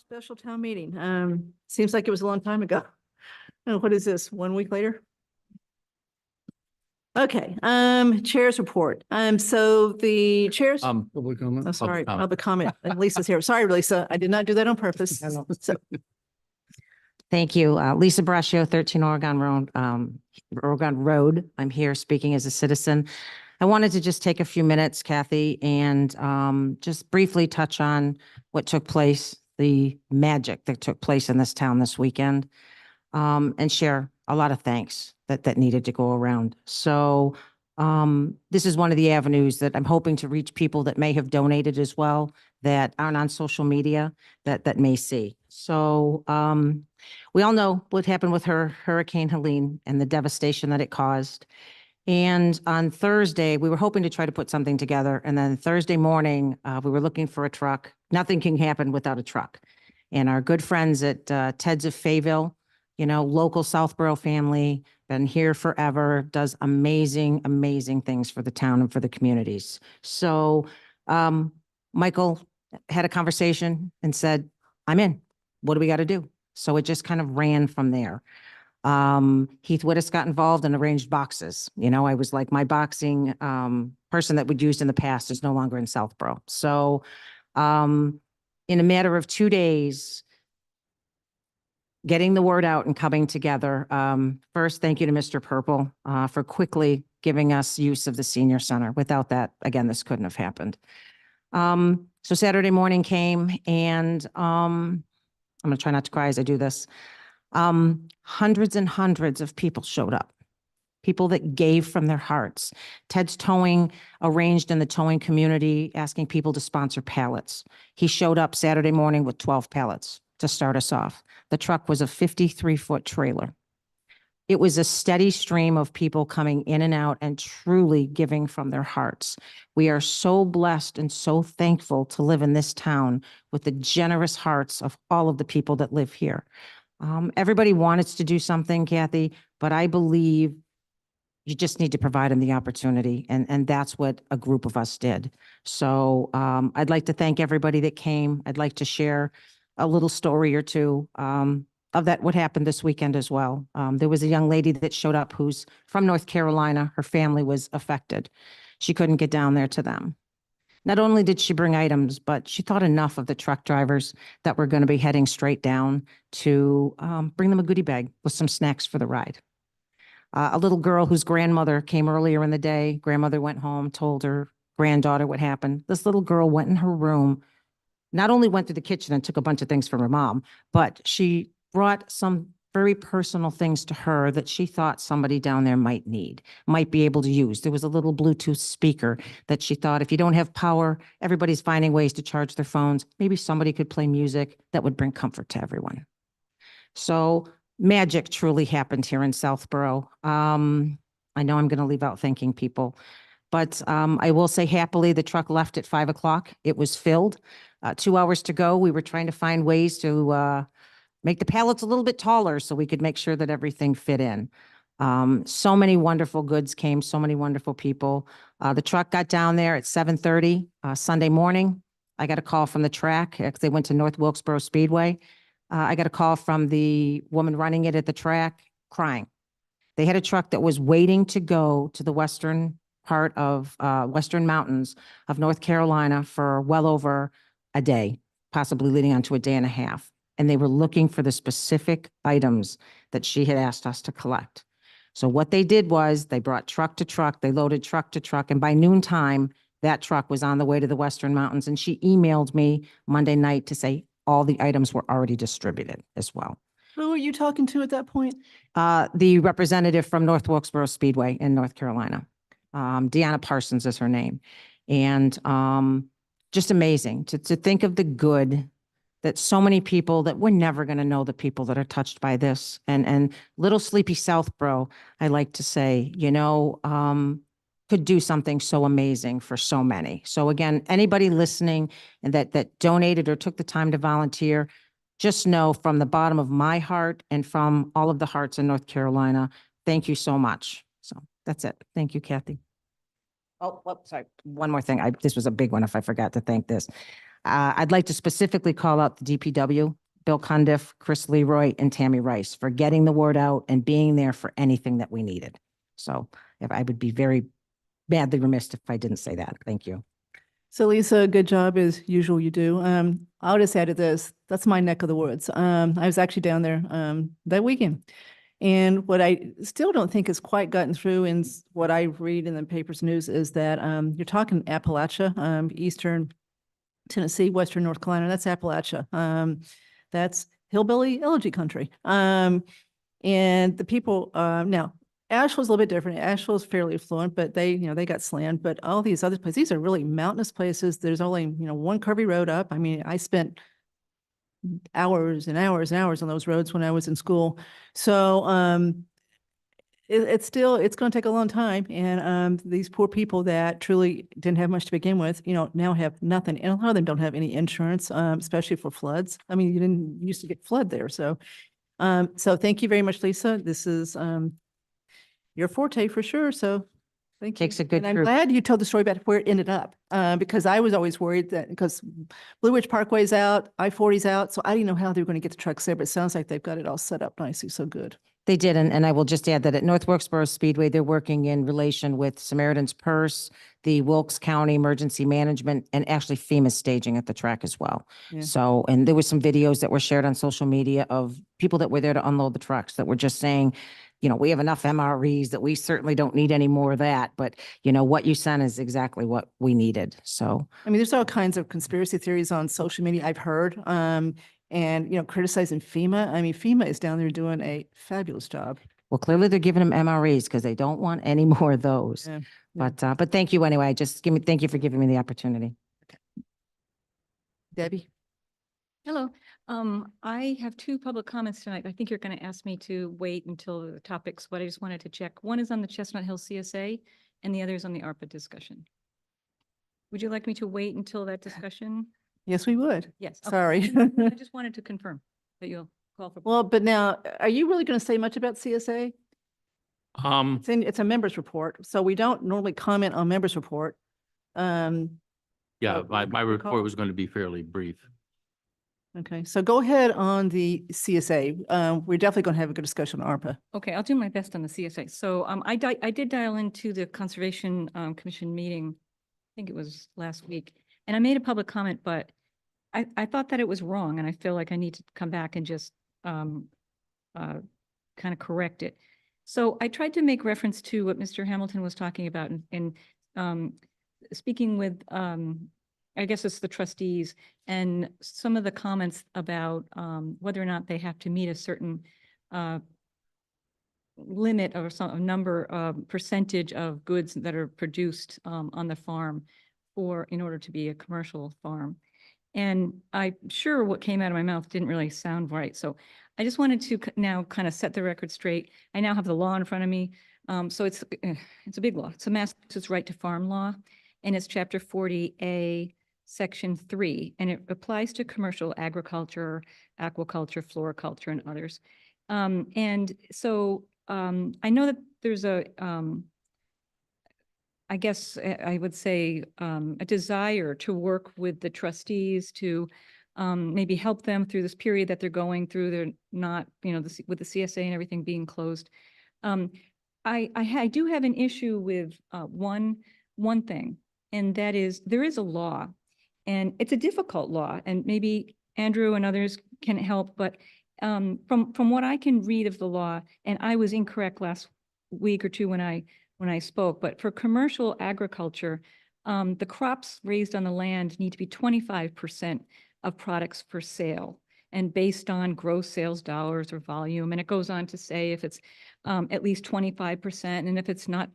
Special town meeting. Seems like it was a long time ago. Oh, what is this? 1 week later? Okay, chair's report. So the chair's, Public comment. oh, sorry, comment. public comment. And Lisa's here. Sorry, Lisa. I did not do that on purpose. So, Thank you. Lisa Braccio, 13 Oregon Road. I'm here speaking as a citizen. I wanted to just take a few minutes, Kathy, and just briefly touch on what took place, the magic that took place in this town this weekend, and share a lot of thanks that needed to go around. So this is one of the avenues that I'm hoping to reach people that may have donated as well, that aren't on social media, that may see. So we all know what happened with Hurricane Helene and the devastation that it caused. And on Thursday, we were hoping to try to put something together. And then Thursday morning, we were looking for a truck. Nothing can happen without a truck. And our good friends at Ted's of Fayetteville, you know, local Southborough family, been here forever, does amazing, amazing things for the town and for the communities. So Michael had a conversation and said, I'm in. What do we got to do? So it just kind of ran from there. Heath Wittis got involved and arranged boxes. You know, I was like, my boxing person that we'd used in the past is no longer in Southborough. So in a matter of 2 days, getting the word out and coming together. First, thank you to Mr. Purple for quickly giving us use of the senior center. Without that, again, this couldn't have happened. So Saturday morning came, and I'm going to try not to cry as I do this. Hundreds and hundreds of people showed up. People that gave from their hearts. Ted's Towing arranged in the towing community, asking people to sponsor pallets. He showed up Saturday morning with 12 pallets to start us off. The truck was a 53-foot trailer. It was a steady stream of people coming in and out and truly giving from their hearts. We are so blessed and so thankful to live in this town with the generous hearts of all of the people that live here. Everybody wanted to do something, Kathy, but I believe you just need to provide them the opportunity. And that's what a group of us did. So I'd like to thank everybody that came. I'd like to share a little story or two of that, what happened this weekend as well. There was a young lady that showed up who's from North Carolina. Her family was affected. She couldn't get down there to them. Not only did she bring items, but she thought enough of the truck drivers that were going to be heading straight down to bring them a goodie bag with some snacks for the ride. A little girl whose grandmother came earlier in the day. Grandmother went home, told her granddaughter what happened. This little girl went in her room, not only went to the kitchen and took a bunch of things from her mom, but she brought some very personal things to her that she thought somebody down there might need, might be able to use. There was a little Bluetooth speaker that she thought if you don't have power, everybody's finding ways to charge their phones. Maybe somebody could play music that would bring comfort to everyone. So magic truly happened here in Southborough. I know I'm going to leave out thanking people, but I will say happily, the truck left at 5 o'clock. It was filled. 2 hours to go. We were trying to find ways to make the pallets a little bit taller so we could make sure that everything fit in. So many wonderful goods came, so many wonderful people. The truck got down there at 7:30 Sunday morning. I got a call from the track. They went to North Wilkesboro Speedway. I got a call from the woman running it at the track crying. They had a truck that was waiting to go to the western part of Western Mountains of North Carolina for well over a day, possibly leading on to a day and a half. And they were looking for the specific items that she had asked us to collect. So what they did was they brought truck to truck, they loaded truck to truck, and by noontime, that truck was on the way to the Western Mountains. And she emailed me Monday night to say all the items were already distributed as well. who are you talking to at that point? The representative from North Wilkesboro Speedway in North Carolina, Deanna Parsons is her name. And just amazing to think of the good that so many people that we're never going to know the people that are touched by this. And little sleepy Southborough, I like to say, you know, could do something so amazing for so many. So again, anybody listening and that donated or took the time to volunteer, just know from the bottom of my heart and from all of the hearts in North Carolina, thank you so much. So that's it. Thank you, Kathy. Oh, sorry. One more thing. This was a big one if I forgot to thank this. I'd like to specifically call out the DPW, Bill Cundiff, Chris Leroy, and Tammy Rice for getting the word out and being there for anything that we needed. So if I would be very badly remiss if I didn't say that. Thank you. So Lisa, good job as usual you do. I'll just add to this, that's my neck of the woods. I was actually down there that weekend. And what I still don't think has quite gotten through in what I read in the papers news is that you're talking Appalachia, Eastern Tennessee, Western North Carolina, that's Appalachia. That's hillbilly elegy country. And the people, now Asheville's a little bit different. Asheville's fairly affluent, but they got slammed. But all these other places, these are really mountainous places. There's only, one curvy road up. I mean, I spent hours and hours and hours on those roads when I was in school. So it's going to take a long time. And these poor people that truly didn't have much to begin with, now have nothing. And a lot of them don't have any insurance, especially for floods. I mean, you didn't used to get flood there. So thank you very much, Lisa. This is your forte for sure. So thank you. Takes a good And I'm group. glad you told the story about where it ended up, because I was always worried that because Blue Ridge Parkway's out, I-40's out, so I didn't know how they were going to get the trucks there, but it sounds like they've got it all set up nicely. So good. They did, and I will just add that at North Wilkesboro Speedway, they're working in relation with Samaritan's Purse, the Wilkes County Emergency Management, and actually FEMA staging at the track as well. Yeah. So, and there was some videos that were shared on social media of people that were there to unload the trucks that were just saying, we have enough MREs that we certainly don't need any more of that, but what you sent is exactly what we needed. So, I mean, there's all kinds of conspiracy theories on social media I've heard, and criticizing FEMA. I mean, FEMA is down there doing a fabulous job. well, clearly they're giving them MREs because they don't want any more of those. Yeah. But thank you anyway. Thank you for giving me the opportunity. Debbie? Hello. I have two public comments tonight. I think you're going to ask me to wait until the topics, but I just wanted to check. One is on the Chestnut Hill CSA and the other is on the ARPA discussion. Would you like me to wait until that discussion? Yes, we would. Yes. okay. Sorry. I just wanted to confirm that you'll call for. Well, but now, are you really going to say much about CSA? It's a members report, so we don't normally comment on members report. Yeah, Oh, my recall. report was going to be fairly brief. Okay, so go ahead on the CSA. We're definitely going to have a good discussion on ARPA. Okay, I'll do my best on the CSA. So I did dial into the Conservation Commission meeting. I think it was last week, and I made a public comment, but I thought that it was wrong, and I feel like I need to come back and just kind of correct it. So I tried to make reference to what Mr. Hamilton was talking about in speaking with I guess it's the trustees and some of the comments about whether or not they have to meet a certain limit or some number percentage of goods that are produced on the farm in order to be a commercial farm. And I'm sure what came out of my mouth didn't really sound right. So I just wanted to now kind of set the record straight. I now have the law in front of me. So it's a big law. It's a Massachusetts Right to Farm law, and it's Chapter 40A, Section 3, and it applies to commercial agriculture, aquaculture, floriculture, and others. And so I know that there's I guess I would say a desire to work with the trustees to maybe help them through this period that they're going through. They're not, with the CSA and everything being closed. I do have an issue with one thing, and that is there is a law, and it's a difficult law, and maybe Andrew and others can help, but from what I can read of the law, and I was incorrect last week or two when I spoke, but for commercial agriculture, the crops raised on the land need to be 25% of products for sale and based on gross sales dollars or volume. And it goes on to say if it's at least 25%, and if it's not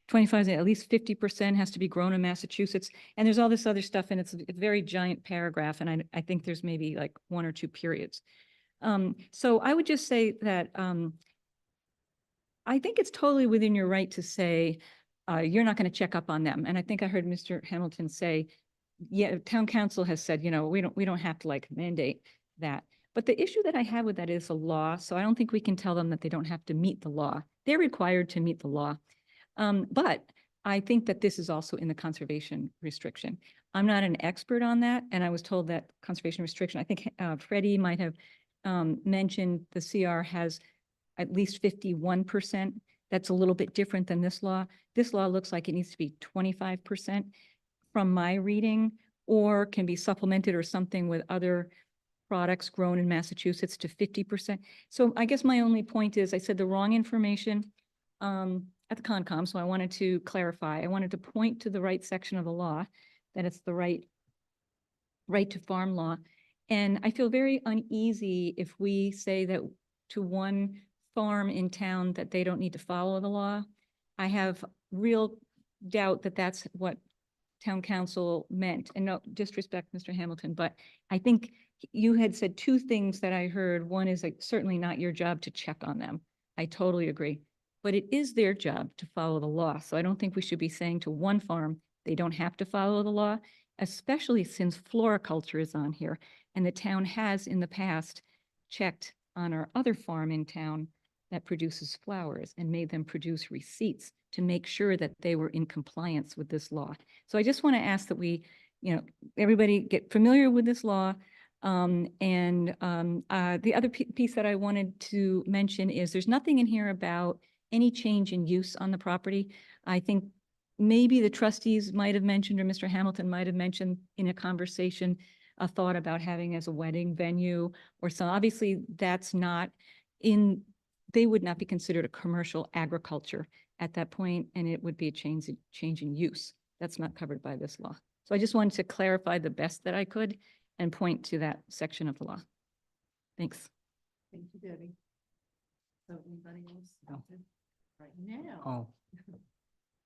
25, at least 50% has to be grown in Massachusetts. And there's all this other stuff, and it's a very giant paragraph, and I think there's maybe like 1 or 2 periods. So I would just say that I think it's totally within your right to say you're not going to check up on them. And I think I heard Mr. Hamilton say, yeah, town council has said, we don't have to like mandate that. But the issue that I have with that is a law. So I don't think we can tell them that they don't have to meet the law. They're required to meet the law. But I think that this is also in the conservation restriction. I'm not an expert on that, and I was told that conservation restriction, I think Freddie might have mentioned the CR has at least 51%. That's a little bit different than this law. This law looks like it needs to be 25% from my reading, or can be supplemented or something with other products grown in Massachusetts to 50%. So I guess my only point is I said the wrong information at the Concom, so I wanted to clarify. I wanted to point to the right section of the law, that it's the right to farm law. And I feel very uneasy if we say that to one farm in town that they don't need to follow the law. I have real doubt that that's what town council meant, and no disrespect, Mr. Hamilton, but I think you had said two things that I heard. One is like certainly not your job to check on them. I totally agree, but it is their job to follow the law. So I don't think we should be saying to one farm, they don't have to follow the law, especially since floriculture is on here. And the town has in the past checked on our other farm in town that produces flowers and made them produce receipts to make sure that they were in compliance with this law. So I just want to ask that we, everybody get familiar with this law. The other piece that I wanted to mention is there's nothing in here about any change in use on the property. I think maybe the trustees might have mentioned, or Mr. Hamilton might have mentioned in a conversation, a thought about having as a wedding venue or so. Obviously that's not in, they would not be considered a commercial agriculture at that point, and it would be a change in use. That's not covered by this law. So I just wanted to clarify the best that I could and point to that section of the law. Thanks. Thank you, Debbie. So anybody else? No. Right now. Oh,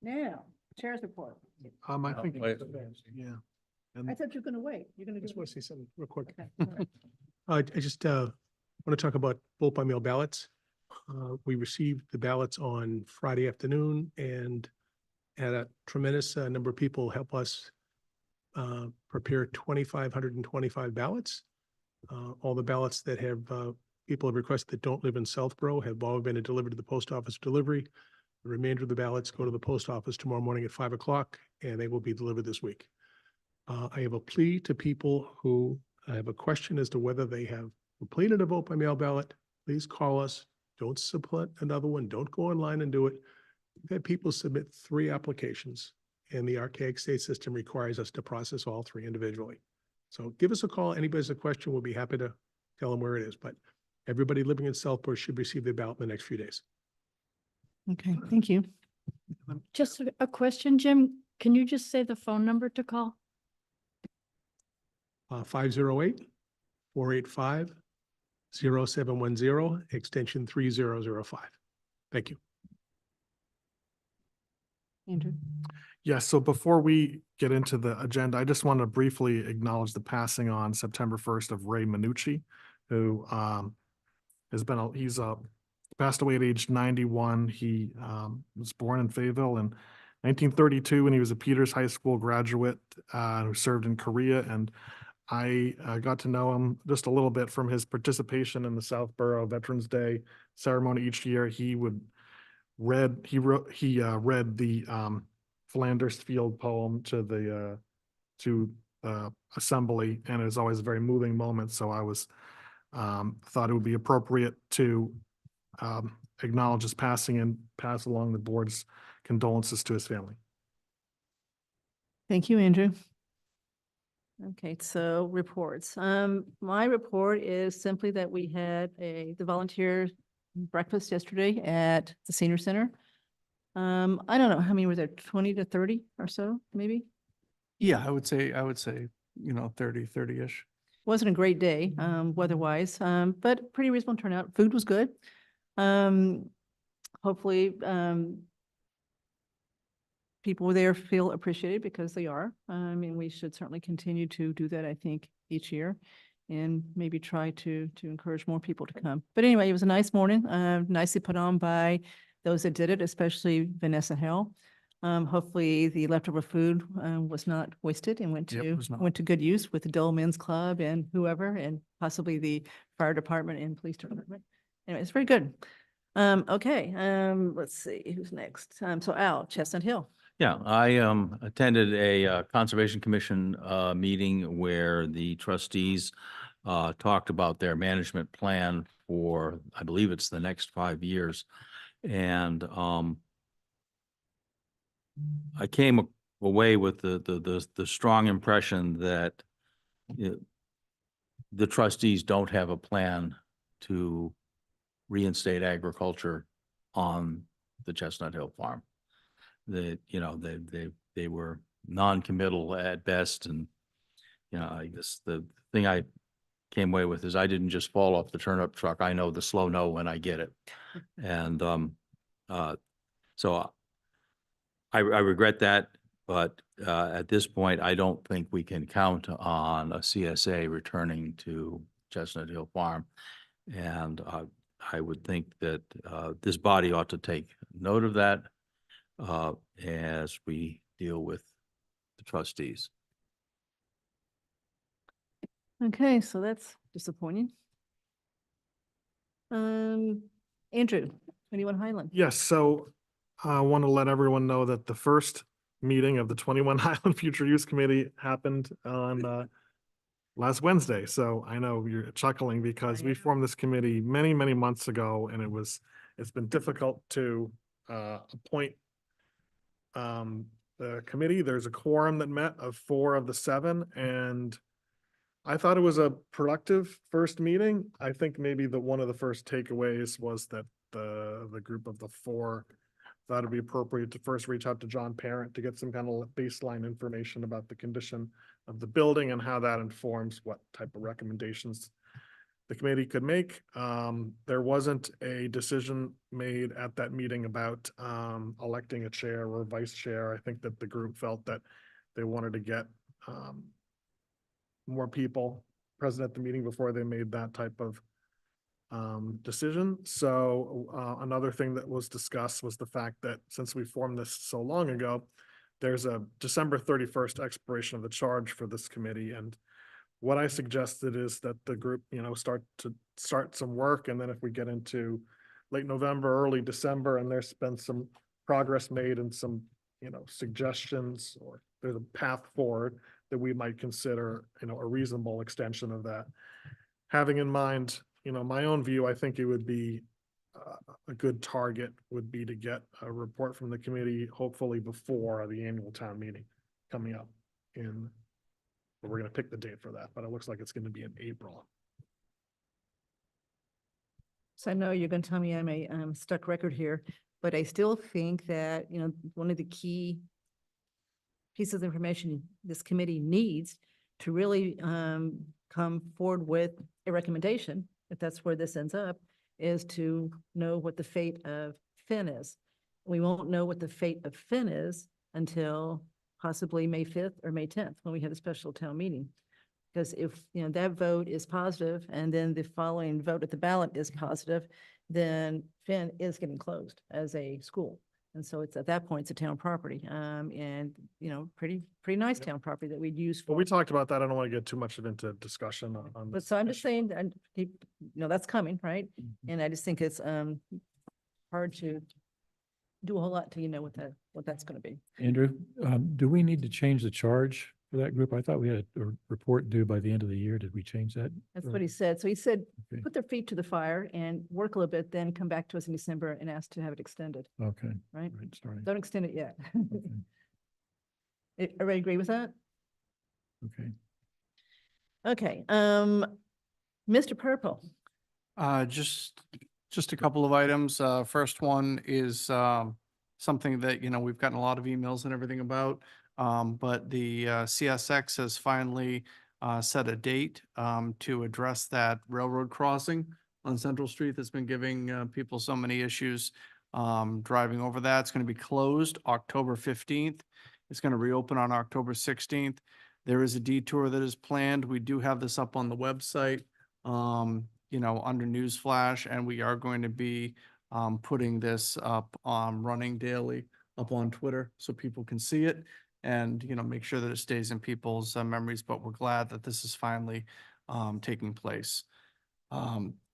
Now, chair's report. I think, wait. yeah. I And thought you were gonna wait. You're gonna I just do want to say something real quick. Okay, all right. I just want to talk about vote by mail ballots. We received the ballots on Friday afternoon and had a tremendous number of people help us prepare 2,525 ballots. All the ballots that have people have requested that don't live in Southborough have all been delivered to the post office delivery. The remainder of the ballots go to the post office tomorrow morning at 5 o'clock, and they will be delivered this week. I have a plea to people who have a question as to whether they have completed a vote by mail ballot. Please call us. Don't submit another one. Don't go online and do it. We've had people submit 3 applications, and the archaic state system requires us to process all 3 individually. So give us a call. Anybody has a question, we'll be happy to tell them where it is. But everybody living in Southborough should receive their ballot in the next few days. Okay, thank you. Just a question, Jim. Can you just say the phone number to call? 508-485-0710, extension 3005. Thank you. Andrew. yeah, so before we get into the agenda, I just want to briefly acknowledge the passing on September 1st of Ray Minucci, who he's passed away at age 91. He was born in Fayetteville in 1932, and he was a Peters High School graduate who served in Korea. And I got to know him just a little bit from his participation in the Southborough Veterans Day ceremony each year. He read the Flanders Field poem to the assembly, and it was always a very moving moment. So I thought it would be appropriate to acknowledge his passing and pass along the board's condolences to his family. Thank you, Andrew. Okay, so reports. My report is simply that we had the volunteer breakfast yesterday at the senior center. I don't know, how many were there, 20 to 30 or so, maybe? Yeah, I would say, 30-ish. Wasn't a great day, weather-wise, but pretty reasonable turnout. Food was good. Hopefully, people there feel appreciated because they are. I mean, we should certainly continue to do that, I think, each year and maybe try to encourage more people to come. But anyway, it was a nice morning, nicely put on by those that did it, especially Vanessa Hale. Hopefully the leftover food was not wasted and went Yep, it was not. to good use with the Dole Men's Club and whoever, and possibly the fire department and police department. Anyway, it's very good. Okay, let's see who's next. So Al, Chestnut Hill. Yeah, I attended a Conservation Commission meeting where the trustees talked about their management plan for, I believe it's the next 5 years. And I came away with the strong impression that the trustees don't have a plan to reinstate agriculture on the Chestnut Hill Farm. They were non-committal at best, and I guess the thing I came away with is I didn't just fall off the turnip truck. I know the slow no when I get it. And so I regret that, but at this point, I don't think we can count on a CSA returning to Chestnut Hill Farm. And I would think that this body ought to take note of that as we deal with the trustees. Okay, so that's disappointing. Andrew, 21 Highland. Yes, so I want to let everyone know that the first meeting of the 21 Highland Future Use Committee happened on last Wednesday. So I know you're chuckling because we formed this committee many, many months ago, and it's been difficult to appoint the committee. There's a quorum that met of 4 of the 7, and I thought it was a productive first meeting. I think maybe one of the first takeaways was that the group of the 4 thought it'd be appropriate to first reach out to John Parent to get some kind of baseline information about the condition of the building and how that informs what type of recommendations the committee could make. There wasn't a decision made at that meeting about electing a chair or vice chair. I think that the group felt that they wanted to get more people present at the meeting before they made that type of decision. So another thing that was discussed was the fact that since we formed this so long ago, there's a December 31st expiration of the charge for this committee. And what I suggested is that the group, start some work. And then if we get into late November, early December, and there's been some progress made and some, suggestions, or there's a path forward, that we might consider, a reasonable extension of that. Having in mind, my own view, I think it would be a good target would be to get a report from the committee, hopefully before the annual town meeting coming up we're going to pick the date for that, but it looks like it's going to be in April. So I know you're going to tell me I'm a stuck record here, but I still think that, one of the key pieces of information this committee needs to really come forward with a recommendation, if that's where this ends up, is to know what the fate of Finn is. We won't know what the fate of Finn is until possibly May 5th or May 10th, when we have a special town meeting. Because if, that vote is positive and then the following vote at the ballot is positive, then Finn is getting closed as a school. And so it's at that point, it's a town property, and, pretty nice town property that we'd use But for. we talked about that. I don't want to get too much into discussion on. But so I'm just saying, and that's coming, right? Mm-hmm. And I just think it's hard to do a whole lot till you know what that's gonna be. Andrew, do we need to change the charge for that group? I thought we had a report due by the end of the year. Did we change that? That's what he said. So he said, Okay. put their feet to the fire and work a little bit, then come back to us in December and ask to have it extended, Okay, right? right, sorry. Don't extend it yet. Okay, Everybody agree with that? okay. Okay, Mr. Purple. Just a couple of items. First one is something that, we've gotten a lot of emails and everything about. But the CSX has finally set a date to address that railroad crossing on Central Street that's been giving people so many issues driving over that. It's going to be closed October 15th. It's going to reopen on October 16th. There is a detour that is planned. We do have this up on the website, under Newsflash, and we are going to be putting this up running daily up on Twitter so people can see it and, make sure that it stays in people's memories. But we're glad that this is finally taking place.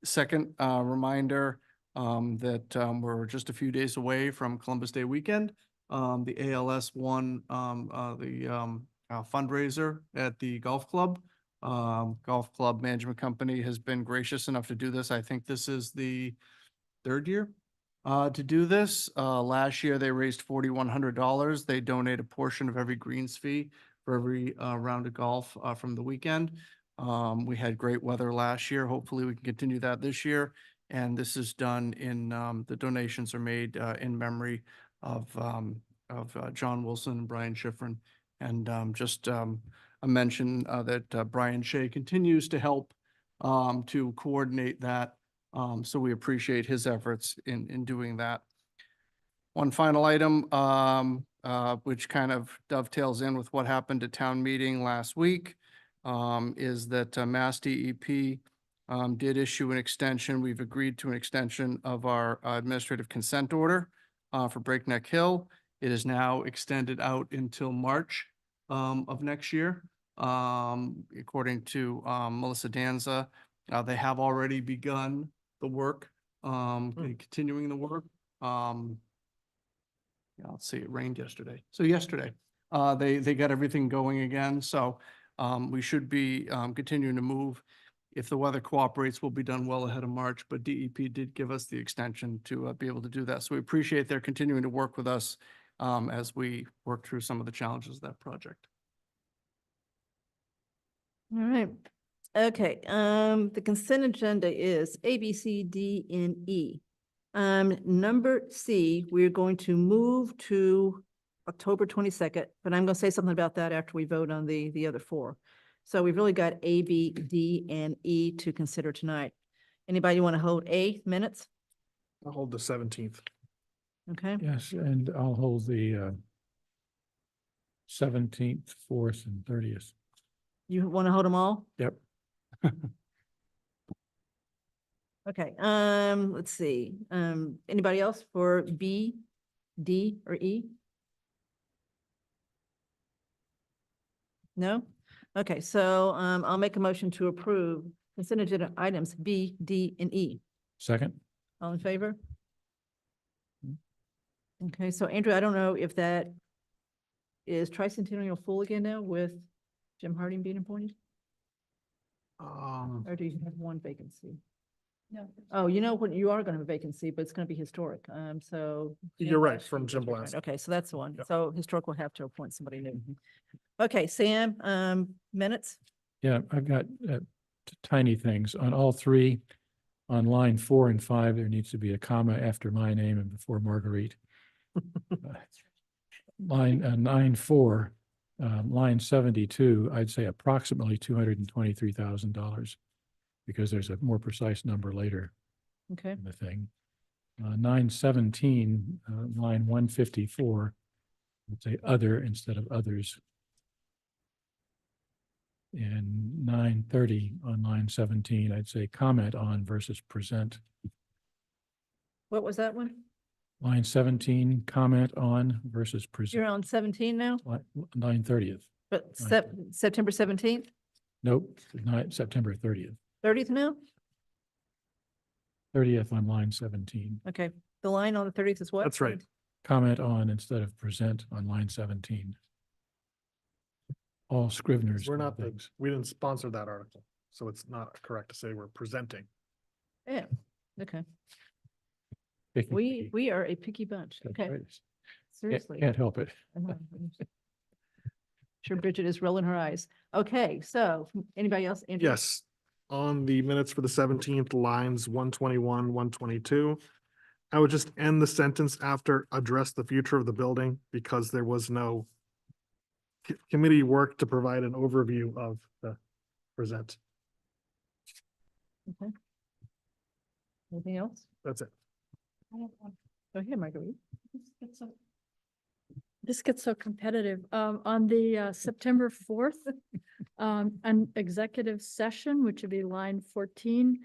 Second reminder that we're just a few days away from Columbus Day weekend. the ALS won fundraiser at the golf club. Golf club management company has been gracious enough to do this. I think this is the third year to do this. Last year, they raised $4,100. They donate a portion of every greens fee for every round of golf from the weekend. We had great weather last year. Hopefully, we can continue that this year. And this is done in, the donations are made in memory of John Wilson and Brian Schifrin. And just a mention that Brian Shea continues to help to coordinate that. So we appreciate his efforts in doing that. One final item, which kind of dovetails in with what happened at town meeting last week, is that Mass DEP did issue an extension. We've agreed to an extension of our administrative consent order for Breakneck Hill. It is now extended out until March of next year. According to Melissa Danza, they have already begun the work, continuing the work. Yeah, let's see, it rained yesterday. So yesterday, they got everything going again. So we should be continuing to move. If the weather cooperates, we'll be done well ahead of March, but DEP did give us the extension to be able to do that. So we appreciate their continuing to work with us as we work through some of the challenges of that project. All right. Okay, the consent agenda is A, B, C, D, and E. Number C, we're going to move to October 22nd, but I'm going to say something about that after we vote on the other four. So we've really got A, B, D, and E to consider tonight. Anybody want to hold A minutes? I'll hold the 17th. Okay, Yes, and I'll hold the 17th, 4th, and 30th. you want to hold them all? Yep. Okay, let's see. Anybody else for B, D, or E? No? Okay, so I'll make a motion to approve consent agenda items B, D, and E. Second? All in favor? Okay, so Andrew, I don't know if that is tricentennial full again now with Jim Harding being appointed, or do you have one vacancy? No. Oh, you know what, you are gonna have a vacancy, but it's gonna be historic, so. You're right, Blash from is Jim retired. Blash. Okay, so that's the one. Yep. So historic will have to appoint somebody new. Okay, Sam, minutes? Yeah, I've got tiny things on all three. On line 4 and 5, there needs to be a comma after my name and before Marguerite. Line 9-4, line 72, I'd say approximately $223,000 because there's a more precise number later Okay, in the thing. 917, line 154, I'd say other instead of others. And 930 on line 17, I'd say comment on versus present. what was that one? Line 17, comment on versus You're present. on 17 now, Line 30th. but Right. September 17th, Nope, not September 30th. 30th now? 30th on line 17. Okay, the line on the 30th is what? That's right. Comment on instead of present on line 17. All Scrivener's We're not, things. we didn't sponsor that article, so it's not correct to say we're presenting. Yeah, okay. Picky, We picky. we are a picky bunch. That's Okay, right. seriously. Can't help it. I know. Sure Bridget is rolling her eyes. Okay, so anybody else? Andrew? Yes, on the minutes for the 17th, lines 121, 122. I would just end the sentence after address the future of the building because there was no committee work to provide an overview of the present. Okay. Anything else? That's it. Go ahead, Marguerite. This gets so competitive. On the September 4th, an executive session, which would be line 14,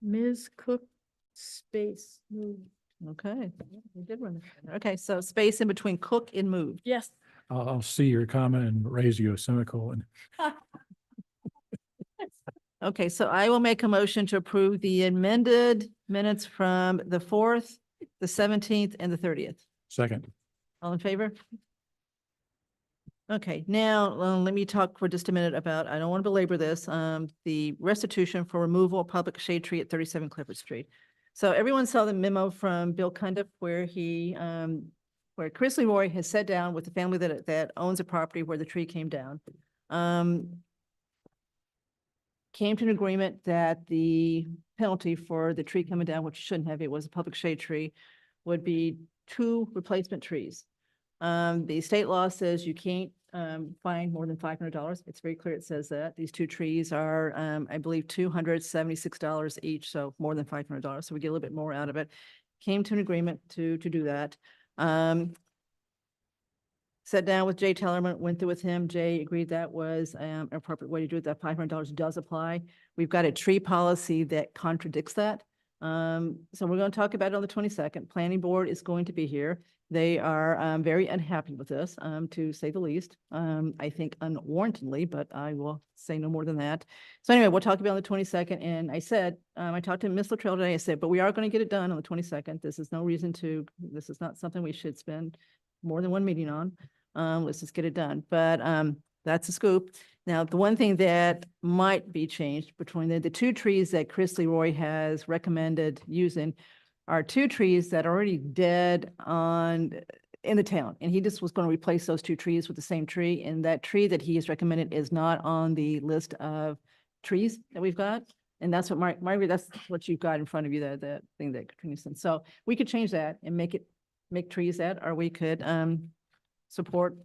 Ms. Cook space moved. Okay, we did run. Okay, so space in between cook and moved. Yes, I'll see your comment and raise you a semicolon. Okay, so I will make a motion to approve the amended minutes from the 4th, the 17th, and the 30th. Second, All in favor? Okay, now let me talk for just a minute about, I don't want to belabor this, the restitution for removal of public shade tree at 37 Clifford Street. So everyone saw the memo from Bill Cundiff where where Chris Leroy has sat down with the family that owns a property where the tree came down. Came to an agreement that the penalty for the tree coming down, which shouldn't have, it was a public shade tree, would be 2 replacement trees. The state law says you can't fine more than $500. It's very clear it says that. These 2 trees are, I believe, $276 each, so more than $500. So we get a little bit more out of it. Came to an agreement to do that. Sat down with Jay Tellerman, went through with him. Jay agreed that was an appropriate way to do it. That $500 does apply. We've got a tree policy that contradicts that. So we're going to talk about it on the 22nd. Planning Board is going to be here. They are very unhappy with this, to say the least. I think unwarrantedly, but I will say no more than that. So anyway, we'll talk about it on the 22nd. And I said, I talked to Ms. Luttrell today. I said, but we are going to get it done on the 22nd. This is no reason to, this is not something we should spend more than one meeting on. Let's just get it done. But that's a scoop. Now, the one thing that might be changed between the 2 trees that Chris Leroy has recommended using are 2 trees that are already dead in the town. And he just was going to replace those 2 trees with the same tree. And that tree that he has recommended is not on the list of trees that we've got. And that's what Margaret, that's what you've got in front of you, that thing that Katrina sent. So we could change that and make trees that, or we could support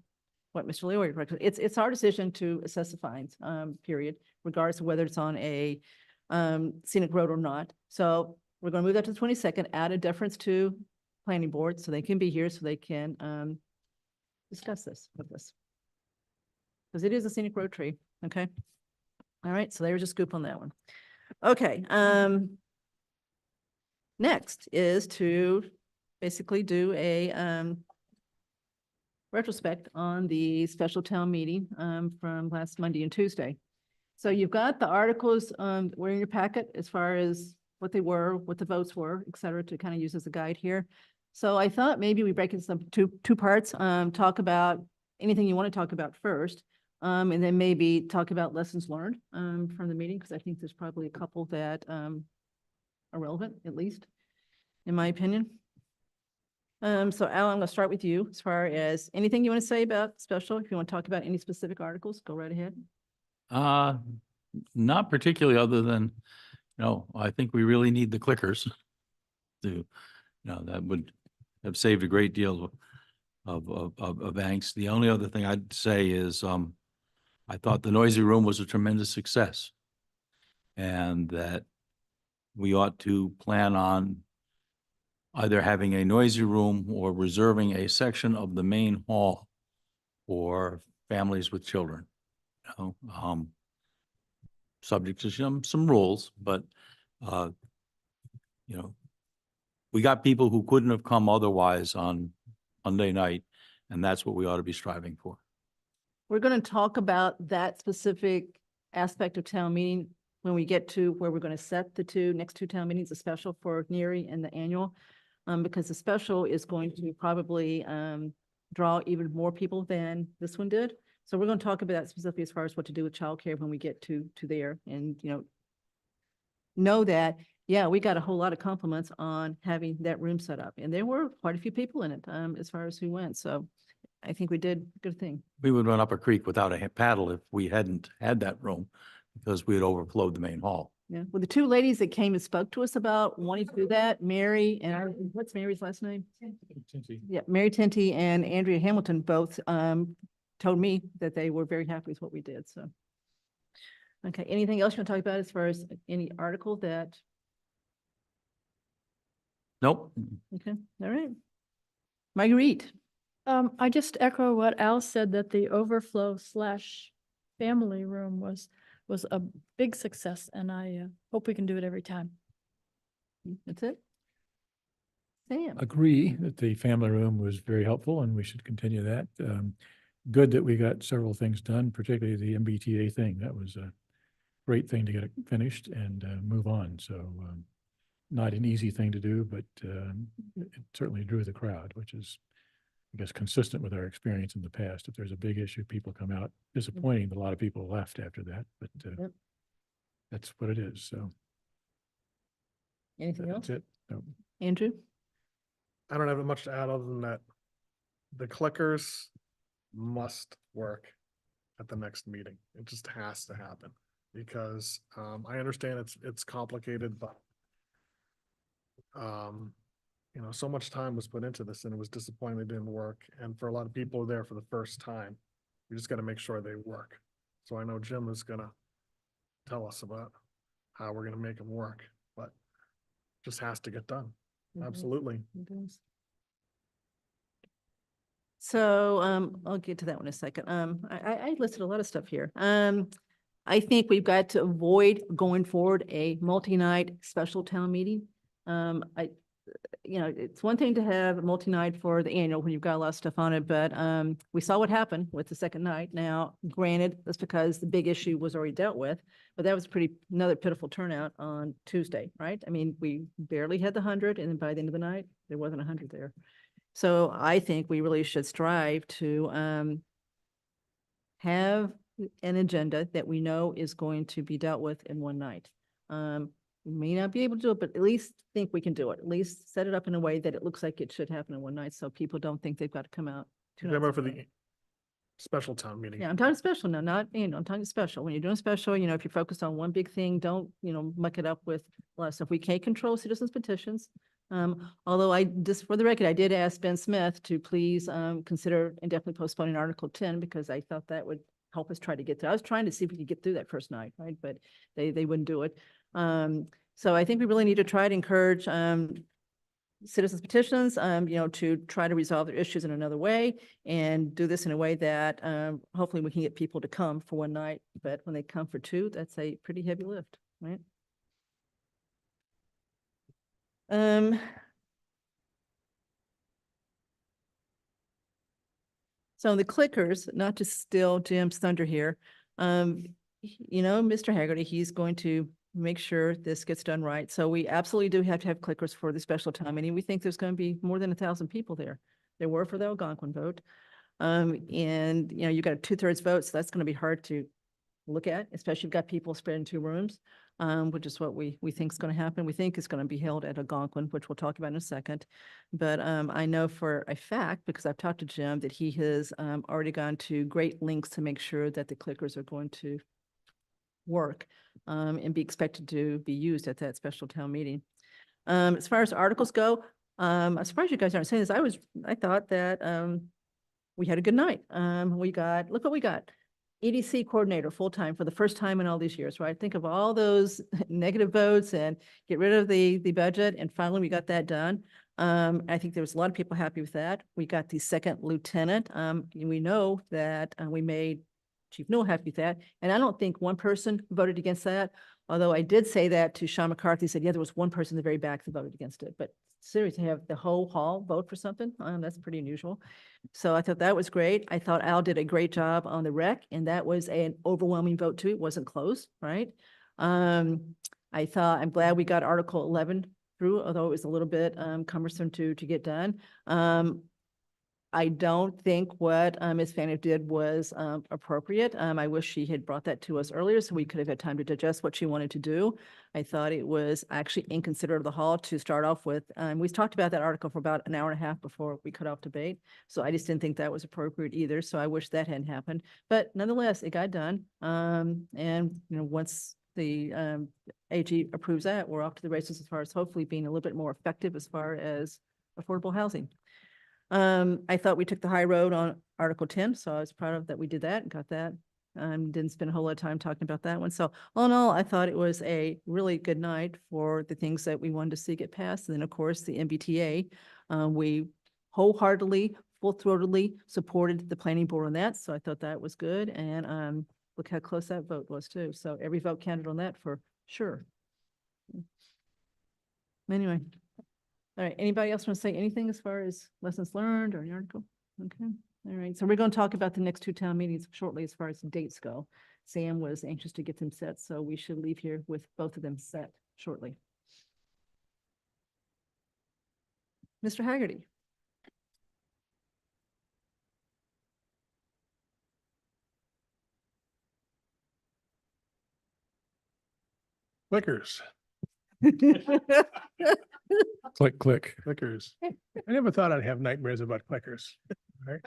what Mr. Leroy recommended. It's our decision to assess the fines, period, regardless of whether it's on a scenic road or not. So we're going to move that to the 22nd, add a deference to Planning Board so they can be here, so they can discuss this with us. Because it is a scenic road tree, okay? All right, so there's a scoop on that one. Okay, next is to basically do a retrospect on the special town meeting from last Monday and Tuesday. So you've got the articles were in your packet as far as what they were, what the votes were, et cetera, to kind of use as a guide here. So I thought maybe we break into some two parts, talk about anything you want to talk about first, and then maybe talk about lessons learned from the meeting, because I think there's probably a couple that are relevant, at least, in my opinion. So Al, I'm going to start with you as far as anything you want to say about special. If you want to talk about any specific articles, go right ahead. Not particularly, other than, I think we really need the clickers to, that would have saved a great deal of angst. The only other thing I'd say is, I thought the noisy room was a tremendous success, and that we ought to plan on either having a noisy room or reserving a section of the main hall for families with children. Subject to some rules, but we got people who couldn't have come otherwise on Monday night, and that's what we ought to be striving for. We're going to talk about that specific aspect of town meeting when we get to where we're going to set the next two town meetings, the special for NERI and the annual, because the special is going to probably draw even more people than this one did. So we're going to talk about that specifically as far as what to do with childcare when we get to there, and know that, yeah, we got a whole lot of compliments on having that room set up, and there were quite a few people in it as far as who went. So I think we did a good thing. We would run up a creek without a paddle if we hadn't had that room, because we had overflowed the main hall. Yeah. Well, the 2 ladies that came and spoke to us about wanting to do that, Mary and what's Mary's last name? Yeah, Mary Tinty and Andrea Hamilton both told me that they were very happy with what we did. So, okay. Anything else you want to talk about as far as any article that? Nope. Okay. All right. Marguerite. I just echo what Al said, that the overflow / family room was a big success, and I hope we can do it every time. That's it. Sam. Agree that the family room was very helpful and we should continue that. Good that we got several things done, particularly the MBTA thing. That was a great thing to get it finished and move on. So not an easy thing to do, but it certainly drew the crowd, which is I guess, consistent with our experience in the past. If there's a big issue, people come out disappointing, but a lot of people left after that, but Yep. that's what it is, so. Anything else? That's it. No. Andrew? I don't have much to add other than that. The clickers must work at the next meeting. It just has to happen. Because I understand it's complicated, but you know, so much time was put into this and it was disappointing they didn't work. And for a lot of people who are there for the first time, we just gotta make sure they work. So I know Jim is gonna tell us about how we're gonna make them work, but just has to get done. Mhm. Absolutely. It is. So, I'll get to that one in a second. I listed a lot of stuff here. I think we've got to avoid going forward a multi-night special town meeting. You know, it's one thing to have a multi-night for the annual when you've got a lot of stuff on it, but, we saw what happened with the second night. Now, granted, that's because the big issue was already dealt with, but that was another pitiful turnout on Tuesday, right? I mean, we barely had the 100, and then by the end of the night, there wasn't 100 there. So I think we really should strive to have an agenda that we know is going to be dealt with in one night. We may not be able to do it, but at least think we can do it. At least set it up in a way that it looks like it should happen in one night, so people don't think they've got to come out. two Remember nights for in a row. the special town meeting. Yeah, I'm talking special now, not, I'm talking special. When you're doing special, if you're focused on one big thing, don't, muck it up with a lot of stuff. We can't control citizens petitions. Although just for the record, I did ask Ben Smith to please, consider indefinitely postponing Article 10 because I thought that would help us try to get through. I was trying to see if we could get through that first night, right? But they wouldn't do it. So I think we really need to try to encourage, citizens petitions, to try to resolve their issues in another way and do this in a way that, hopefully we can get people to come for one night, but when they come for two, that's a pretty heavy lift, right? So the clickers, not to steal Jim's thunder here, Mr. Haggerty, he's going to make sure this gets done right. So we absolutely do have to have clickers for the special time meeting. We think there's going to be more than 1,000 people there. There were for the Algonquin vote. And you got a 2/3 vote, so that's going to be hard to look at, especially if you've got people spread in two rooms, which is what we think is going to happen. We think it's going to be held at Algonquin, which we'll talk about in a second. But I know for a fact, because I've talked to Jim, that he has already gone to great lengths to make sure that the clickers are going to work and be expected to be used at that special town meeting. As far as articles go, I'm surprised you guys aren't saying this. I thought that we had a good night. Look what we got. EDC coordinator full-time for the first time in all these years, right? Think of all those negative votes and get rid of the budget. And finally, we got that done. I think there was a lot of people happy with that. We got the second lieutenant. We know that we made Chief Newell happy with that. And I don't think one person voted against that. Although I did say that to Sean McCarthy, said, yeah, there was one person in the very back that voted against it. But seriously, to have the whole hall vote for something, that's pretty unusual. So I thought that was great. I thought Al did a great job on the rec, and that was an overwhelming vote too. It wasn't close, right? I'm glad we got Article 11 through, although it was a little bit cumbersome to get done. I don't think what Ms. Faniff did was appropriate. I wish she had brought that to us earlier so we could have had time to digest what she wanted to do. I thought it was actually inconsiderate of the hall to start off with. We talked about that article for about an hour and a half before we cut off debate. So I just didn't think that was appropriate either. So I wish that hadn't happened. But nonetheless, it got done. Once the AG approves that, we're off to the races as far as hopefully being a little bit more effective as far as affordable housing. I thought we took the high road on Article 10, so I was proud of that we did that and got that. Didn't spend a whole lot of time talking about that one. So all in all, I thought it was a really good night for the things that we wanted to see get passed. And then, of course, the MBTA, we wholeheartedly, full-throatedly supported the planning board on that. So I thought that was good. And look how close that vote was too. So every vote counted on that for sure. Anyway. All right, anybody else want to say anything as far as lessons learned or an article? Okay, all right. So we're going to talk about the next two town meetings shortly as far as dates go. Sam was anxious to get them set, so we should leave here with both of them set shortly. Mr. Haggerty. Clickers, Click, click. clickers. I never thought I'd have nightmares about clickers. Right?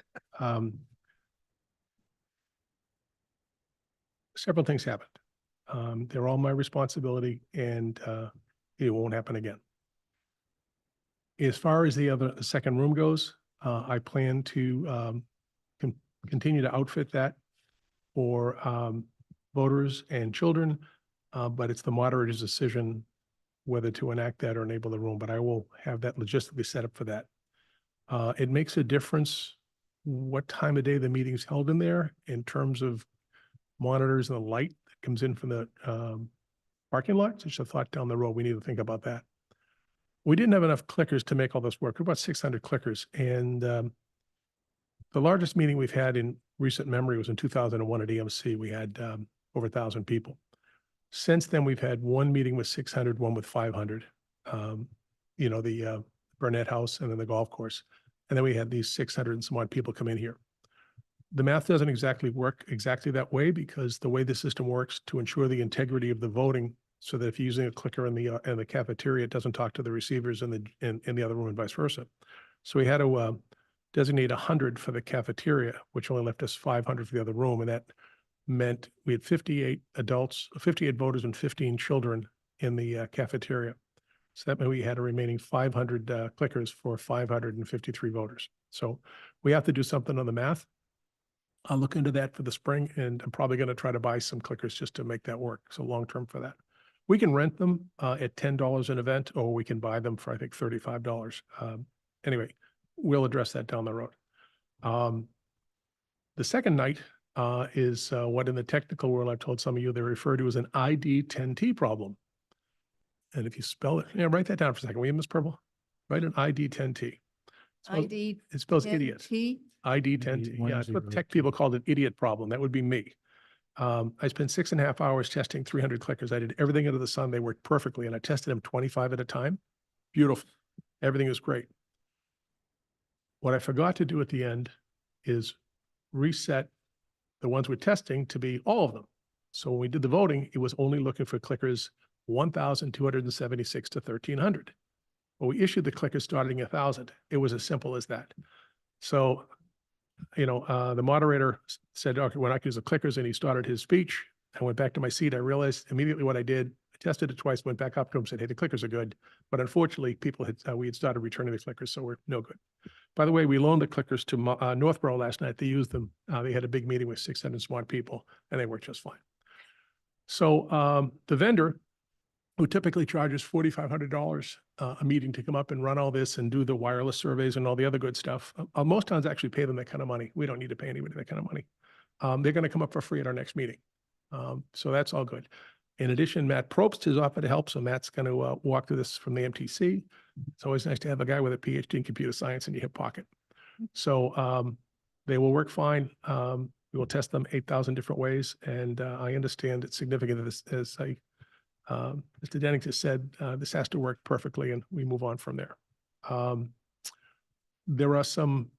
Several things happened. They're all my responsibility and it won't happen again. As far as the second room goes, I plan to continue to outfit that for voters and children, but it's the moderator's decision whether to enact that or enable the room, but I will have that logistically set up for that. It makes a difference what time of day the meeting's held in there in terms of monitors and the light that comes in from the parking lot. Just a thought down the road, we need to think about that. We didn't have enough clickers to make all this work. We're about 600 clickers. And the largest meeting we've had in recent memory was in 2001 at EMC. We had over 1,000 people. Since then, we've had one meeting with 600, one with 500. You know, the Burnett House and then the golf course. And then we had these 600 and some odd people come in here. The math doesn't exactly work exactly that way because the way the system works to ensure the integrity of the voting, so that if you're using a clicker in the cafeteria, it doesn't talk to the receivers in the other room and vice versa. So we had to designate 100 for the cafeteria, which only left us 500 for the other room, and that meant we had 58 adults, 58 voters, and 15 children in the cafeteria. So that meant we had a remaining 500 clickers for 553 voters. So we have to do something on the math. I'll look into that for the spring, and I'm probably going to try to buy some clickers just to make that work. So long-term for that. We can rent them at $10 an event, or we can buy them for, I think, $35. Anyway, we'll address that down the road. The second night is what in the technical world I've told some of you they refer to as an ID10T problem. And if you spell it, yeah, write that down for a second. Will you, Ms. Purple? Write an ID10T. ID It spells idiot. T. ID10T. Yeah, it's what tech people called an idiot problem. That would be me. I spent 6.5 hours testing 300 clickers. I did everything under the sun. They worked perfectly. And I tested them 25 at a time. Beautiful. Everything was great. What I forgot to do at the end is reset the ones we're testing to be all of them. So when we did the voting, it was only looking for clickers 1,276 to 1,300. Well, we issued the clickers starting 1,000. It was as simple as that. So, you know, the moderator said, okay, we're not going to use the clickers. And he started his speech. I went back to my seat. I realized immediately what I did. I tested it twice, went back up to him, said, hey, the clickers are good. But unfortunately, people had, we had started returning the clickers, so we're no good. By the way, we loaned the clickers to Northborough last night. They used them. They had a big meeting with 600 smart people, and they worked just fine. So the vendor, who typically charges $4,500 a meeting to come up and run all this and do the wireless surveys and all the other good stuff. Most towns actually pay them that kind of money. We don't need to pay anybody that kind of money. They're going to come up for free at our next meeting. So that's all good. In addition, Matt Probst has offered to help. So Matt's going to walk through this from the MTC. It's always nice to have a guy with a PhD in computer science in your hip pocket. So they will work fine. We will test them 8,000 different ways. And I understand it's significant that as Mr. Dennings has said, this has to work perfectly and we move on from there. There are some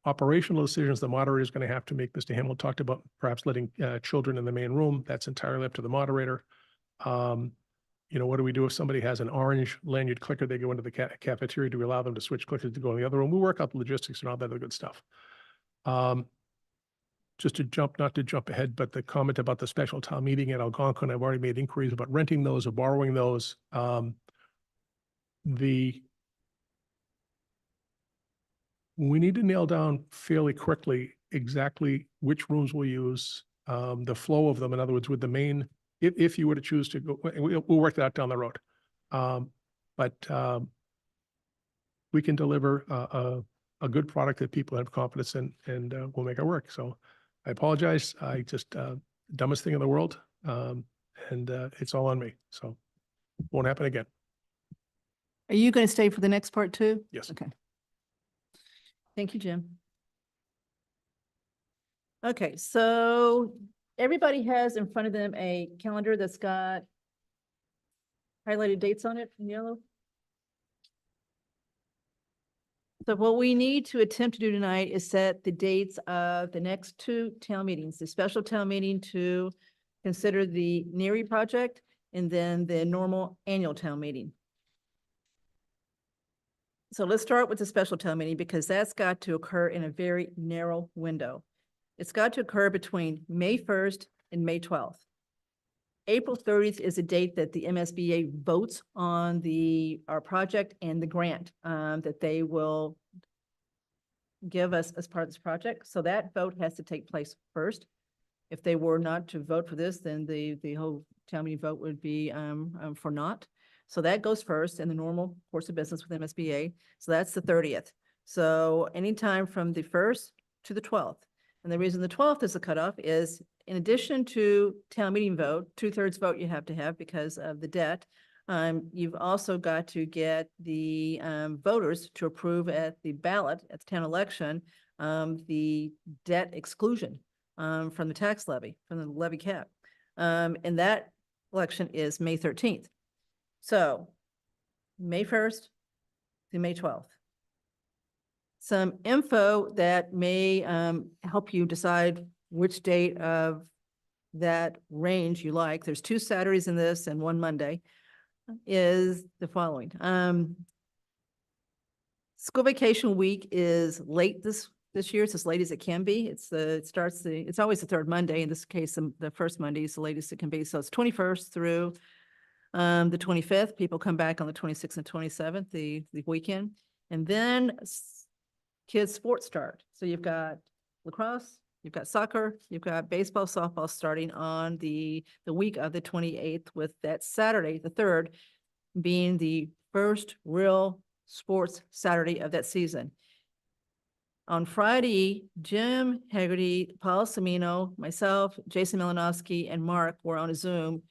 operational decisions the moderator is going to have to make. Mr. Hamel talked about perhaps letting children in the main room. That's entirely up to the moderator. You know, what do we do if somebody has an orange lanyard clicker? They go into the cafeteria. Do we allow them to switch clickers to go in the other room? We work out the logistics and all that other good stuff. Just to jump, not to jump ahead, but the comment about the special town meeting at Algonquin, I've already made inquiries about renting those or borrowing those. We need to nail down fairly quickly exactly which rooms we'll use, the flow of them. In other words, with the main, if you were to choose to go, we'll work that out down the road. But we can deliver a good product that people have confidence in, and we'll make it work. So I apologize. I just, dumbest thing in the world. And it's all on me. So won't happen again. Are you going to stay for the next part too? Yes. Okay. Thank you, Jim. Okay, so everybody has in front of them a calendar that's got highlighted dates on it in yellow. So what we need to attempt to do tonight is set the dates of the next two town meetings, the special town meeting to consider the NERI project and then the normal annual town meeting. So let's start with the special town meeting because that's got to occur in a very narrow window. It's got to occur between May 1st and May 12th. April 30th is a date that the MSBA votes on our project and the grant that they will give us as part of this project. So that vote has to take place first. If they were not to vote for this, then the whole town meeting vote would be for naught. So that goes first in the normal course of business with MSBA. So that's the 30th. So anytime from the 1st to the 12th. And the reason the 12th is the cutoff is in addition to town meeting vote, 2/3 vote you have to have because of the debt. You've also got to get the voters to approve at the ballot at the town election, the debt exclusion from the tax levy, from the levy cap. And that election is May 13th. So May 1st to May 12th. Some info that may help you decide which date of that range you like. There's 2 Saturdays in this and 1 Monday is the following. School vacation week is late this year. It's as late as it can be. It's always the 3rd Monday. In this case, the 1st Monday is the latest it can be. So it's 21st through the 25th. People come back on the 26th and 27th, the weekend. And then kids' sports start. So you've got lacrosse, you've got soccer, you've got baseball, softball starting on the week of the 28th, with that Saturday, the 3rd, being the first real sports Saturday of that season. On Friday, Jim Haggerty, Paul Semino, myself, Jason Malinowski, and Mark were on a Zoom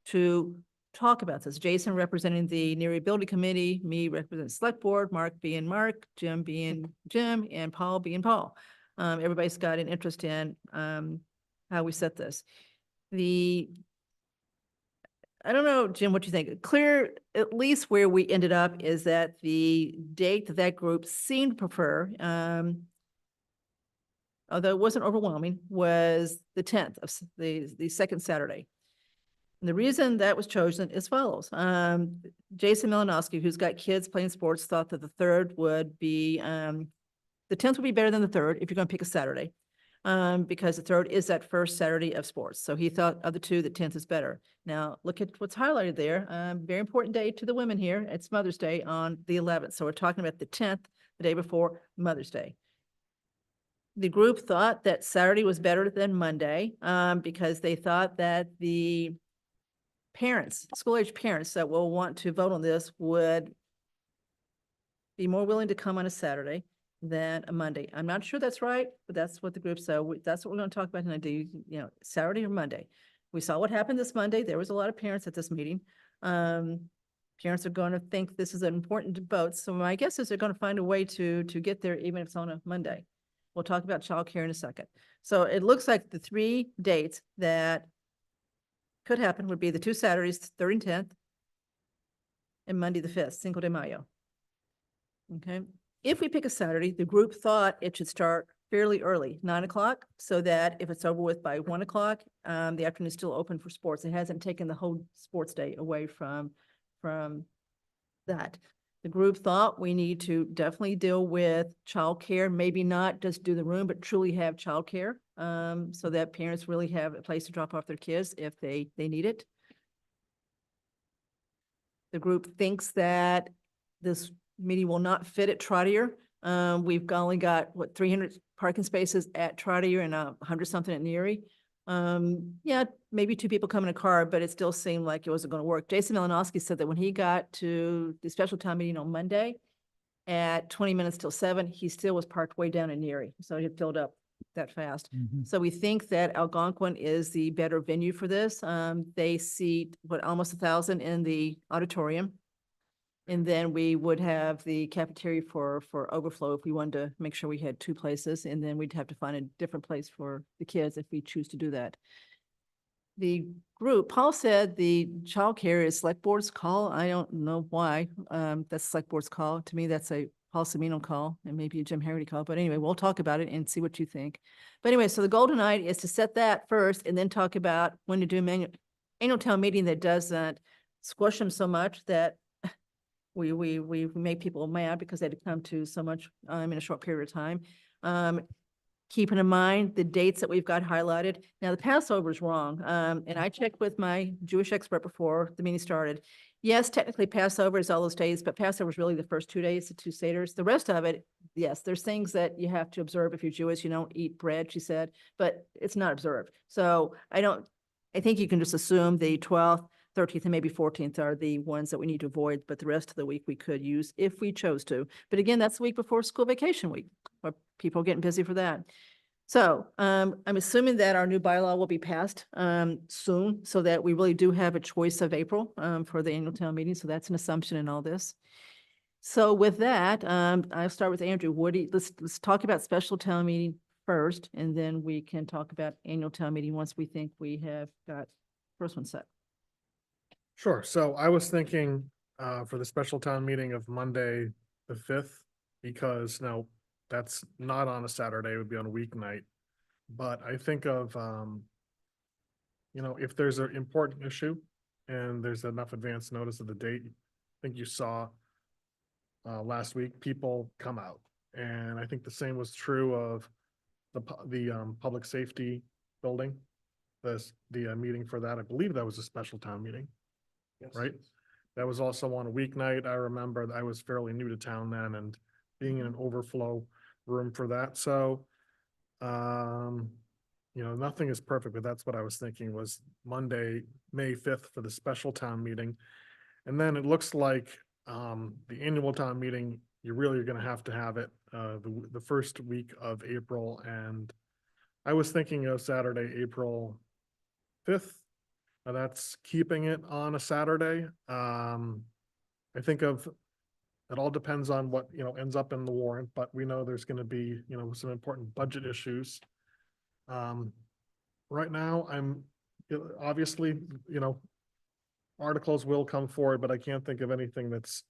to talk about this. Jason representing the Near Ability Committee, me representing Select Board, Mark being Mark, Jim being Jim, and Paul being Paul. Everybody's got an interest in how we set this. I don't know, Jim, what you think? Clear, at least where we ended up is that the date that group seemed to prefer, although it wasn't overwhelming, was the 10th of the second Saturday. And the reason that was chosen is follows. Jason Malinowski, who's got kids playing sports, thought that the 3rd would be, the 10th would be better than the 3rd if you're going to pick a Saturday, because the 3rd is that first Saturday of sports. So he thought of the 2, the 10th is better. Now, look at what's highlighted there. Very important day to the women here. It's Mother's Day on the 11th. So we're talking about the 10th, the day before Mother's Day. The group thought that Saturday was better than Monday because they thought that the parents, school-age parents that will want to vote on this would be more willing to come on a Saturday than a Monday. I'm not sure that's right, but that's what the group said. That's what we're going to talk about tonight. Do you Saturday or Monday? We saw what happened this Monday. There was a lot of parents at this meeting. Parents are going to think this is an important vote. So my guess is they're going to find a way to get there, even if it's on a Monday. We'll talk about childcare in a second. So it looks like the 3 dates that could happen would be the 2 Saturdays, 3rd and 10th, and Monday the 5th, Cinco de Mayo. Okay. If we pick a Saturday, the group thought it should start fairly early, 9 o'clock, so that if it's over with by 1 o'clock, the afternoon is still open for sports. It hasn't taken the whole sports day away from that. The group thought we need to definitely deal with childcare, maybe not just do the room, but truly have childcare, so that parents really have a place to drop off their kids if they need it. The group thinks that this meeting will not fit at Trottier. We've only got, 300 parking spaces at Trottier and 100 something at Neary. Yeah, maybe 2 people come in a car, but it still seemed like it wasn't going to work. Jason Malinowski said that when he got to the special town meeting on Monday at 20 minutes till 7, he still was parked way down in Neary. So he had filled up that fast. So we think that Algonquin is the better venue for this. They seat almost 1,000 in the auditorium. And then we would have the cafeteria for overflow if we wanted to make sure we had 2 places. And then we'd have to find a different place for the kids if we choose to do that. The group, Paul said the childcare is select board's call. I don't know why. That's select board's call. To me, that's a Paul Semino call and maybe a Jim Haggerty call. But anyway, we'll talk about it and see what you think. But anyway, so the goal tonight is to set that first and then talk about when to do annual town meeting that doesn't squash them so much that we make people mad because they had to come to so much in a short period of time. Keeping in mind the dates that we've got highlighted. Now, the Passover is wrong. And I checked with my Jewish expert before the meeting started. Yes, technically Passover is all those days, but Passover is really the first 2 days, the two Seders. The rest of it, yes, there's things that you have to observe. If you're Jewish, you don't eat bread, she said, but it's not observed. So I think you can just assume the 12th, 13th, and maybe 14th are the ones that we need to avoid, but the rest of the week we could use if we chose to. But again, that's the week before school vacation week, where people are getting busy for that. So I'm assuming that our new bylaw will be passed soon, so that we really do have a choice of April for the annual town meeting. So that's an assumption in all this. So with that, I'll start with Andrew. Let's talk about special town meeting first, and then we can talk about annual town meeting once we think we have got first one set. Sure. So I was thinking for the special town meeting of Monday, the 5th, because now that's not on a Saturday, it would be on a weeknight. But I think of, if there's an important issue and there's enough advance notice of the date, I think you saw last week, people come out. And I think the same was true of the public safety building. The meeting for that, I believe that was a special town meeting. Right? That was also on a weeknight. I remember I was fairly new to town then and being in an overflow room for that. So, nothing is perfect, but that's what I was thinking was Monday, May 5th for the special town meeting. And then it looks like the annual town meeting, you really are going to have it the first week of April. And I was thinking of Saturday, April 5th. That's keeping it on a Saturday. I think it all depends on what, ends up in the warrant, but we know there's going to be, some important budget issues. Right now, obviously, articles will come forward, but I can't think of anything that's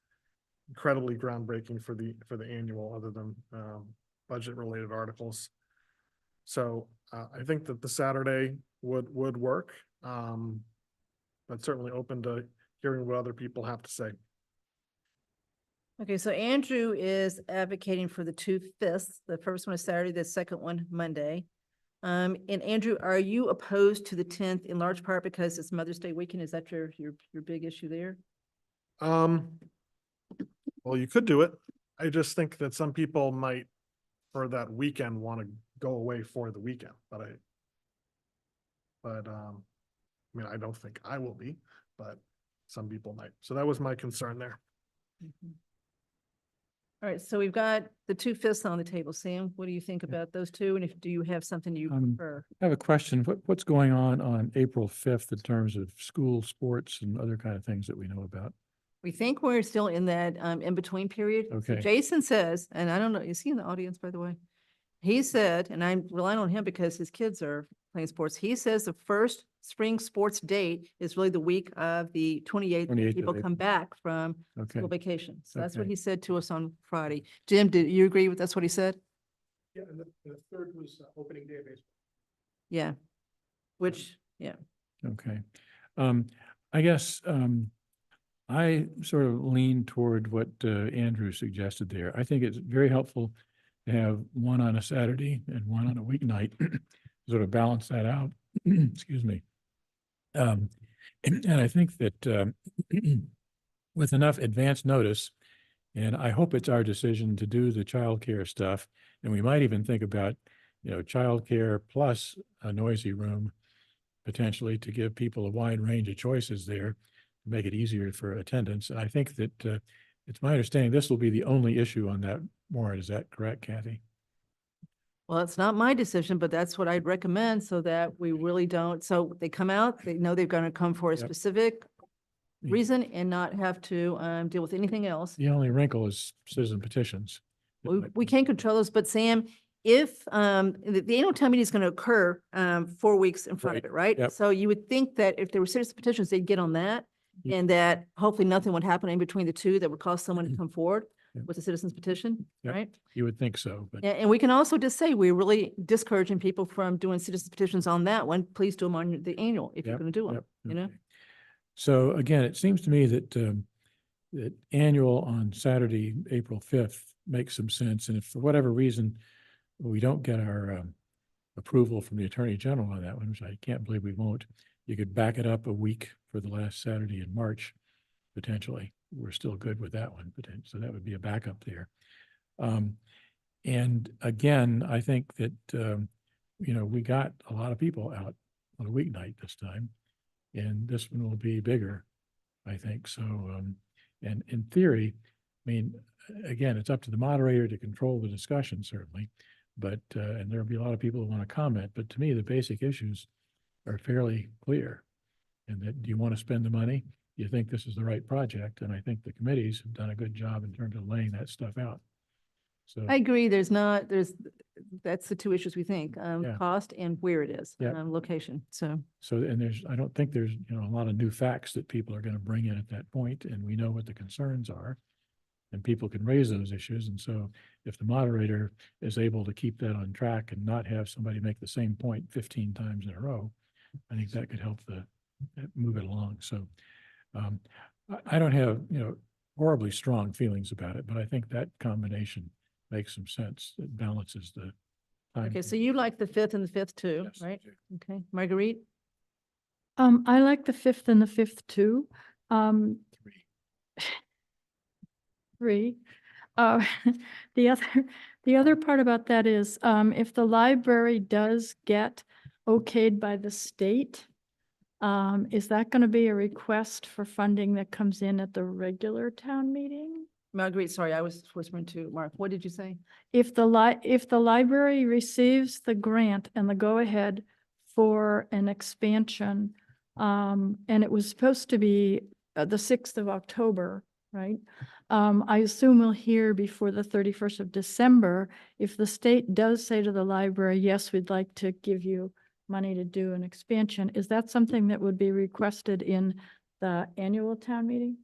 incredibly groundbreaking for the annual other than budget related articles. So I think that the Saturday would work. But certainly open to hearing what other people have to say. Okay, so Andrew is advocating for the 2 5ths. The first one is Saturday, the second one Monday. And Andrew, are you opposed to the 10th in large part because it's Mother's Day weekend? Is that your big issue there? Well, you could do it. I just think that some people might, for that weekend, want to go away for the weekend, but I don't think I will be, but some people might. So that was my concern there. All right, so we've got the 2 5ths on the table. Sam, what do you think about those two? And do you have something you prefer? I have a question. What's going on April 5th in terms of school sports and other kind of things that we know about? We think we're still in that in-between period. So Okay. Jason says, and I don't know, is he in the audience, by the way? He said, and I'm relying on him because his kids are playing sports. He says the first spring sports date is really the week of the 28th. 28th of People come April. back from Okay. school vacation. So that's what Okay. he said to us on Friday. Jim, did you agree with, that's what he said? Yeah, and the third was opening day of baseball. Yeah. Which, yeah. Okay. I guess, I sort of lean toward what Andrew suggested there. I think it's very helpful to have one on a Saturday and one on a weeknight, sort of balance that out. Excuse me. And I think that with enough advance notice, and I hope it's our decision to do the childcare stuff, and we might even think about, childcare plus a noisy room, potentially to give people a wide range of choices there, to make it easier for attendance. And I think that it's my understanding this will be the only issue on that warrant. Is that correct, Kathy? Well, it's not my decision, but that's what I'd recommend so that we really don't, so they come out, they know they're going to come for a Yep. specific The- reason and not have to deal with anything else. The only wrinkle is citizen petitions. We can't control those, but Sam, if the annual town meeting is going to occur 4 weeks in front of Right. it, right? Yep. So you would think that if there were citizen petitions, they'd get on that Yep. and that hopefully nothing would happen in between the two that would cause someone to come forward. Yep. with the citizens petition, Yep. right? You would think so, but. And we can also just say, we're really discouraging people from doing citizens petitions on that one. Please do them on the annual if you're Yep, going to do them, yep, you know? okay. So again, it seems to me that, that annual on Saturday, April 5th makes some sense. And if for whatever reason we don't get our approval from the Attorney General on that one, which I can't believe we won't, you could back it up a week for the last Saturday in March, potentially. We're still good with that one, so that would be a backup there. And again, I think that, you know, we got a lot of people out on a weeknight this time, and this one will be bigger, I think. So, and in theory, I mean, again, it's up to the moderator to control the discussion, certainly, but, and there'll be a lot of people who want to comment, but to me, the basic issues are fairly clear. And that, do you want to spend the money? Do you think this is the right project? And I think the committees have done a good job in terms of laying that stuff out. So, I agree. That's the two issues we think, Yeah. cost and where it is, Yep. location. So, and I don't think there's, you know, a lot of new facts that people are going to bring in at that point, and we know what the concerns are. And people can raise those issues. And so if the moderator is able to keep that on track and not have somebody make the same point 15 times in a row, I think that could help move it along. So I don't have, you know, horribly strong feelings about it, but I think that combination makes some sense. It balances the time. okay, so you like the 5th and the 5th too, Yes, I right? do. Okay, Marguerite? I like the 5th and the 5th too. Three. 3. The other part about that is, if the library does get okayed by the state, is that going to be a request for funding that comes in at the regular town meeting? Marguerite, sorry, I was whispering to Mark. What did you say? If the library receives the grant and the go-ahead for an expansion, and it was supposed to be the 6th of October, right? I assume we'll hear before the 31st of December. If the state does say to the library, yes, we'd like to give you money to do an expansion, is that something that would be requested in the annual town meeting?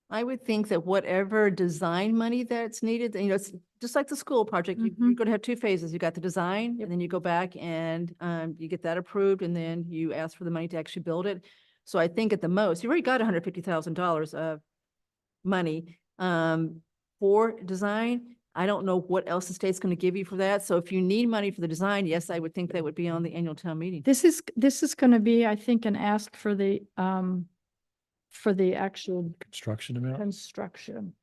I would think that whatever design money that's needed, you know, it's just like the school project, you're Mhm. going to have two phases. You got the design, Yep. and then you go back and you get that approved, and then you ask for the money to actually build it. So I think at the most, you already got $150,000 of money for design. I don't know what else the state's going to give you for that. So if you need money for the design, yes, I would think that would be on the annual town meeting. This is going to be, I think, an ask for the actual Construction amount? construction.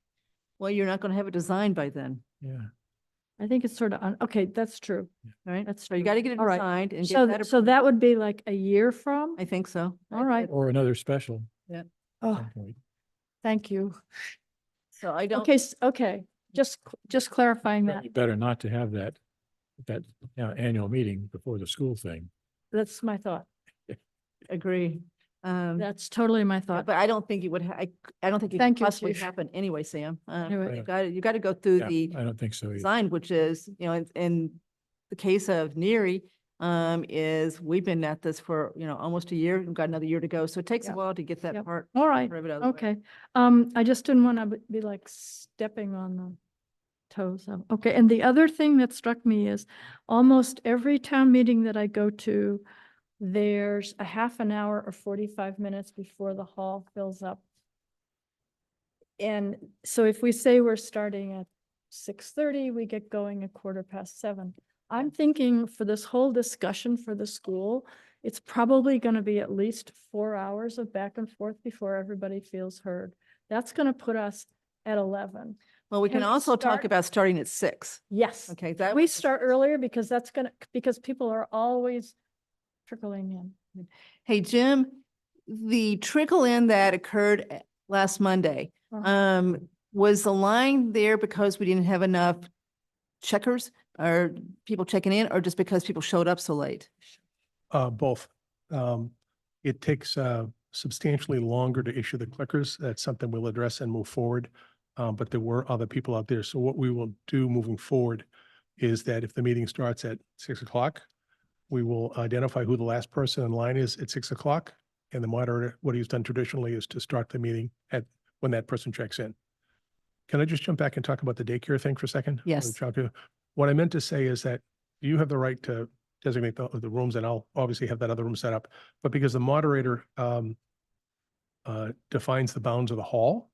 Well, you're not going to have a design by then, Yeah. I think it's sort of, okay, that's true. right? That's So you true. got to get it All right. designed and So, get that so approved. that would be like a year from? I think so. All right. Or another special at Oh, some point. thank you. So I don't. Okay, okay, just clarifying that. Probably better not to have that annual meeting before the school thing. That's my thought. Agree. That's totally my thought. But I don't think it would, I don't think it could Thank you, possibly Chief. happen anyway, Sam. Anyway. You got to go through Yeah, the I don't think so either. design, which is, you know, in the case of Neary, is we've been at this for, you know, almost a year. We've got another year to go. So it takes a Yep. while to get that Yep. part. All right, part of it out of the way. okay. I just didn't want to be like stepping on the toes of, okay. And the other thing that struck me is almost every town meeting that I go to, there's a half an hour or 45 minutes before the hall fills up. And so if we say we're starting at 6:30, we get going at 7:15. I'm thinking for this whole discussion for the school, it's probably going to be at least 4 hours of back and forth before everybody feels heard. That's going to put us at 11. Well, we Can can we also talk start- about starting at 6. Yes. Okay, that. We start earlier because because people are always trickling in. Hey, Jim, the trickle in that occurred last Monday, was the line there because we didn't have enough checkers or people checking in, or just because people showed up so late? Both. It takes substantially longer to issue the clickers. That's something we'll address and move forward. But there were other people out there. So what we will do moving forward is that if the meeting starts at 6 o'clock, we will identify who the last person in line is at 6 o'clock. And the moderator, what he's done traditionally is to start the meeting when that person checks in. Can I just jump back and talk about the daycare thing for a second? Yes. Childcare. What I meant to say is that you have the right to designate the rooms, and I'll obviously have that other room set up. But because the moderator defines the bounds of the hall,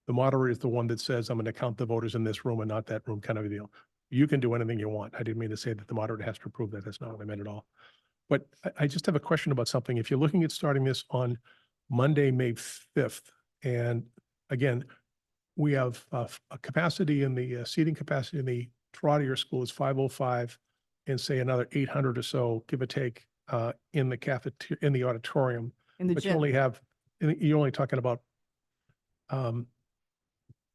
the moderator is the one that says, I'm going to count the voters in this room and not that room, kind of a deal. You can do anything you want. I didn't mean to say that the moderator has to approve that. That's not what I meant at all. But I just have a question about something. If you're looking at starting this on Monday, May 5th, and again, we have a capacity in the seating capacity in the Trotter School is 505, and say another 800 or so, give or take, in the cafeteria, in the auditorium. In the But you gym. only have, you're only talking about,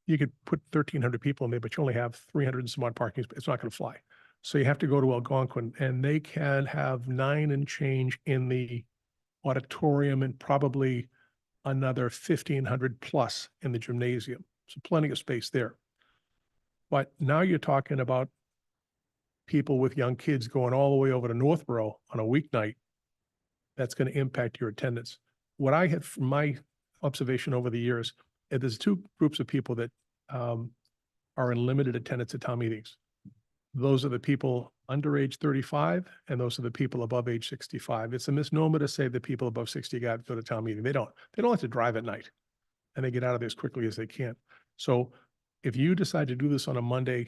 you could put 1,300 people in there, but you only have 300 and some odd parking. It's not going to fly. So you have to go to Algonquin, and they can have 9 and change in the auditorium and probably another 1,500 plus in the gymnasium. So plenty of space there. But now you're talking about people with young kids going all the way over to Northborough on a weeknight. That's going to impact your attendance. What I had from my observation over the years, there's 2 groups of people that are in limited attendance at town meetings. Those are the people under age 35, and those are the people above age 65. It's a misnomer to say that people above 60 got to go to town meeting. They don't have to drive at night, and they get out of there as quickly as they can. So if you decide to do this on a Monday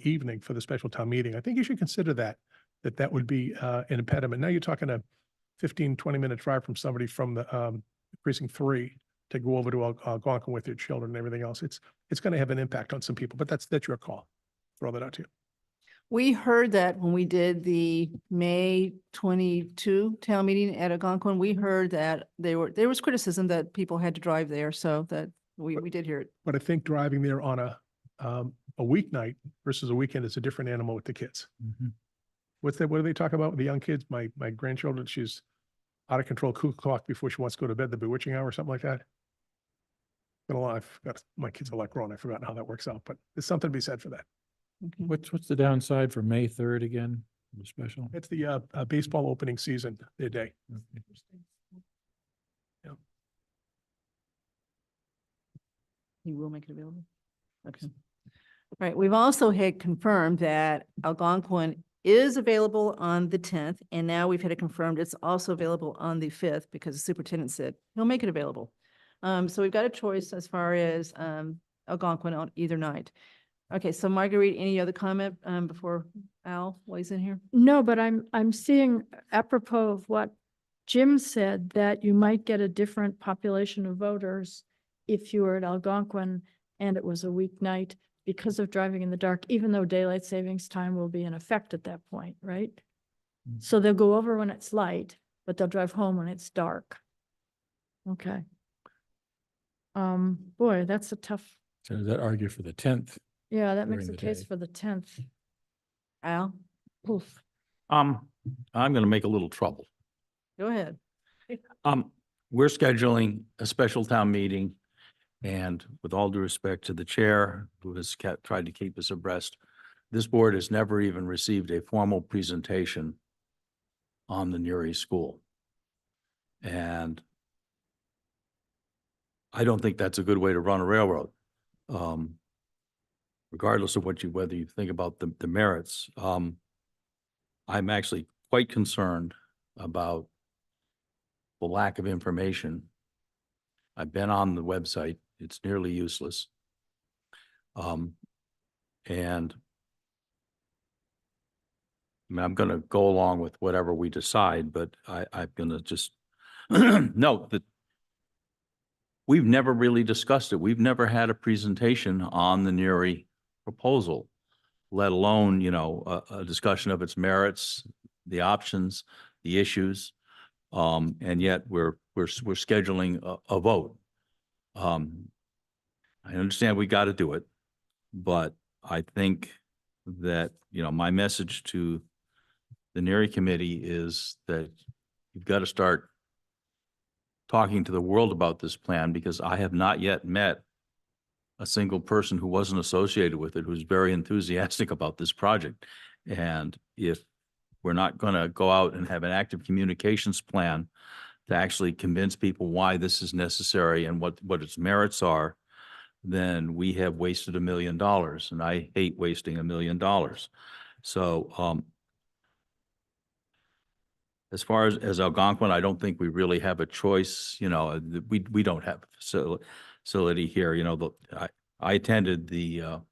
evening for the special town meeting, I think you should consider that would be an impediment. Now you're talking a 15, 20-minute drive from somebody from the precinct 3 to go over to Algonquin with your children and everything else. It's going to have an impact on some people, but that's your call. Throw that out to you. We heard that when we did the May 22 town meeting at Algonquin, we heard that there was criticism that people had to drive there, so that we did hear it. But I think driving there on a weeknight versus a weekend is a different animal with the kids. Mhm. What do they talk about with the young kids? My grandchildren, she's out of control, cuckoo clock before she wants to go to bed, the bewitching hour or something like that. Been a lot. I forgot, my kids are like grown. I've forgotten how that works out, but there's something to be said for that. Okay. What's the downside for May 3rd again, the special? It's the baseball opening season, their day. You will make it available? Okay. All right, we've also had confirmed that Algonquin is available on the 10th, and now we've had it confirmed it's also available on the 5th because the superintendent said he'll make it available. So we've got a choice as far as Algonquin on either night. Okay, so Marguerite, any other comment before Al weighs in here? No, but I'm seeing apropos of what Jim said, that you might get a different population of voters if you were at Algonquin and it was a weeknight because of driving in the dark, even though daylight savings time will be in effect at that point, right? Mm. So they'll go over when it's light, but they'll drive home when it's dark. Okay. Boy, that's a tough, So does that argue for the 10th? yeah, that makes During a the case day. for the 10th. Al, Oof. I'm going to make a little trouble. go ahead. We're scheduling a special town meeting, and with all due respect to the chair, who has tried to keep us abreast, this board has never even received a formal presentation on the Newry School. And I don't think that's a good way to run a railroad. Regardless of whether you think about the merits, I'm actually quite concerned about the lack of information. I've been on the website. It's nearly useless. And I mean, I'm going to go along with whatever we decide, but I'm going to just note that we've never really discussed it. We've never had a presentation on the Newry proposal, let alone, a discussion of its merits, the options, the issues. And yet we're scheduling a vote. I understand we got to do it, but I think that, my message to the Newry committee is that you've got to start talking to the world about this plan, because I have not yet met a single person who wasn't associated with it, who's very enthusiastic about this project. And if we're not going to go out and have an active communications plan to actually convince people why this is necessary and what its merits are, then we have wasted $1 million, and I hate wasting $1 million. So, as far as Algonquin, I don't think we really have a choice, we don't have a facility here, I attended the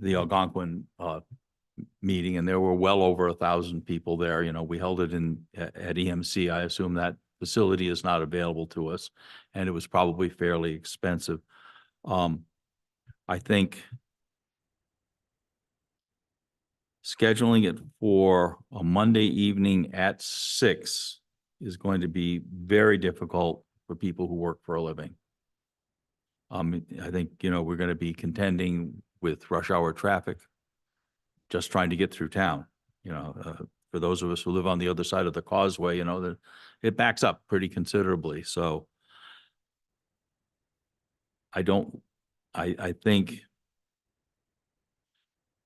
Algonquin, meeting, and there were well over 1,000 people there. We held it at EMC. I assume that facility is not available to us, and it was probably fairly expensive. I think scheduling it for a Monday evening at 6 is going to be very difficult for people who work for a living. I think, we're going to be contending with rush hour traffic, just trying to get through town. For those of us who live on the other side of the causeway, it backs up pretty considerably. So I think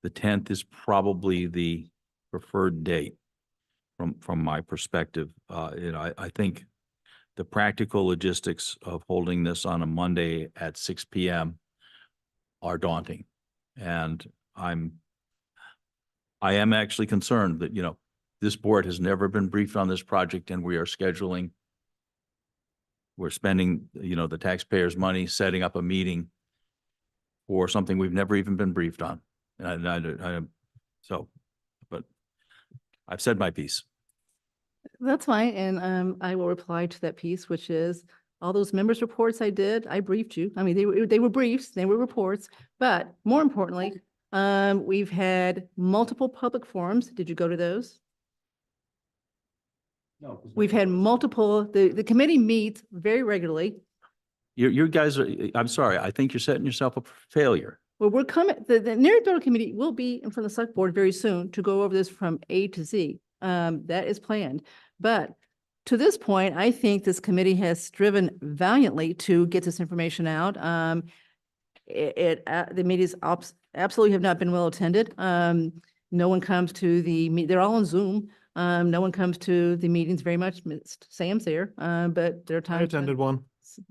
the 10th is probably the preferred date from my perspective. I think the practical logistics of holding this on a Monday at 6 p.m. are daunting. And I am actually concerned that, this board has never been briefed on this project, and we're spending, the taxpayers' money, setting up a meeting for something we've never even been briefed on. But I've said my piece. That's fine, and I will reply to that piece, which is all those members' reports I did, I briefed you. I mean, they were briefs, they were reports, but more importantly, we've had multiple public forums. Did you go to those? No. We've had multiple, the committee meets very regularly. You guys are, I'm sorry, I think you're setting yourself up for failure. Well, we're coming, the Narragansett Building Committee will be in front of the select board very soon to go over this from A to Z. That is planned. But to this point, I think this committee has striven valiantly to get this information out. The meetings absolutely have not been well attended. No one comes to they're all on Zoom. No one comes to the meetings very much. Sam's there, but there are I times. attended one.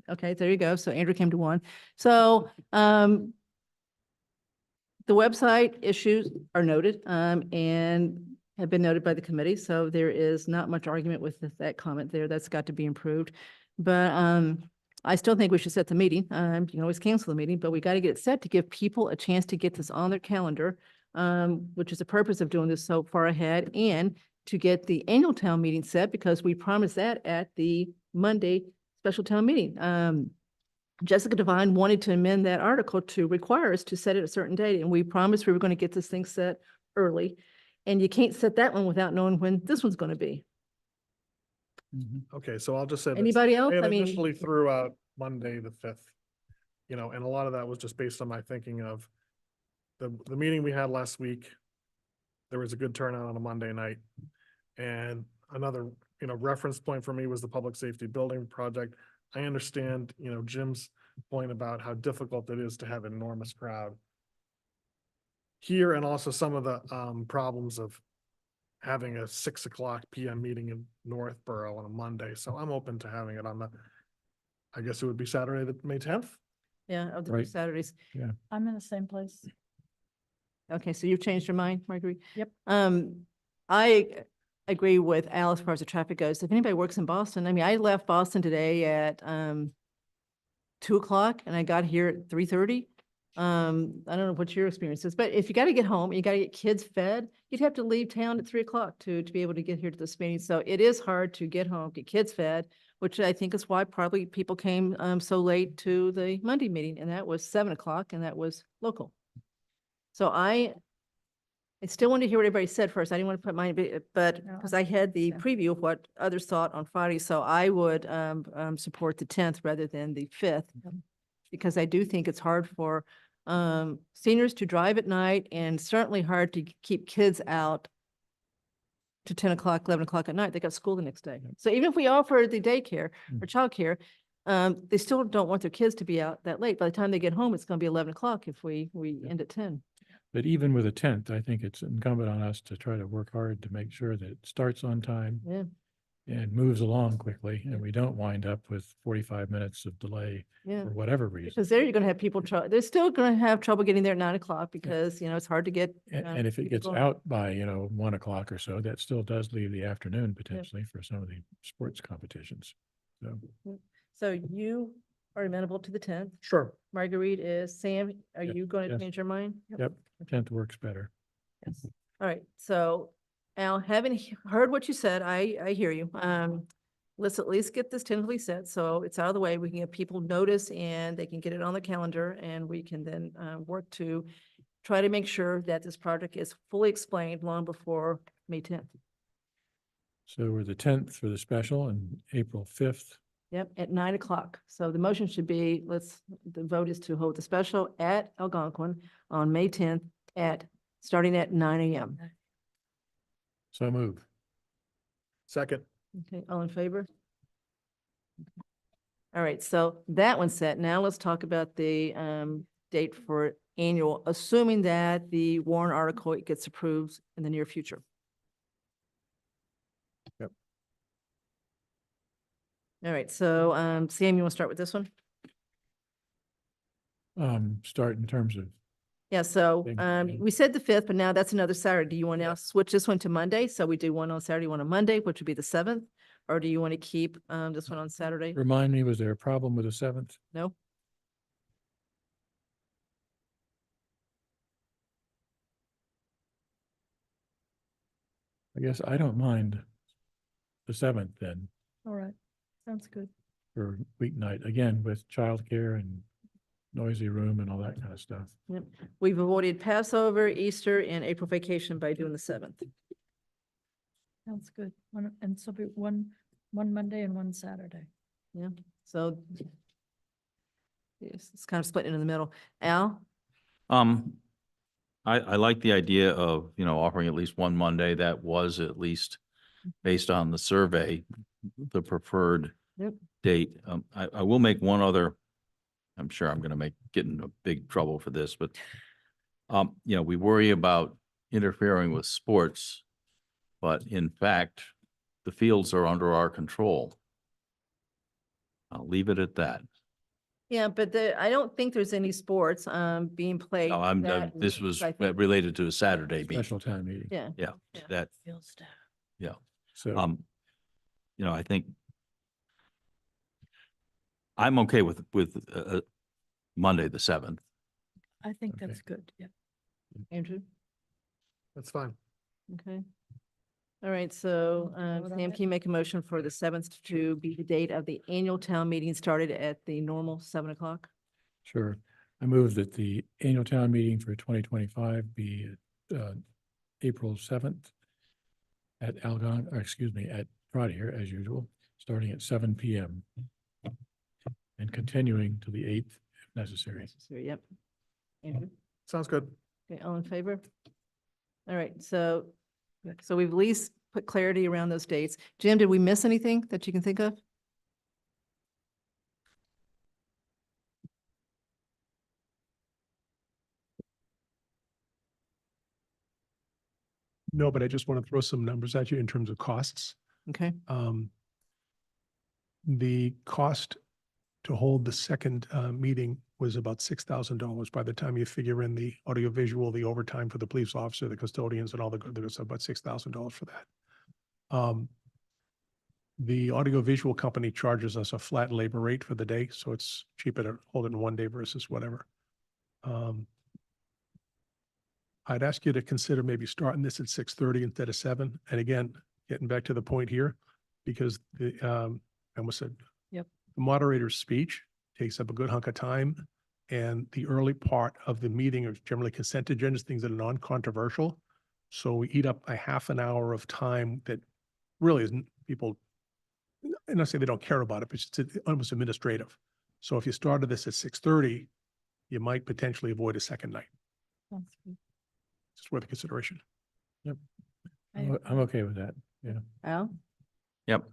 Okay, there you go. So Andrew came to one. So, the website issues are noted, and have been noted by the committee. So there is not much argument with that comment there. That's got to be improved. But, I still think we should set the meeting. You can always cancel the meeting, but we got to get it set to give people a chance to get this on their calendar, which is the purpose of doing this so far ahead, and to get the annual town meeting set, because we promised that at the Monday special town meeting. Jessica Devine wanted to amend that article to require us to set it a certain date, and we promised we were going to get this thing set early. And you can't set that one without knowing when this one's going to be. Okay, so I'll just say this. Anybody else? I had I mean, initially threw out Monday the 5th, and a lot of that was just based on my thinking of the meeting we had last week. There was a good turnout on a Monday night. And another, reference point for me was the public safety building project. I understand, Jim's point about how difficult it is to have an enormous crowd here, and also some of the problems of having a 6 o'clock PM meeting in Northborough on a Monday. So I'm open to having it on I guess it would be Saturday, May 10th. yeah, of the Right. Saturdays. I'm in the same place. Okay, so you've changed your mind, Marguerite? Yep. I agree with Al as far as the traffic goes. If anybody works in Boston, I mean, I left Boston today at 2 o'clock and I got here at 3:30. I don't know what your experience is, but if you got to get home, you got to get kids fed, you'd have to leave town at 3 o'clock to be able to get here to this meeting. So it is hard to get home, get kids fed, which I think is why probably people came so late to the Monday meeting, and that was 7 o'clock, and that was local. So I still want to hear what everybody said first. I didn't want to put mine, but No, because I had the yeah. preview of what others thought on Friday, so I would support the 10th rather than the 5th. Because I do think it's hard for seniors to drive at night, and certainly hard to keep kids out to 10 o'clock, 11 o'clock at night. They got school the next day. So even if we offer the daycare or childcare, they still don't want their kids to be out that late. By the time they get home, it's going to be 11 o'clock if we end at 10. But even with a 10th, I think it's incumbent on us to try to work hard to make sure that it starts on time. Yeah. and moves along quickly, and we don't wind up with 45 minutes of delay Yeah. for whatever reason. Because there you're gonna have people they're still gonna have trouble getting there at 9 o'clock because, it's hard to get. And if it people gets going. out by, 1 o'clock or so, that still does leave the afternoon potentially for some of the sports competitions. So, So you are amenable to the 10th. Sure. Marguerite is. Sam, are Yes, you going to yes. change your mind? yep, 10th works better. Yes. All right. So Al, having heard what you said, I hear you. Let's at least get this tentatively set. So it's out of the way. We can give people notice and they can get it on the calendar and we can then work to try to make sure that this project is fully explained long before May 10th. So we're the 10th for the special and April 5th. Yep, at 9 o'clock. So the motion should be, the vote is to hold the special at Algonquin on May 10th starting at 9 a.m. So move. Second. Okay, all in favor? All right, so that one's set. Now let's talk about the date for annual, assuming that the warrant article gets approved in the near future. Yep. All right, so Sam, you want to start with this one? Start in terms of, Yeah, so Big- we said the 5th, but now that's another Saturday. Do you want to now switch this one to Monday? So we do one on Saturday, one on Monday, which would be the 7th? Or do you want to keep this one on Saturday? remind me, was there a problem with the 7th? No? I guess I don't mind the 7th then All right, sounds good. for weeknight, again, with childcare and noisy room and all that kind of stuff. Yep. We've avoided Passover, Easter, and April vacation by doing the 7th. Sounds good. And so be one Monday and one Saturday. Yeah, so yes, it's kind of split in the middle. Al? I like the idea of, offering at least one Monday. That was at least based on the survey, the preferred Yep. date. I will make one other, I'm sure I'm going to get into big trouble for this, but we worry about interfering with sports, but in fact, the fields are under our control. I'll leave it at that. Yeah, but I don't think there's any sports being played. No, this week, was so I think- related to a Saturday meeting. Special town meeting. Yeah. Yeah, Yeah. that, So, I think I'm okay with Monday, the 7th. I think Okay. that's good, yeah. Andrew? That's fine. Okay. All right, so vote on Sam, it? can you make a motion for the 7th to be the date of the annual town meeting started at the normal 7 o'clock? sure. I move that the annual town meeting for 2025 be April 7th at at Trotter, as usual, starting at 7 PM and continuing to the 8th if necessary. Necessary, yep. Andrew? Sounds good. Okay, all in favor? All right, so we've at least put clarity around those dates. Jim, did we miss anything that you can think of? No, but I just want to throw some numbers at you in terms of costs. Okay, The cost to hold the second meeting was about $6,000 by the time you figure in the audiovisual, the overtime for the police officer, the custodians and all the good, there's about $6,000 for that. The audiovisual company charges us a flat labor rate for the day, so it's cheaper to hold it in one day versus whatever. I'd ask you to consider maybe starting this at 6:30 instead of 7. And again, getting back to the point here, because I almost said. Yep. The moderator's speech takes up a good hunk of time. And the early part of the meeting are generally consent agendas, things that are non-controversial. So we eat up a half an hour of time that really isn't people, and I say they don't care about it, but it's almost administrative. So if you started this at 6:30, you might potentially avoid a second night. Sounds good. It's worth consideration. I'm okay with that. Al? Yep.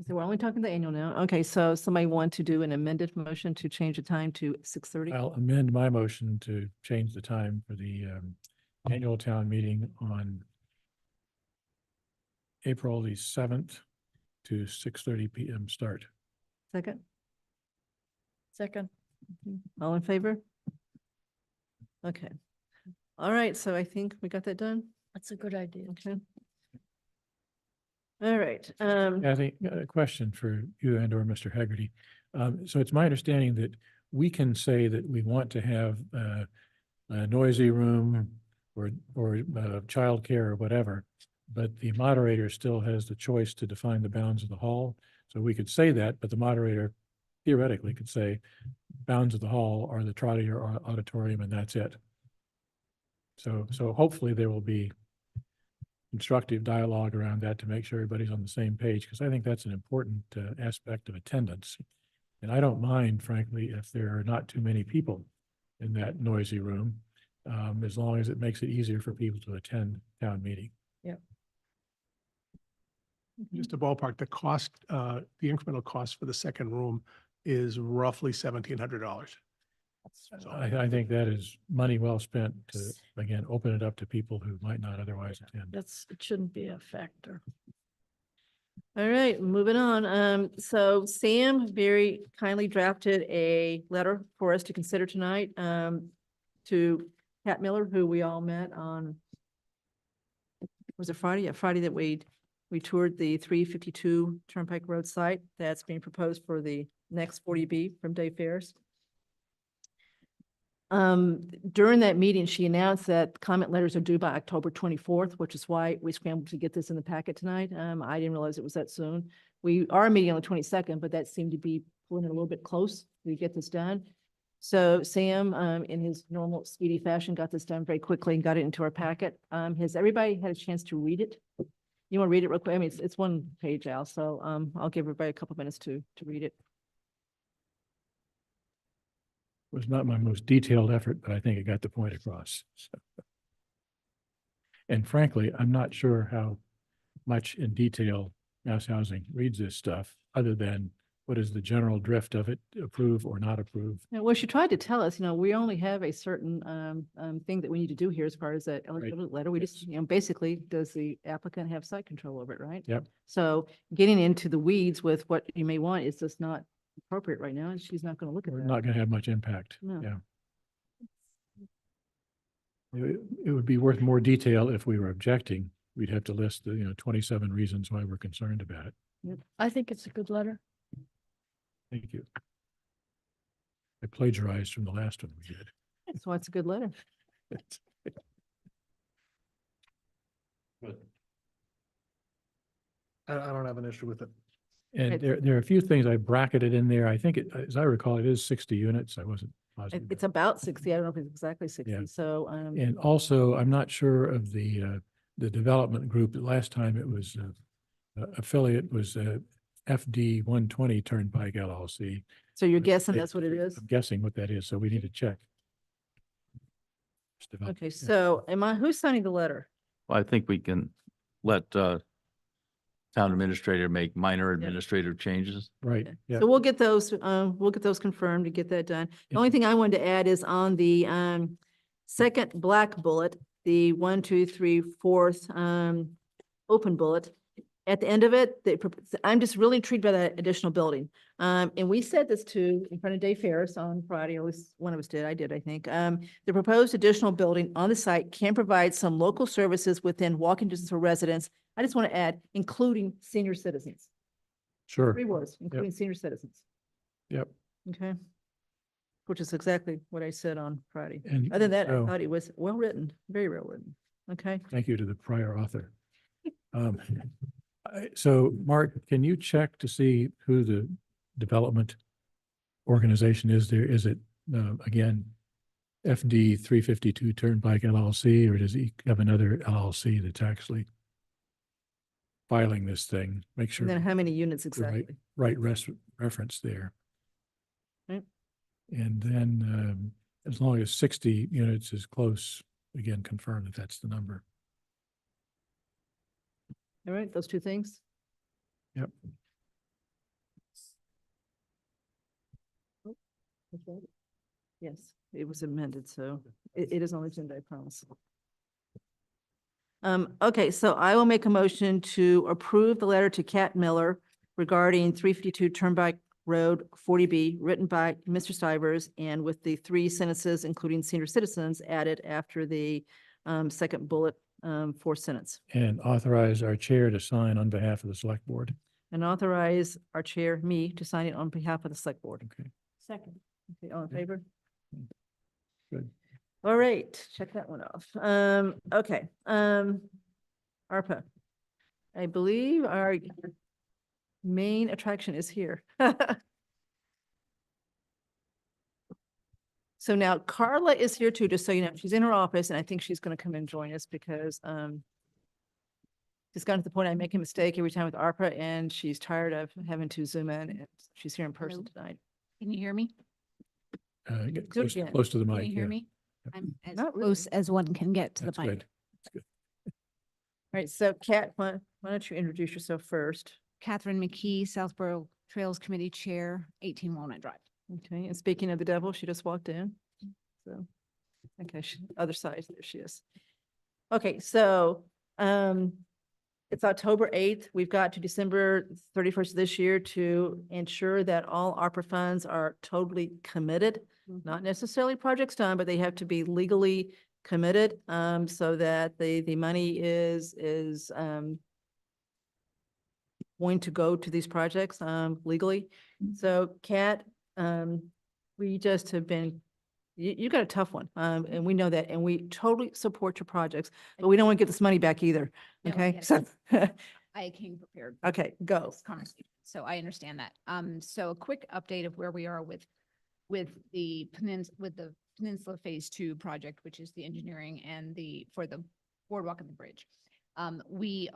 So we're only talking the annual now. Okay, so somebody want to do an amended motion to change the time to 6:30? I'll amend my motion to change the time for the annual town meeting on April the 7th to 6:30 PM start. Second, Second. all in favor? Okay. All right, so I think we got that done. That's a good idea. Okay. All right, Kathy, a question for you and or Mr. Haggerty. So it's my understanding that we can say that we want to have a noisy room or childcare or whatever, but the moderator still has the choice to define the bounds of the hall. So we could say that, but the moderator theoretically could say bounds of the hall are the Trotter Auditorium and that's it. So hopefully there will be constructive dialogue around that to make sure everybody's on the same page, because I think that's an important aspect of attendance. And I don't mind, frankly, if there are not too many people in that noisy room, as long as it makes it easier for people to attend town meeting. Just a ballpark, the cost, the incremental cost for the second room is roughly $1,700. I think that is money well spent to, again, open it up to people who might not otherwise attend. It shouldn't be a factor. all right, moving on. So Sam very kindly drafted a letter for us to consider tonight, to Pat Miller, who we all met on, was it Friday? Yeah, Friday that we toured the 352 Turnpike Road site that's being proposed for the next 40B from Dave Ferris. During that meeting, she announced that comment letters are due by October 24th, which is why we scrambled to get this in the packet tonight. I didn't realize it was that soon. We are meeting on the 22nd, but that seemed to be pulling it a little bit close to get this done. So Sam, in his normal speedy fashion, got this done very quickly and got it into our packet. Has everybody had a chance to read it? You want to read it real quick? I mean, it's one page, Al, so I'll give everybody a couple minutes to read it. Was not my most detailed effort, but I think it got the point across. So. And frankly, I'm not sure how much in detail Mass Housing reads this stuff, other than what is the general drift of it, approve or not approve. Yeah, well, she tried to tell us, we only have a certain thing that we need to do here as far as that eligibility letter. We just, basically, does the applicant have site control over it, right? Yep. So getting into the weeds with what you may want is just not appropriate right now, and she's not going to look at We're that. not going to have much impact. No. Yeah. It would be worth more detail if we were objecting. We'd have to list the, 27 reasons why we're concerned about it. I think it's a good letter. Thank you. I plagiarized from the last one we did. That's why it's a good letter. I don't have an issue with it. And It's- there are a few things I bracketed in there. I think as I recall, it is 60 units. I wasn't positive. It's about 60. I don't know if it's exactly 60. Yeah. So, And also, I'm not sure of the development group. The last time it was affiliate was FD 120 Turnpike LLC. so you're Which guessing they- that's what it is? I'm guessing what that is, so we need to check. It's developed- Okay, so who's signing the letter? I think we can let town administrator make minor administrative changes. Right, Okay. yeah. So we'll get those confirmed to get that done. The Yeah. only thing I wanted to add is on the second black bullet, the 1, 2, 3, 4th open bullet. At the end of it, I'm just really intrigued by that additional building. And we said this too in front of Dave Ferris on Friday, or at least one of us did, I did, I think. The proposed additional building on the site can provide some local services within walking distance for residents. I just want to add, including senior citizens. Sure, 3 words, including senior citizens. yep. Okay. Which is exactly what I said on Friday. And Other than that, I so- thought it was well written, very well written. Okay. Thank you to the prior author. So Mark, can you check to see who the development organization is there? Is it, again, FD 352 Turnpike LLC, or does he have another LLC that's actually filing this thing? Make sure. And then how many units the right- exactly? Right reference there. Right. And then, as long as 60 units is close, again, confirm that that's the number. All right, those 2 things. Yep. Oh, that's right. Yes, it was amended, so it is on the agenda, I promise. Okay, so I will make a motion to approve the letter to Kat Miller regarding 352 Turnpike Road 40B, written by Mr. Stivers, and with the 3 sentences, including senior citizens, added after the second bullet, 4th sentence. And authorize our chair to sign on behalf of the select board. And authorize our chair, me, to sign it on behalf of the select board. Okay, Second. Okay, all in favor? good. All right, check that one off. Okay, ARPA. I believe our main attraction is here. So now Carla is here too, just so you know. She's in her office and I think she's gonna come and join us because it's gotten to the point I make a mistake every time with ARPA and she's tired of having to zoom in and she's here in person tonight. Can you hear me? Get Do it close, again. close to the Can mic. you hear yeah. me? Yep. I'm as Not close really. as one can get to the That's mic. good. That's good. All right, so Kat, why don't you introduce yourself first? Catherine McKee, Southborough Trails Committee Chair, 18 Walnut Drive. Okay, and speaking of the devil, she just walked in. So, okay, other side, there she is. Okay, so, it's October 8th. We've got to December 31st of this year to ensure that all ARPA funds are totally committed. Not necessarily projects done, but they have to be legally committed, so that the money is going to go to these projects, legally. So Kat, we just have been, you got a tough one, and we know that, and we totally support your projects, but we don't want to get this money back either, No, I okay? get So, I came prepared. for okay, go. this conversation, so I understand that. So a quick update of where we are with the Peninsula Phase 2 project, which is the engineering and for the boardwalk and the bridge. We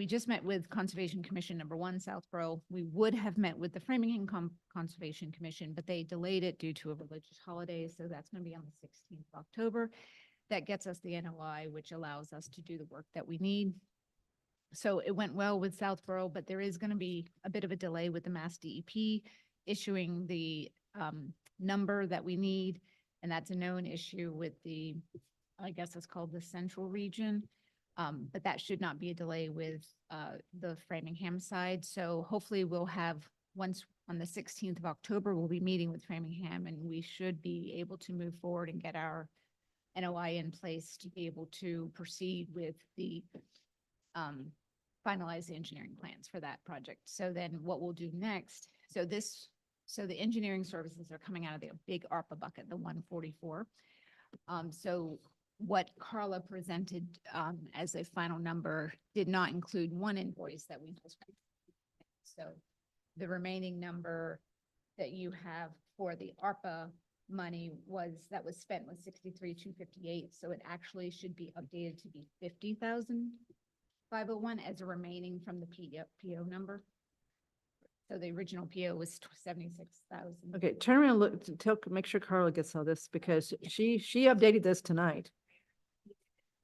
just met with Conservation Commission number 1, Southborough. We would have met with the Framingham Conservation Commission, but they delayed it due to a religious holiday. So that's going to be on the 16th of October. That gets us the NOI, which allows us to do the work that we need. So it went well with Southborough, but there is going to be a bit of a delay with the Mass DEP issuing the number that we need. And that's a known issue with I guess it's called the central region. But that should not be a delay with the Framingham side. So hopefully we'll have, once on the 16th of October, we'll be meeting with Framingham and we should be able to move forward and get our NOI in place to be able to proceed with the finalize the engineering plans for that project. So then what we'll do next, so the engineering services are coming out of the big ARPA bucket, the 144. So what Carla presented as a final number did not include one invoice that we just. So the remaining number that you have for the ARPA money that was spent was 63,258. So it actually should be updated to be 50,501 as a remaining from the PO number. So the original PO was 76,000. Okay, turn around, and look, make sure Carla gets all this because she updated this tonight.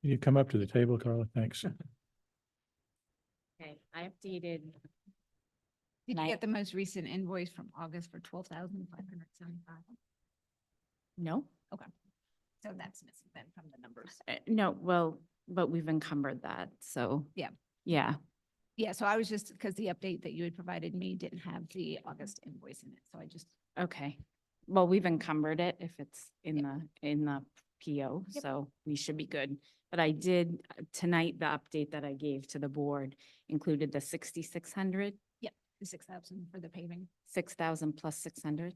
Can you come up to the table, Carla? Thanks. Okay, I updated. Did And you I- get the most recent invoice from August for 12,575? No, So that's missing then from the numbers. no, well, but we've encumbered that, so. Yeah. Yeah, Yeah, so I was just, because the update that you had provided me didn't have the August invoice in it, so I just. okay. Well, we've encumbered it if it's in the PO, Yep. so we should be good. But I did, tonight, the update that I gave to the board included the 6,600, The 6,000 for the paving. 6,000 plus 600.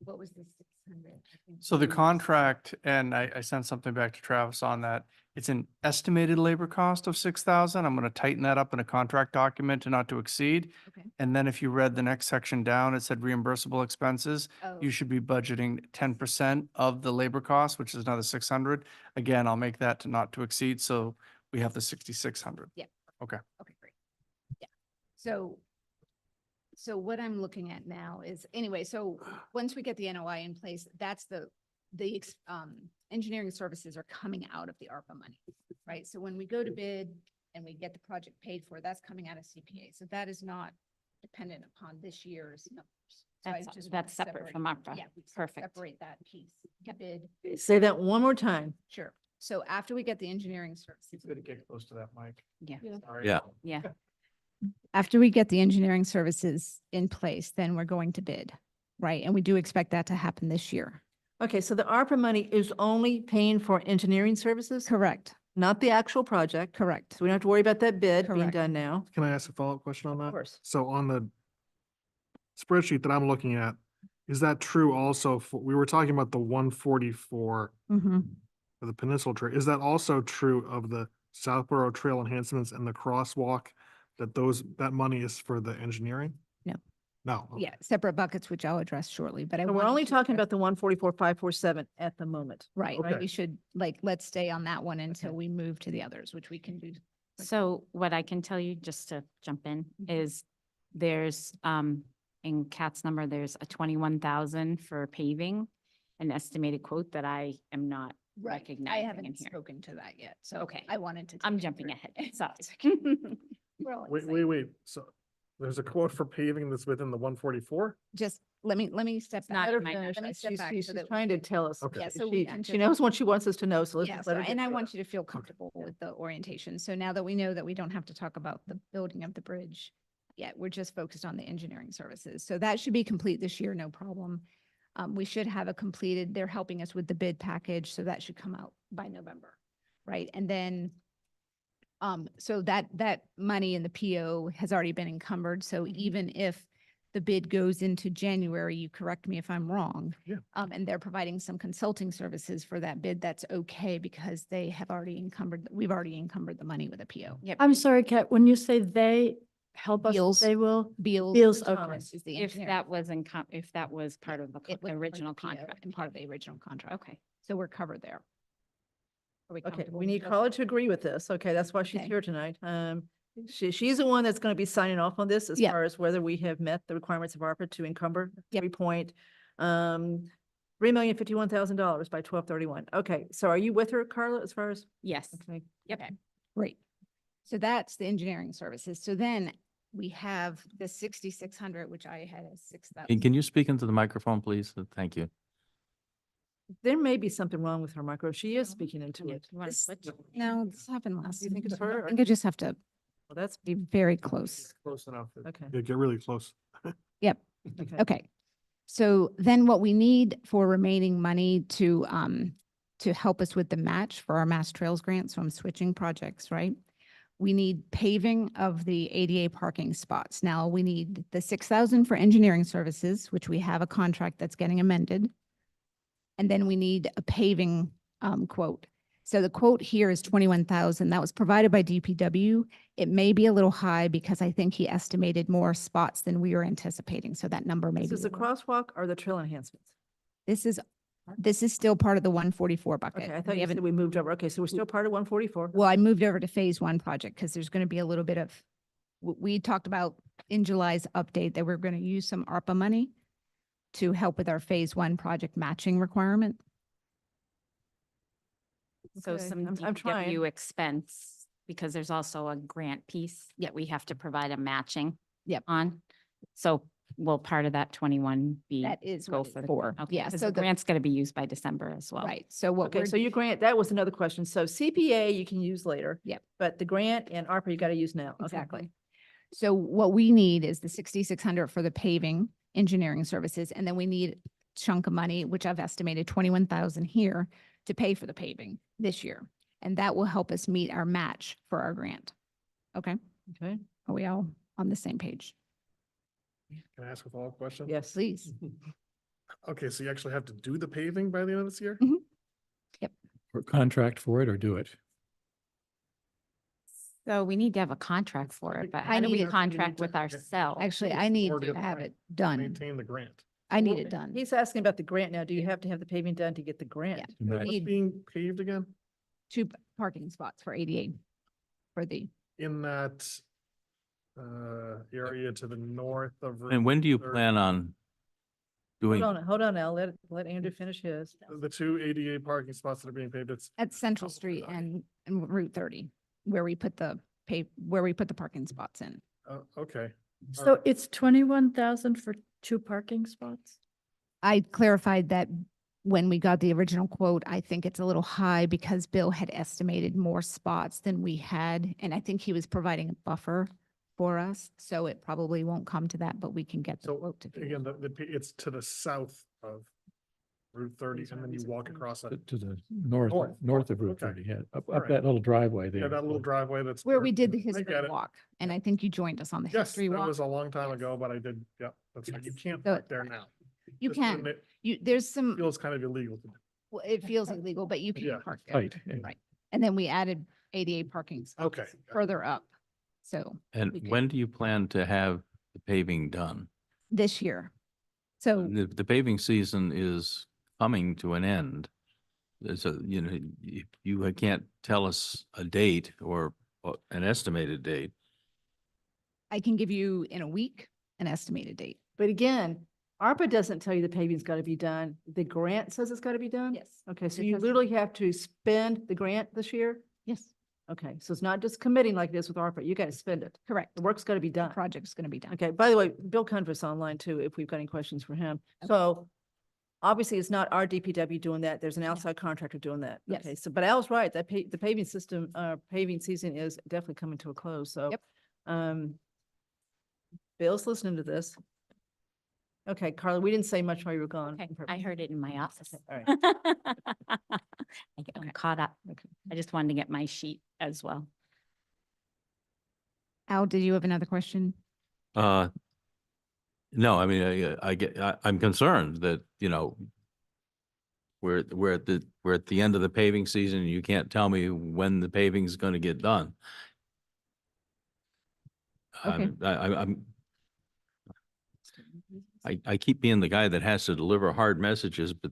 What was the 600? I think So the was- contract, and I sent something back to Travis on that. It's an estimated labor cost of 6,000. I'm going to tighten that up in a contract document to not to exceed. Okay. And then if you read the next section down, it said reimbursable expenses. Oh, You should be budgeting 10% of the labor cost, which is another 600. Again, I'll make that to not to exceed, so we have the 6,600. okay, great. Yeah. So what I'm looking at now is, anyway, so once we get the NOI in place, that's the engineering services are coming out of the ARPA money, right? So when we go to bid and we get the project paid for, that's coming out of CPA. So that is not dependent upon this year's numbers. So I That's- just that's wanna separate separate- from ARPA. Yeah, we Perfect. separate that piece. Bid, Say that one more time. sure. So after we get the engineering services. Good to get close to that mic. Yeah, Sorry. Yeah. yeah. after we get the engineering services in place, then we're going to bid, right? And we do expect that to happen this year. Okay, so the ARPA money is only paying for engineering services, Correct, not the actual project. correct. So we don't have to worry about that bid being Correct. done now. Can I ask a follow-up question on that? Of course. So on the spreadsheet that I'm looking at, is that true also for, we were talking about the 144 Mm-hmm. for the Peninsula Trail. Is that also true of the Southborough Trail enhancements and the crosswalk? That money is for the engineering? No. No. okay. Yeah, separate buckets, which I'll address shortly, but I So we're wanted only to talking address- about the 144,547 at the moment. Right, Okay. we should, like, let's stay on that one until we move to the others, which we can do. So what I can tell you, just to jump in, Mhm. is there's, in Kat's number, there's a 21,000 for paving, an estimated quote that I am not I recognizing in haven't here. spoken to that yet, so Okay. I wanted to. I'm take jumping it ahead, through. sorry. We're all Wait, excited. wait. So there's a quote for paving that's within the 144? Just, let me step back. not Let her my finish. Let me step She's, back she's so that- trying to tell us. Okay. Yeah, so She, yeah, she just- knows what she wants us to know, so let's Yeah, just so, let her. and get I to want it. you to feel comfortable with the orientation. So now that we know that we don't have to talk about the building of the bridge yet, we're just focused on the engineering services. So that should be complete this year, no problem. We should have a completed, they're helping us with the bid package, so that should come out by November, right? And then, so that money in the PO has already been encumbered. So even if the bid goes into January, you correct me if I'm wrong. Yeah. And they're providing some consulting services for that bid, that's okay because they have already encumbered, we've already encumbered the money with a PO. Yep. I'm sorry, Kat, when you say they help us, Beals. they will, Beals. Beals, okay. Thomas is the If engineer. that was if that was part of the It was part of original the PO contract. And part of the original contract. Okay. So we're covered there. Are we Okay, comfortable we with need that? Carla to agree with this. Okay, that's why she's Okay. here tonight. She's the one that's going to be signing off on this as Yep. far as whether we have met the requirements of ARPA to encumber Yep. $3,051,000 by 12/31. Okay, so are you with her, Carla, as far as? Yes. Okay. Yep. Okay, great. So that's the engineering services. So then we have the 6,600, which I had as 6,000. Can you speak into the microphone, please? Thank you. There may be something wrong with her micro. She is speaking into it. You want to This- switch? No, this happened last. You think it's her I or- think I just have to Well, that's, be very close. Close enough. okay. Yeah, get really close. Yep. Okay. Okay. So then what we need for remaining money to help us with the match for our Mass Trails grant, so I'm switching projects, right? We need paving of the ADA parking spots. Now, we need the 6,000 for engineering services, which we have a contract that's getting amended. And then we need a paving quote. So the quote here is 21,000. That was provided by DPW. It may be a little high because I think he estimated more spots than we were anticipating. So that number may This be. is the lower. crosswalk or the trail enhancements? This is still part of the 144 bucket. Okay, I thought We you haven't- said we moved over. Okay, so we're still part of 144. Well, I moved over to phase one project because there's going to be a little bit of, we talked about in July's update that we're going to use some ARPA money to help with our phase one project matching requirement. So Okay, some I'm trying. DPW expense, because there's also a grant piece that we have to provide a matching. Yep. On. So will part of that 21 be That is go what for it's the for. Okay, Yeah, because so the the, grant's going to be used by December as well. right. So what Okay, we're, so your grant, that was another question. So CPA you can use later. Yep. But the grant and ARPA you got to use now. Okay. exactly. So what we need is the 6,600 for the paving engineering services. And then we need chunk of money, which I've estimated 21,000 here to pay for the paving this year. And that will help us meet our match for our grant. Okay? Okay, Are we all on the same page? Can I ask a follow-up question? yes. Please. Okay, so you actually have to do the paving by the end of this year? Or contract for it or do it. So we need to have a contract for it, but I how do need we it. contract with ourselves? Actually, I need Already to applied. have it done. Maintain the grant. I need it done. He's asking about the grant now. Do you have to have the paving done to get the grant? Yeah. to We match. What's need being paved again? 2 parking spots for ADA for the, In that area to the north of. And when do you Route plan on doing? Hold on now. Let Andrew finish his. The 2 ADA parking spots that are being paved, it's, at Central Street and Route 30, where we put the parking spots in. okay. All So right. it's 21,000 for 2 parking spots? I clarified that when we got the original quote, I think it's a little high because Bill had estimated more spots than we had. And I think he was providing a buffer for us, so it probably won't come to that, but we can get the So quote to. people. again, it's to the south of Route 30 and then you walk across it. To the north, North, north of Route okay. 30, yeah, up All right. that little driveway there. Yeah, that little driveway that's. Where we did the I history get it. walk, and I think you joined us on the Yes, history that walk. was a long time Yes. ago, but I did, yeah, that's right. You Yes. can't So park there now. You Just can, admit, there's some, Feels kind of illegal to do. well, it feels illegal, but you Yeah. can park there. Tight, yeah. Right. And then we added ADA parking spots Okay. further up. So And we could- when do you plan to have the paving done? this year. So The paving season is coming to an end. So, you can't tell us a date or an estimated date. I can give you in a week an estimated date. But again, ARPA doesn't tell you the paving's got to be done. The grant says it's got to be done? Yes. Okay, so It you has- literally have to spend the grant this year? Yes, Okay, so it's not just committing like this with ARPA. You got to spend it. correct. The work's got to be The done. project's going to be done. Okay, by the way, Bill Cunver's online too, if we've got any questions for him. Okay. So obviously it's not our DPW doing that. There's an outside contractor doing that. Yes. Okay, so, but Al's right, that the paving system, paving season is definitely coming to a close, so. Yep. Bill's listening to this. Okay, Carla, we didn't say much while you were gone. Okay, I heard it in my office. All right. I'm caught up. I just wanted to get my sheet as well. Al, did you have another question? No, I mean, I'm concerned that, we're at the end of the paving season and you can't tell me when the paving's going to get done. Okay. I keep being the guy that has to deliver hard messages, but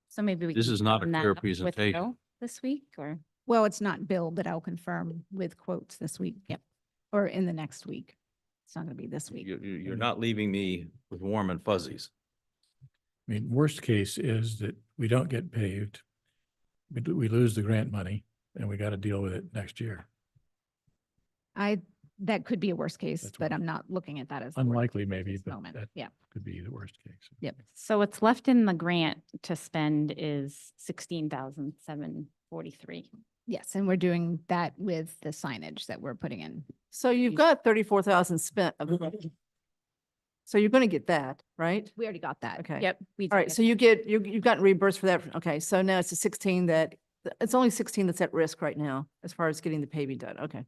So maybe we. This can is not a firm that clear up with presentation. Bill this week or? Well, it's not Bill, but I'll confirm with quotes this week. Yep. Or in the next week. It's not going to be this week. you're not leaving me with warm and fuzzies. I mean, worst case is that we don't get paved. We lose the grant money and we got to deal with it next year. That could be a worst case, That's but what- I'm not looking at that as. the worst Unlikely case at maybe, this but moment. that Yeah. could be the worst case. Yep. So what's left in the grant to spend is 16,743. Yes. And we're doing that with the signage that we're putting in. So you've got 34,000 spent. So you're going to get that, right? We already got that. Okay. Yep. we All did right, it. so you've gotten reimbursed for that. Okay, so now it's a 16 it's only 16 that's at risk right now as far as getting the paving done. Okay.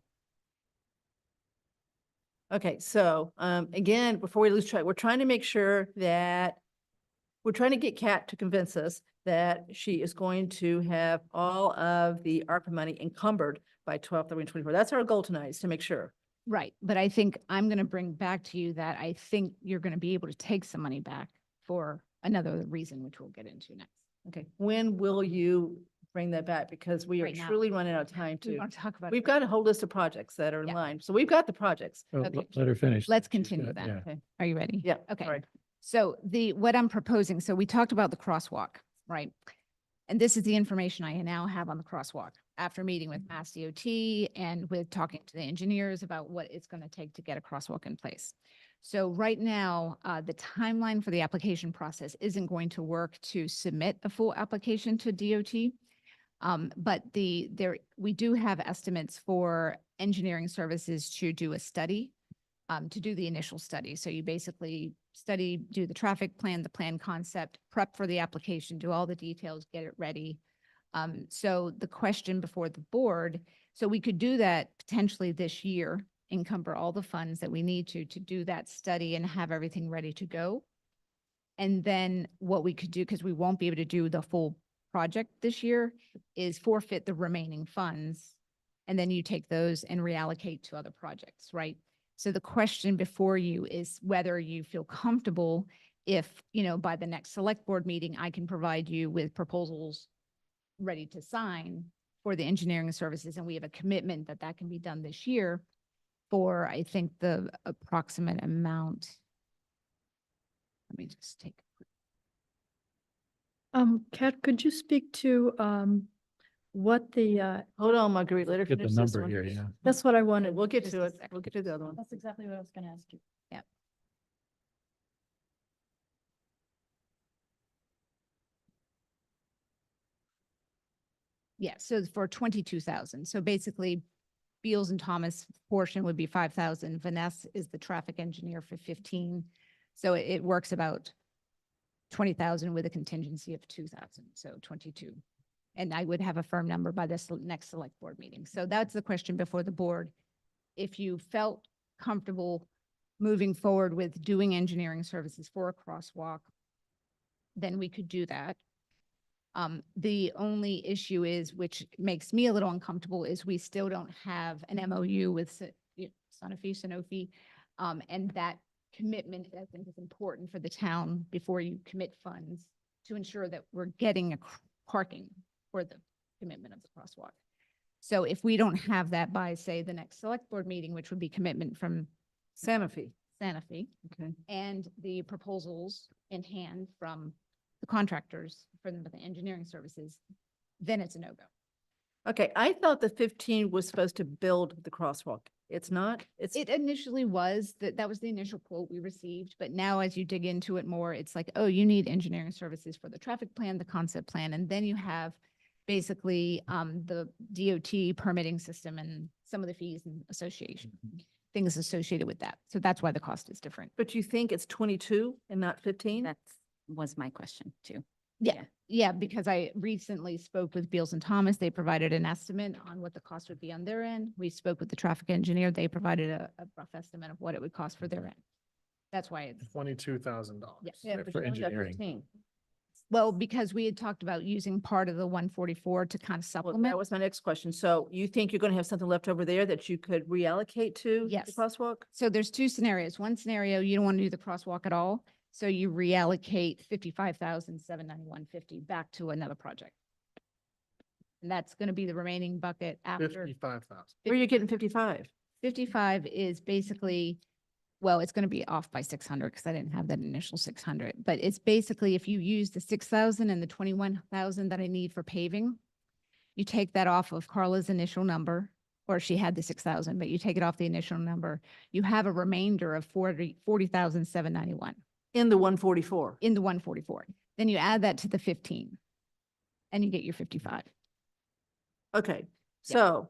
Okay, so, again, before we lose track, we're trying to make sure that we're trying to get Kat to convince us that she is going to have all of the ARPA money encumbered by 12/31/24. That's our goal tonight, is to make sure. Right. But I think I'm going to bring back to you that I think you're going to be able to take some money back for another reason, which we'll get into next. Okay, when will you bring that back? Because we are Right now. truly running out of time We to. want to talk about. it We've got a whole list of projects that are in Yeah. line. So we've got the projects. Well, Okay. let her finish. Let's She's continue got- then. yeah. Okay, Are you ready? yeah. Okay. sorry. So what I'm proposing, so we talked about the crosswalk, right? And this is the information I now have on the crosswalk after meeting with Mass DOT and with talking to the engineers about what it's going to take to get a crosswalk in place. So right now, the timeline for the application process isn't going to work to submit a full application to DOT. But we do have estimates for engineering services to do a study, to do the initial study. So you basically do the traffic plan, the plan concept, prep for the application, do all the details, get it ready. So the question before the board, so we could do that potentially this year, encumber all the funds that we need to do that study and have everything ready to go. And then what we could do, because we won't be able to do the full project this year, is forfeit the remaining funds. And then you take those and reallocate to other projects, right? So the question before you is whether you feel comfortable if, by the next select board meeting, I can provide you with proposals ready to sign for the engineering services, and we have a commitment that that can be done this year for, I think, the approximate amount. Let me just take. Kat, could you speak to, what the, Hold on, Marguerite, let her Get the finish this number one. here, yeah. that's what I wanted. We'll get Just to a it. sec. We'll get to the other one. That's exactly what I was going to ask you. Yeah, so for 22,000. So basically, Beals and Thomas portion would be 5,000. Vanessa is the traffic engineer for 15. So it works about 20,000 with a contingency of 2,000, so 22. And I would have a firm number by this next select board meeting. So that's the question before the board. If you felt comfortable moving forward with doing engineering services for a crosswalk, then we could do that. The only issue is, which makes me a little uncomfortable, is we still don't have an MOU with Sanofi, and that commitment, I think, is important for the town before you commit funds to ensure that we're getting a parking for the commitment of the crosswalk. So if we don't have that by, say, the next select board meeting, which would be commitment from Sanofi. Sanofi, Okay. and the proposals in hand from the contractors for the engineering services, then it's a no-go. Okay, I thought the 15 was supposed to build the crosswalk. It's not? It initially was, that was the initial quote we received, but now as you dig into it more, it's like, oh, you need engineering services for the traffic plan, the concept plan, and then you have basically the DOT permitting system and some of the fees and things associated with that. So that's why the cost is different. But you think it's 22 and not 15? That was my question too. Yeah, because I recently spoke with Beals and Thomas. They provided an estimate on what the cost would be on their end. We spoke with the traffic engineer. They provided a rough estimate of what it would cost for their end. That's why it's, $22,000. yes. Yeah, For but you only got engineering. 15. Well, because we had talked about using part of the 144 to kind of Well, supplement. that was my next question. So you think you're going to have something left over there that you could reallocate to the Yes. crosswalk? So there's two scenarios. One scenario, you don't want to do the crosswalk at all. So you reallocate 55,791.50 back to another project. And that's going to be the remaining bucket after. 55,000. Where are you getting 55? 55 is basically, well, it's going to be off by 600 because I didn't have that initial 600. But it's basically if you use the 6,000 and the 21,000 that I need for paving, you take that off of Carla's initial number, or she had the 6,000, but you take it off the initial number. You have a remainder of 40,791 In the 144? in the 144. Then you add that to the 15 and you get your 55. Okay, Yeah. so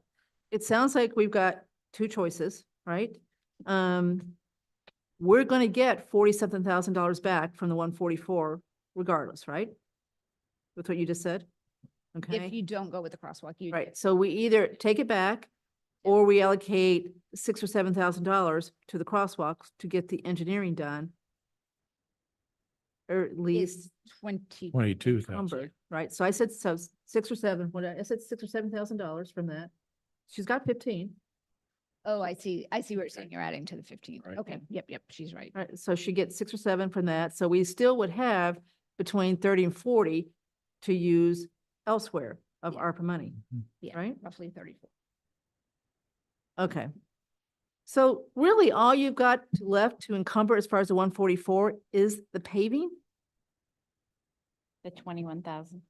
it sounds like we've got two choices, right? We're going to get $47,000 back from the 144 regardless, right? With what you just said? If Okay, you don't go with the crosswalk, you. right. So we either take it back or we allocate $6,000 or $7,000 to the crosswalks to get the engineering done. Or at least It's 20. 22,000. encumbered, right? So I said, so 6 or 7, I said $6,000 or $7,000 from that. She's got 15. Oh, I see. I see what you're saying. You're adding to the 15. Right. Okay. Yep. She's right. Right, so she gets 6 or 7 from that, so we still would have between 30 and 40 to use elsewhere of Yeah. ARPA money, Yeah. right? Roughly 34. Okay. So really, all you've got left to encumber as far as the 144 is the paving? The 21,000.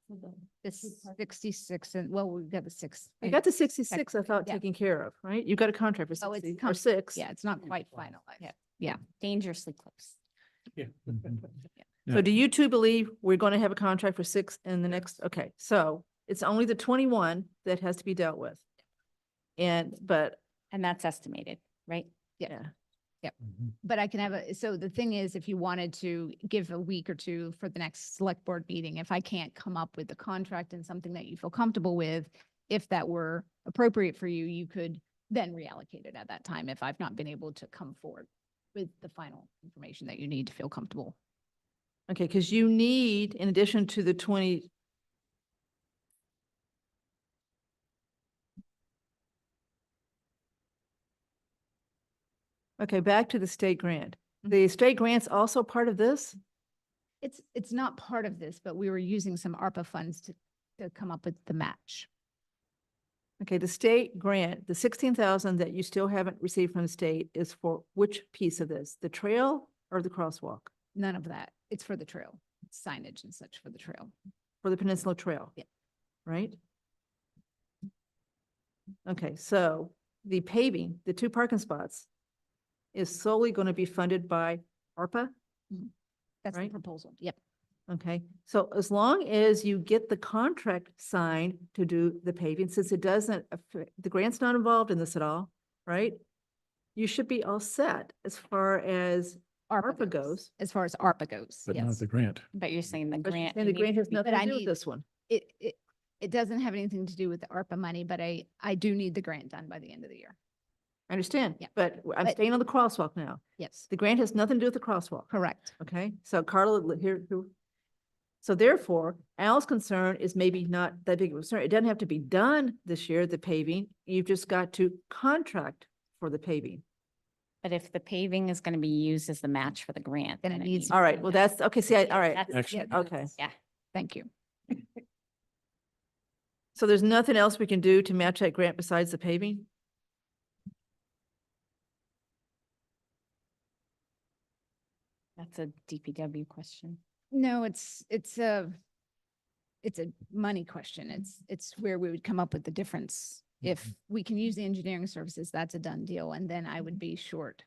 This 66 and, well, we've got the 6. You got the 66, I thought, yeah. taken care of, right? You got a contract for Oh, it's 60 or come- 6. Yeah, it's not quite finalized. Yeah. Dangerously close. Yeah. Mhm. So do you two believe we're going to have a contract for 6 in the next, okay, so it's only the 21 that has to be dealt with. But, And that's estimated, right? yeah, Mhm. But I can have so the thing is, if you wanted to give a week or two for the next select board meeting, if I can't come up with the contract and something that you feel comfortable with, if that were appropriate for you, you could then reallocate it at that time if I've not been able to come forward with the final information that you need to feel comfortable. okay, because you need, in addition to the 20, okay, back to the state grant. The state grant's also part of this? It's not part of this, but we were using some ARPA funds to come up with the match. Okay, the state grant, the 16,000 that you still haven't received from the state is for which piece of this? The trail or the crosswalk? None of that. It's for the trail, signage and such for the trail. For the Peninsula Trail? Yeah. Right? Okay, so the paving, the 2 parking spots is solely going to be funded by ARPA? That's the Right. proposal. Yep. Okay, so as long as you get the contract signed to do the paving, since it doesn't, the grant's not involved in this at all, right? You should be all set as far as ARPA goes. As far as ARPA goes, But not yes. the grant. But you're saying the But grant. and you the need grant to has be- nothing but to I do with need- this one. It doesn't have anything to do with the ARPA money, but I do need the grant done by the end of the year. I understand, Yeah. but I'm But- staying on the crosswalk now. Yes, The grant has nothing to do with the crosswalk. correct. Okay, so Carla, so therefore, Al's concern is maybe not that big of a concern. It doesn't have to be done this year, the paving. You've just got to contract for the paving. But if the paving is going to be used as the match for the grant. Then it needs to All be right, well, that's, okay, see, all right, That's- Excellent. yeah, okay. Yeah. Thank you. So there's nothing else we can do to match that grant besides the paving? That's a DPW question. No, it's a money question. It's where we would come up with the difference. If we can use the engineering services, that's a done deal, and then I would be short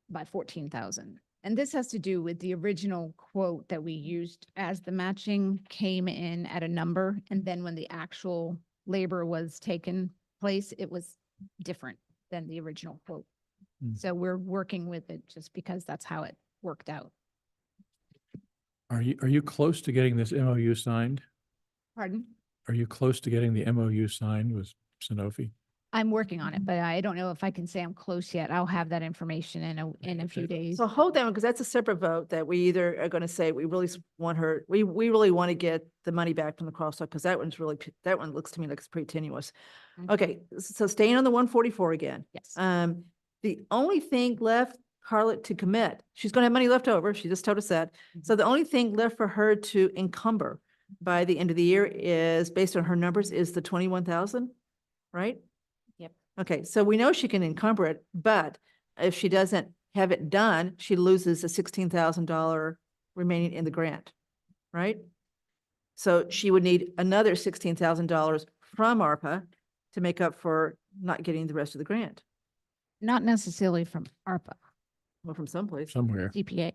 by 14,000. And this has to do with the original quote that we used as the matching came in at a number, and then when the actual labor was taken place, it was different than the original quote. Mm. So we're working with it just because that's how it worked out. Are you close to getting this MOU signed? Pardon? Are you close to getting the MOU signed with Sanofi? I'm working on it, but I don't know if I can say I'm close yet. I'll have that information in a few days. So hold that one, because that's a separate vote that we either are gonna say, we really want her, we really want to get the money back from the crosswalk, because that one's really, that one looks to me like it's pretty tenuous. Mhm. Okay, so staying on the 144 again. Yes. The only thing left, Carla, to commit, she's gonna have money left over, she just told us that. So the only thing left for her to encumber by the end of the year is, based on her numbers, is the 21,000, right? Yep. Okay, so we know she can encumber it, but if she doesn't have it done, she loses the $16,000 remaining in the grant, right? So she would need another $16,000 from ARPA to make up for not getting the rest of the grant, Not necessarily from ARPA, or from someplace. Somewhere. CPA.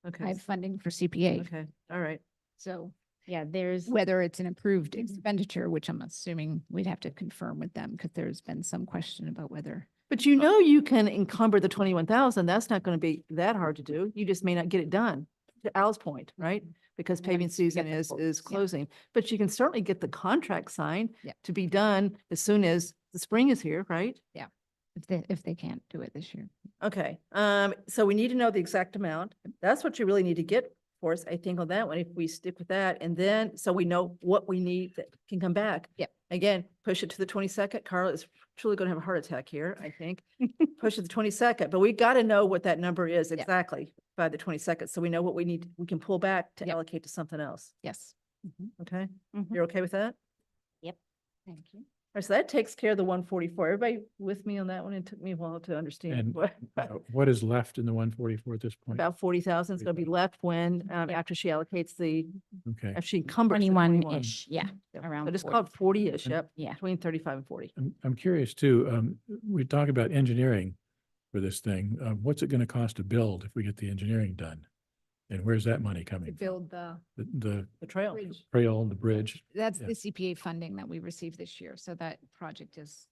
I Okay, have funding for CPA. okay, all right. So Yeah, there's, whether it's an approved expenditure, which I'm assuming we'd have to confirm with them because there's been some question about whether. But you know you can encumber the 21,000. That's not going to be that hard to do. You just may not get it done, to Al's point, right? Because And then paving we get season the is quotes, yeah. closing. But you can certainly get the contract signed Yep. to be done as soon as the spring is here, right? if they can't do it this year. Okay, so we need to know the exact amount. That's what you really need to get for us, I think, on that one, if we stick with that. And then, so we know what we need that can come back. Yep. Again, push it to the 22nd. Carla is truly going to have a heart attack here, I think. Push it to the 22nd, but we got to know what that number is Yep. exactly by the 22nd. So we know what we need, we can pull back to Yep. allocate to something else. Yes. Okay? Mhm. You're okay with that? Thank you. All right, so that takes care of the 144. Everybody with me on that one? It took me a while to understand. And what- What is left in the 144 at this point? About 40,000 is going to be left when, after she allocates the, Okay. after she encumbers. the 21-ish, yeah, So around it's 40. called 40-ish, And- yep, Yeah. between 35 and 40. I'm curious too, we talk about engineering for this thing. What's it going to cost to build if we get the engineering done? And where's that money To coming from? build the The The trail. bridge. trail, the bridge, That's Yeah. the CPA funding that we received this year. So that project is.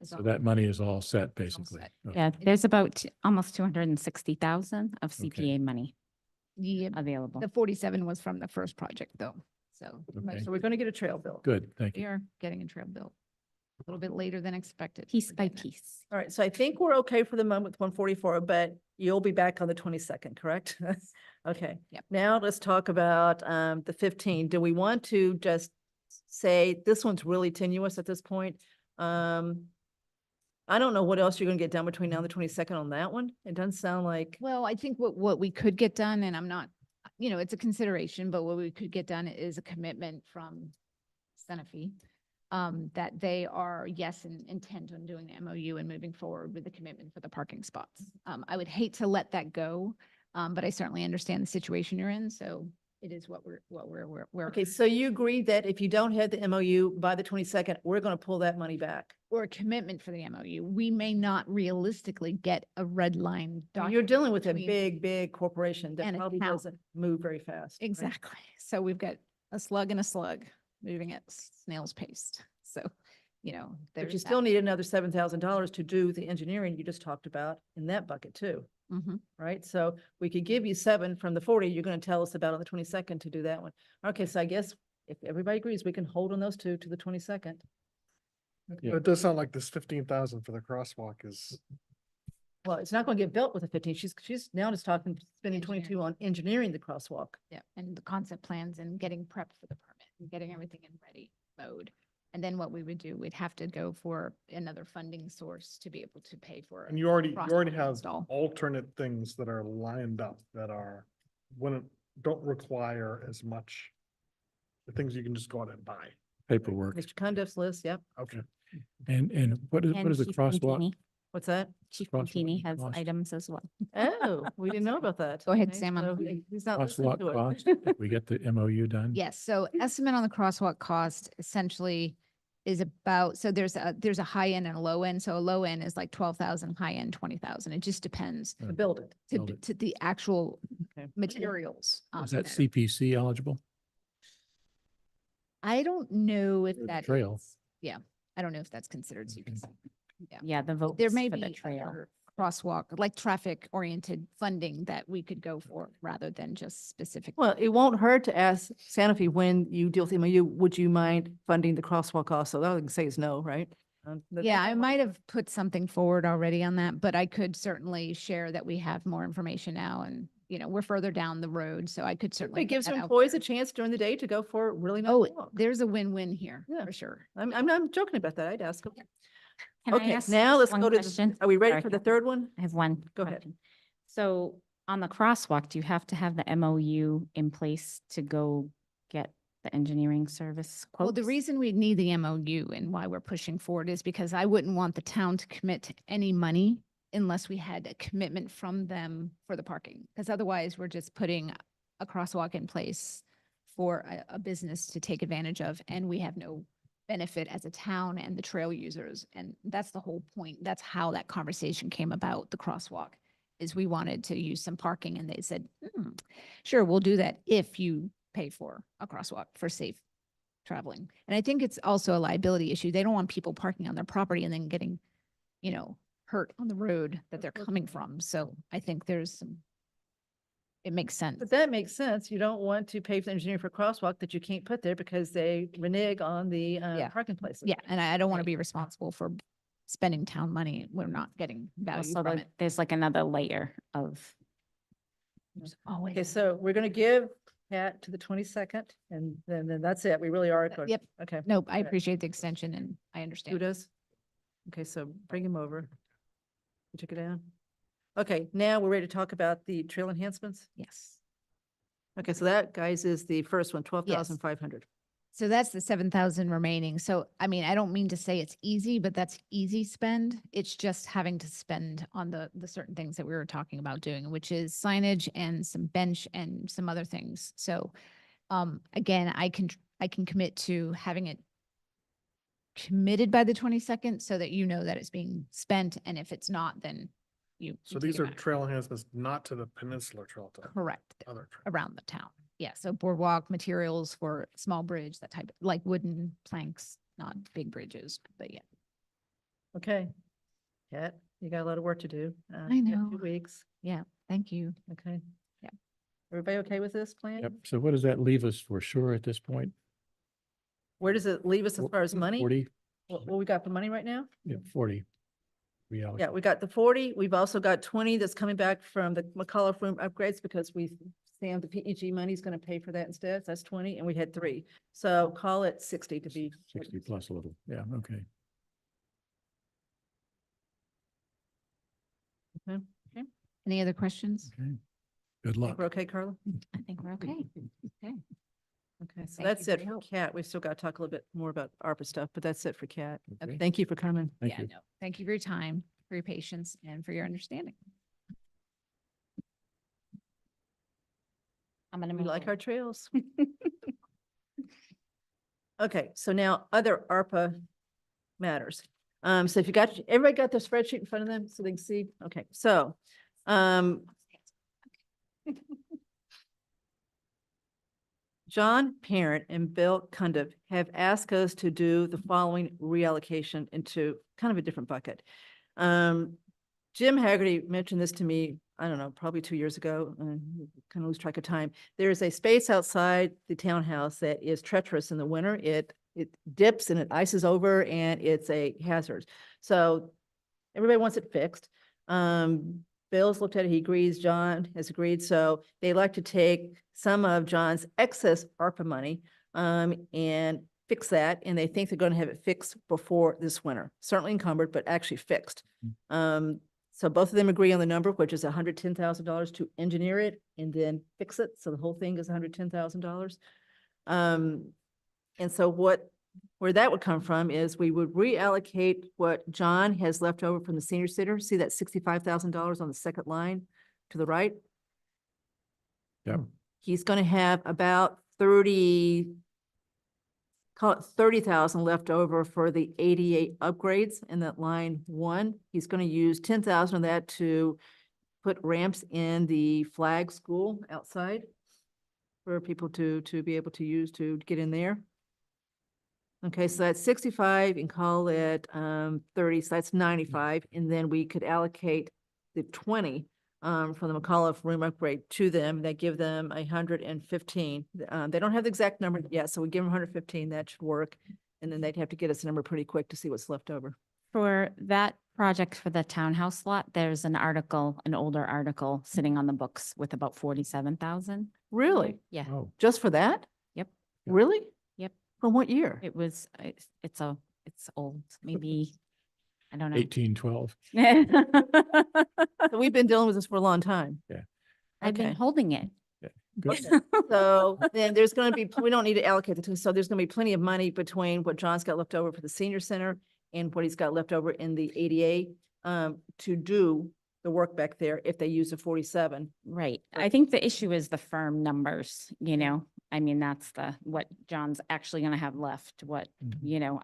so all- that money is all set, all basically. set. Okay. Yeah, there's about almost 260,000 of Okay. CPA money Yeah, available. the 47 was from the first project though. So Okay. So we're going to get a trail built. Good, thank we you. are getting a trail built a little bit later than expected. Piece We're by getting it. piece. All right, so I think we're okay for the moment with 144, but you'll be back on the 22nd, correct? Okay. Yep. Now let's talk about the 15. Do we want to just say this one's really tenuous at this point? I don't know what else you're going to get done between now and the 22nd on that one. It doesn't sound like, Well, I think what we could get done, and I'm not, it's a consideration, but what we could get done is a commitment from Sanofi that they are, yes, and intent on doing the MOU and moving forward with the commitment for the parking spots. I would hate to let that go, but I certainly understand the situation you're in, so it is what we're. okay, so you agree that if you don't have the MOU by the 22nd, we're going to pull that money back? or a commitment for the MOU, we may not realistically get a red line You're document. dealing with a between- big, big corporation that and a probably town. doesn't move very fast. right? Exactly. So we've got a slug and a slug moving at snail's pace. So, you know, But you there's still need another $7,000 to do the engineering you just talked about in that bucket too, Mhm. right? So we could give you 7 from the 40 you're going to tell us about on the 22nd to do that one. Okay, so I guess if everybody agrees, we can hold on those two to the 22nd. Yeah. It does sound like this 15,000 for the crosswalk is, Well, it's not going to get built with a 15. She's now just talking, spending Engineering. 22 on engineering the crosswalk. Yeah, and the concept plans and getting prepped for the permit and getting everything in ready mode. And then what we would do, we'd have to go for another funding source to be able to pay for. and you already crosswalk have install. alternate things that are lined up that are, don't require as much. The things you can just go out and buy. Paperwork. Mr. Cundiff's list, yep. Okay. And what And is the Chief crosswalk? Fantini- What's that? Chief crosswalk Fantini has cost? items as well. Oh, we didn't know about that. Go ahead, Okay, Sam, so I'm- he's not listening Crosswalk to it. cost, if we get the MOU done? Yes, so estimate on the crosswalk cost essentially is about, so there's a high end and a low end. So a low end is like 12,000, high end 20,000. It just depends To build it. to, Build it. to the actual Okay. materials. Is that are- CPC eligible? I don't know if Or the that trail. is- yeah, I don't know if that's considered CPC. Yeah, the vote There may for be the trail. other crosswalk, like traffic oriented funding that we could go for rather than just specific. Well, it won't hurt to ask Sanofi when you deal with MOU, would you mind funding the crosswalk also? All I can say is no, right? Yeah, I might have put something forward already on that, but I could certainly share that we have more information now and, you know, we're further down the road, so I could certainly. It put gives that out employees a there. chance during the day to go for a really nice Oh, walk. there's a win-win here, Yeah. for sure. I'm joking about that. I'd ask them. Can I Okay, ask now just let's one go to, question? are we ready Sorry, for the Kathy. third one? I have one. Go ahead. question. So on the crosswalk, do you have to have the MOU in place to go get the engineering service quotes? Well, the reason we need the MOU and why we're pushing forward is because I wouldn't want the town to commit to any money unless we had a commitment from them for the parking. Because otherwise, we're just putting a crosswalk in place for a business to take advantage of, and we have no benefit as a town and the trail users. And that's the whole point. That's how that conversation came about, the crosswalk, is we wanted to use some parking, and they said, sure, we'll do that if you pay for a crosswalk for safe traveling. And I think it's also a liability issue. They don't want people parking on their property and then getting, you know, hurt on the road that they're coming from. So I think there's some, it makes sense. But that makes sense. You don't want to pay for the engineering for a crosswalk that you can't put there because they renege on the Yeah. parking places. Yeah, and I don't want to Right. be responsible for spending town money. We're not getting value Also, from like, it. there's like another layer of, There's always. Okay, so we're gonna give Pat to the 22nd and then that's it. We really are. good. Yep. Okay. Nope, I Okay. appreciate the extension and I understand. Who does? Okay, so bring him over. You took it down? Okay, now we're ready to talk about the trail enhancements. Yes. Okay, so that, guys, is the first one, 12,500. So that's the 7,000 remaining. So, I mean, I don't mean to say it's easy, but that's easy spend. It's just having to spend on the certain things that we were talking about doing, which is signage and some bench and some other things. So, again, I can commit to having it committed by the 22nd so that you know that it's being spent. And if it's not, then you. So you take these it are back. trail enhancements, not to the Peninsula Trail. to Correct. Other. trail. Around the town. Yeah, so boardwalk materials for small bridge, that type, like wooden planks, not big bridges, but yeah. Okay. Kat, you got a lot of work to do. I you got know. 2 weeks. Yeah, thank you. Okay. Yeah. Everybody okay with this plan? Yep. So what does that leave us for sure at this point? Where does it leave us as far as money? 40? What we got for money right now? Yeah, 40. Reallocate. Yeah, we got the 40. We've also got 20 that's coming back from the McCullough room upgrades because Sam, the PEG money is going to pay for that instead. So that's 20 and we had 3. So call it 60 to be. 60 plus a little. Yeah, okay. Any other questions? Okay. Good Think luck. we're okay, Carla? I think we're okay. Okay. Okay, so Thank that's you for it your for help. Kat. We still got to talk a little bit more about ARPA stuff, but that's it for Kat. Okay. Thank you for coming. Thank Yeah, you. no, thank you for your time, for your patience and for your understanding. I'm gonna We move like on. our trails. Okay, so now other ARPA matters. So if you got, everybody got their spreadsheet in front of them so they can see? Okay, so, John Parent and Bill Cundiff have asked us to do the following reallocation into kind of a different bucket. Jim Haggerty mentioned this to me, I don't know, probably 2 years ago, kind of lose track of time. There's a space outside the townhouse that is treacherous in the winter. It dips and it ices over and it's a hazard. So everybody wants it fixed. Bill's looked at it, he agrees, John has agreed, so they like to take some of John's excess ARPA money and fix that, and they think they're gonna have it fixed before this winter. Certainly encumbered, but actually fixed. So both of them agree on the number, which is $110,000 to engineer it and then fix it, so the whole thing is $110,000. And so where that would come from is we would reallocate what John has left over from the senior center. See that $65,000 on the second line to the right? Yep. He's gonna have about 30, call it 30,000 left over for the ADA upgrades in that line 1. He's gonna use 10,000 of that to put ramps in the flag school outside for people to be able to use to get in there. Okay, so that's 65 and call it 30, so that's 95. And then we could allocate the 20 from the McAuliffe room upgrade to them. That give them 115. They don't have the exact number yet, so we give them 115, that should work. And then they'd have to get us a number pretty quick to see what's left over. For that project for the townhouse lot, there's an article, an older article sitting on the books with about 47,000. Really? Yeah, Oh, Just for that? Yep. Really? Yep. From what year? it was, it's old, maybe, I don't know. 1812. So we've been dealing with this for a long time. I've been Okay. holding it. Good. So then there's gonna be, we don't need to allocate the two, so there's gonna be plenty of money between what John's got left over for the senior center and what he's got left over in the ADA to do the work back there if they use the 47. Right. I think the issue is the firm numbers, you know, I mean, that's what John's actually gonna have left, Mhm. you know,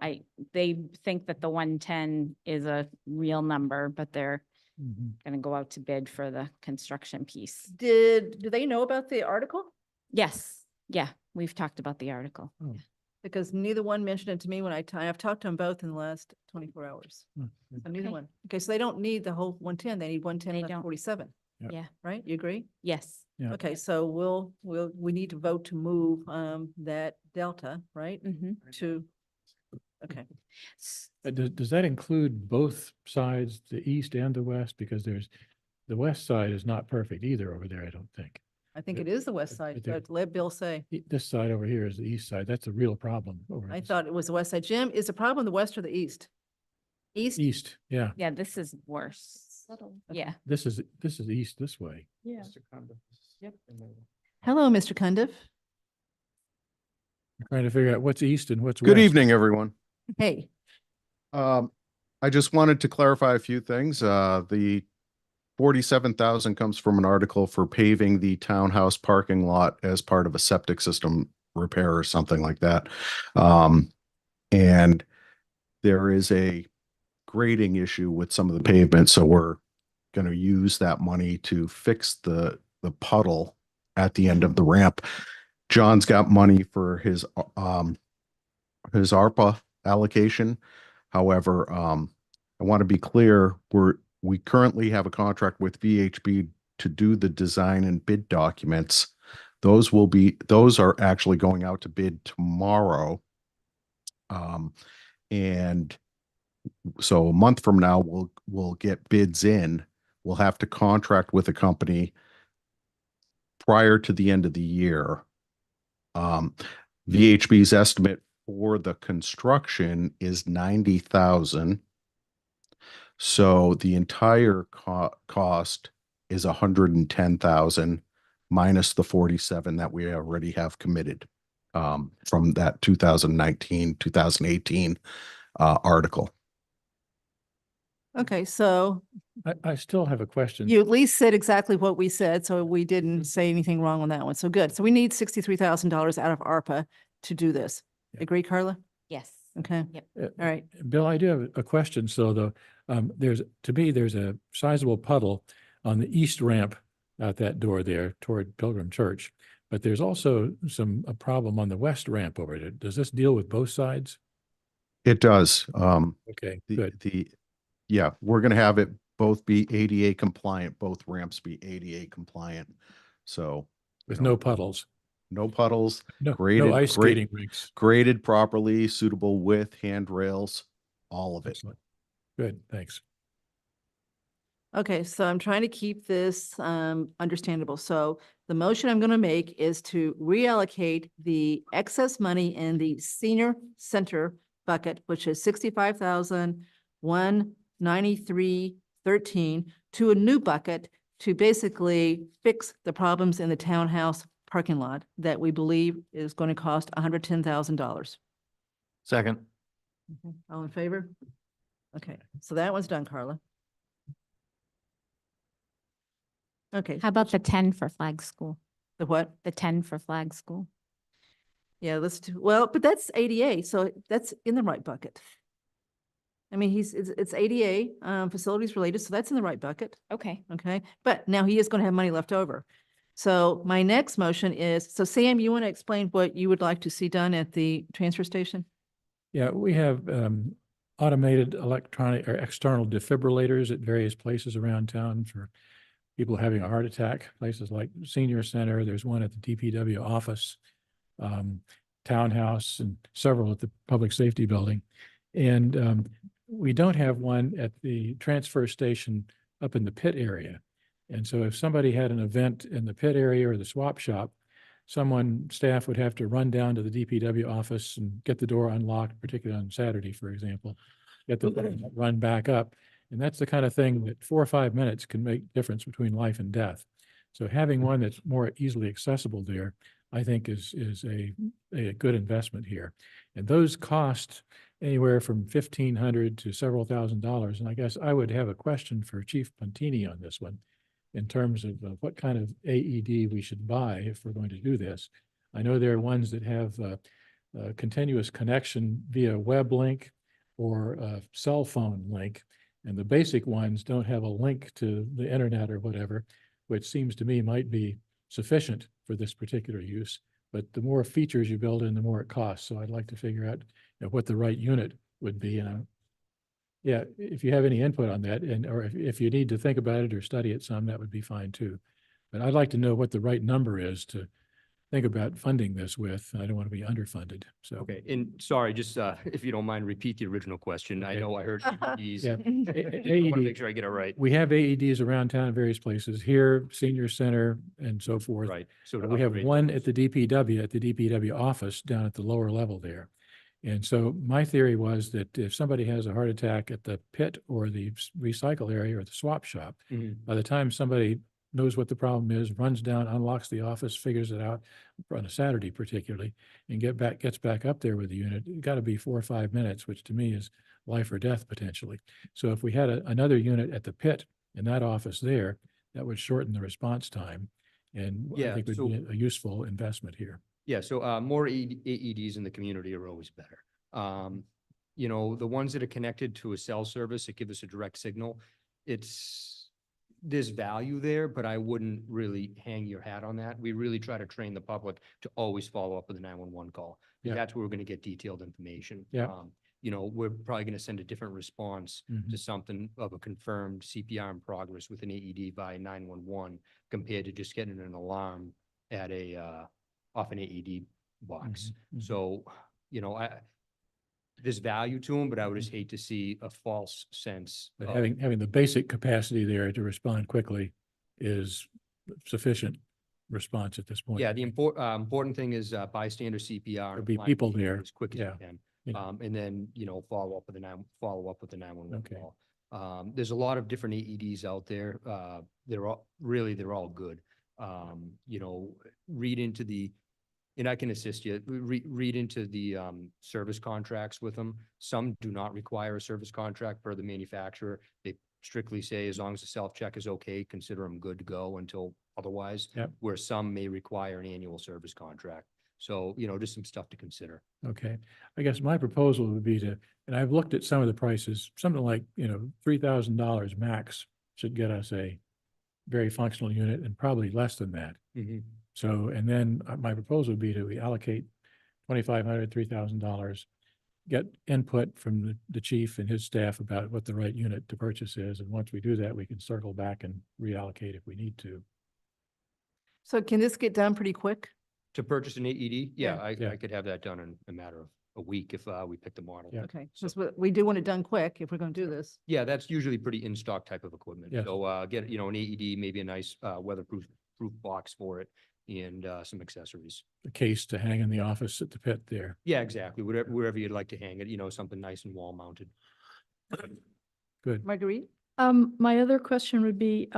they think that the 110 is a real number, but they're Mhm. gonna go out to bid for the construction piece. Do they know about the article? Yes, yeah, we've talked about the article. Oh, Because neither one mentioned it to me when I've talked to them both in the last 24 hours. oh, good. So neither Okay. one. Okay, so they don't need the whole 110, they need 110 They less don't. 47, Yep. Yeah, right? You agree? yes. Yeah. Okay, so we need to vote to move that delta, right? Hmm. To, okay. Does that include both sides, the east and the west? Because the west side is not perfect either over there, I don't think. I think But- it is the west but side, there- but let Bill say. This side over here is the east side. That's a real problem over I this- thought it was the west side. Jim, is the problem the west or the east? East? East, yeah. Yeah, this is worse. Yeah. This is east this way. Yeah. Hello, Mr. Cundiff. I'm trying to figure out what's east and what's west. Good evening, everyone. Hey, I just wanted to clarify a few things. The 47,000 comes from an article for paving the townhouse parking lot as part of a septic system repair or something like that. And there is a grading issue with some of the pavement, so we're going to use that money to fix the puddle at the end of the ramp. John's got money for his ARPA allocation. However, I want to be clear, we currently have a contract with VHB to do the design and bid documents. Those are actually going out to bid tomorrow. And so a month from now, we'll get bids in. We'll have to contract with a company prior to the end of the year. VHB's estimate for the construction is 90,000. So the entire cost is 110,000 minus the 47 that we already have committed from that 2019, 2018 article. okay, so I still have a question. you at least said exactly what we said, so we didn't say anything wrong on that one. So good. So we need $63,000 out of ARPA to do this. Yeah. Agree, Carla? Yes. Okay, Yep. all right. Bill, I do have a question. So to me, there's a sizable puddle on the east ramp out that door there toward Pilgrim Church. But there's also a problem on the west ramp over there. Does this deal with both sides? It does. Okay, The, good. yeah, we're gonna have it both be ADA compliant, both ramps be ADA compliant. So. With you know, no puddles, no puddles, no graded, ice great, skating rinks. graded properly, suitable width, handrails, all of it. Excellent. Good, thanks. Okay, so I'm trying to keep this understandable. So the motion I'm going to make is to reallocate the excess money in the senior center bucket, which is 65,193.13, to a new bucket to basically fix the problems in the townhouse parking lot that we believe is going to cost $110,000. Second. All in favor? Okay, so that one's done, Carla. Okay. How about the 10 for Flag School? The what? The 10 for Flag School? Yeah, let's do, well, but that's ADA, so that's in the right bucket. I mean, it's ADA, facilities related, so that's in the right bucket, Okay. okay? But now he is gonna have money left over. So my next motion is, so Sam, you want to explain what you would like to see done at the transfer station? Yeah, we have automated electronic or external defibrillators at various places around town for people having a heart attack, places like Senior Center. There's one at the DPW office, townhouse, and several at the Public Safety Building. And we don't have one at the transfer station up in the pit area. And so if somebody had an event in the pit area or the swap shop, staff would have to run down to the DPW office and get the door unlocked, particularly on Saturday, for example, get the run back up. And that's the kind of thing that 4 or 5 minutes can make difference between life and death. So having one that's more easily accessible there, I think is a good investment here. And those cost anywhere from $1,500 to several $1,000s. And I guess I would have a question for Chief Puntini on this one in terms of what kind of AED we should buy if we're going to do this. I know there are ones that have a continuous connection via web link or a cell phone link. And the basic ones don't have a link to the internet or whatever, which seems to me might be sufficient for this particular use. But the more features you build in, the more it costs. So I'd like to figure out what the right unit would be. And yeah, if you have any input on that, or if you need to think about it or study it some, that would be fine too. But I'd like to know what the right number is to think about funding this with. I don't want to be underfunded. So. Okay, and sorry, just if you don't mind, repeat the original question. I Okay. know I heard AEDs. Yeah, I want to AED. make sure I get it right. We have AEDs around town in various places, here, Senior Center, and so forth. Right. So to We have upgrade one those. at the DPW office down at the lower level there. And so my theory was that if somebody has a heart attack at the pit or the recycle area or the swap shop, Mhm. by the time somebody knows what the problem is, runs down, unlocks the office, figures it out on a Saturday particularly, and gets back up there with the unit, it got to be 4 or 5 minutes, which to me is life or death potentially. So if we had another unit at the pit in that office there, that would shorten the response time. And I Yeah, think would be a useful investment here. Yeah, so more AEDs in the community are always better. You know, the ones that are connected to a cell service that give us a direct signal, there's value there, but I wouldn't really hang your hat on that. We really try to train the public to always follow up with a 911 call. Yeah. That's where we're going to get detailed information. Yeah. You know, we're probably going to send a different response Mhm. to something of a confirmed CPR in progress with an AED via 911 compared to just getting an alarm at off an AED box. Mhm. So, you know, there's value to them, but I would just hate to see a false sense. But of- having the basic capacity there to respond quickly is sufficient response at this point. Yeah, the important thing is bystander CPR. There'll be applying people AED there. As quick as Yeah. you can. Yeah. And then, you know, follow up with the 911 Okay. call. There's a lot of different AEDs out there. They're all good. You know, read into and I can assist you, read into the service contracts with them. Some do not require a service contract per the manufacturer. They strictly say as long as the self-check is okay, consider them good to go until otherwise. Yep. Where some may require an annual service contract. So, just some stuff to consider. Okay, I guess my proposal would be to, and I've looked at some of the prices, something like, $3,000 max should get us a very functional unit and probably less than that. So, and then my proposal would be to allocate $2,500, $3,000, get input from the chief and his staff about what the right unit to purchase is. And once we do that, we can circle back and reallocate if we need to. So can this get done pretty quick? To purchase an AED, yeah, Yeah. I could have that done in a matter of a week if we pick the model. Yeah. Okay, because we do want it done quick if we're going to do this. Yeah, that's usually pretty in-stock type of equipment. Yes. So get, an AED, maybe a nice weatherproof box for it and some accessories. A case to hang in the office at the pit there. Yeah, exactly. Wherever you'd like to hang it, something nice and wall mounted. Good. Marguerite? My other question would be,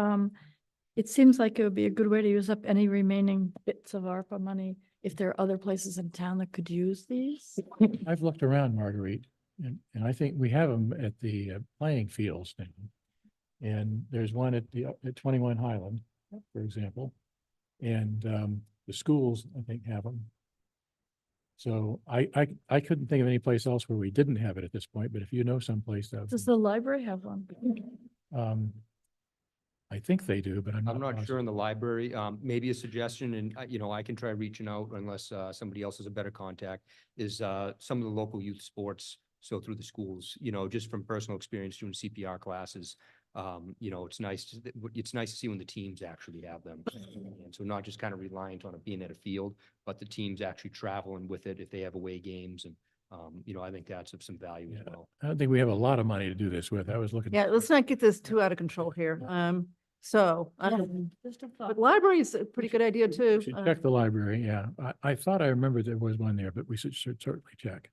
it seems like it would be a good way to use up any remaining bits of ARPA money if there are other places in town that could use these. I've looked around, Marguerite, and I think we have them at the playing fields now. And there's one at 21 Highland, for example. And the schools, I think, have them. So I couldn't think of any place else where we didn't have it at this point, but if you know someplace that, Does the library have one? I think they do, but I'm I'm not positive. sure in the library, maybe a suggestion and, I can try reaching out unless somebody else has a better contact, is some of the local youth sports. So through the schools, just from personal experience doing CPR classes, it's nice to see when the teams actually have them. And so not just kind of reliant on it being at a field, but the teams actually traveling with it if they have away games. And, I think that's of some value as Yeah. well. I don't think we have a lot of money to do this with. I was looking. Yeah, let's not get this too out of control here. Just a thought. But library is a pretty good idea too. We should check the library, yeah. I thought I remembered there was one there, but we should certainly check.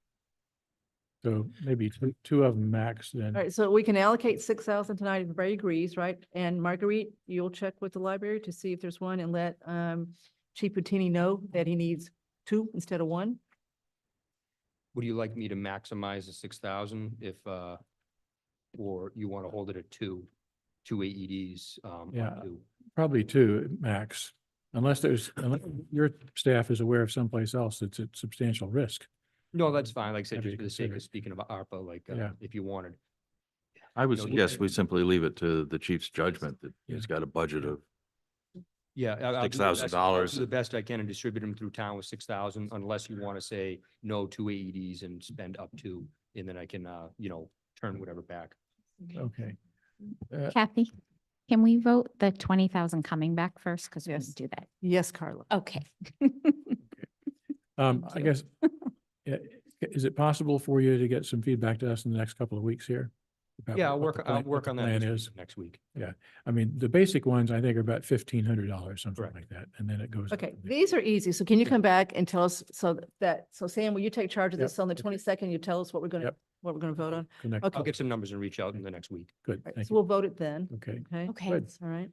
So maybe two of them max then. All right, so we can allocate 6,000 tonight, everybody agrees, right? And Marguerite, you'll check with the library to see if there's one and let Chief Puttini know that he needs 2 instead of 1. Would you like me to maximize the 6,000 if, or you want to hold it at two AEDs? Yeah. up to- Probably 2 max, unless your staff is aware of someplace else that's at substantial risk. No, that's fine. Like I said, That'd just be for the sake considered. of speaking about ARPA, like, Yeah. if you wanted. I would No, suggest we simply leave it to the chief's judgment that Yeah. he's got a budget of Yeah. I'll do the best- $6,000. I'll do the best I can and distribute them through town with 6,000 unless you want to say no 2 AEDs and spend up to, and then I can, turn whatever back. Okay. Kathy, can we vote the 20,000 coming back first? Because we Yes. didn't do that. Yes, Carla. Okay. I guess, is it possible for you to get some feedback to us in the next couple of weeks here? about Yeah, what the I'll plan- what work the on that plan this is? week, next week. I mean, the basic ones, I think are about $1,500, something Correct. like that, and then it goes. up Okay, from there. these are easy. So can you come back and tell us so Sam, will you take charge of Yep. this on the 22nd? You tell us what we're going to, Yep. what we're going to vote on? Connect- Okay. I'll get some numbers and reach out in the next week. Good, Right, thank so you. we'll vote it then. Okay, Okay. Okay. Good. All right.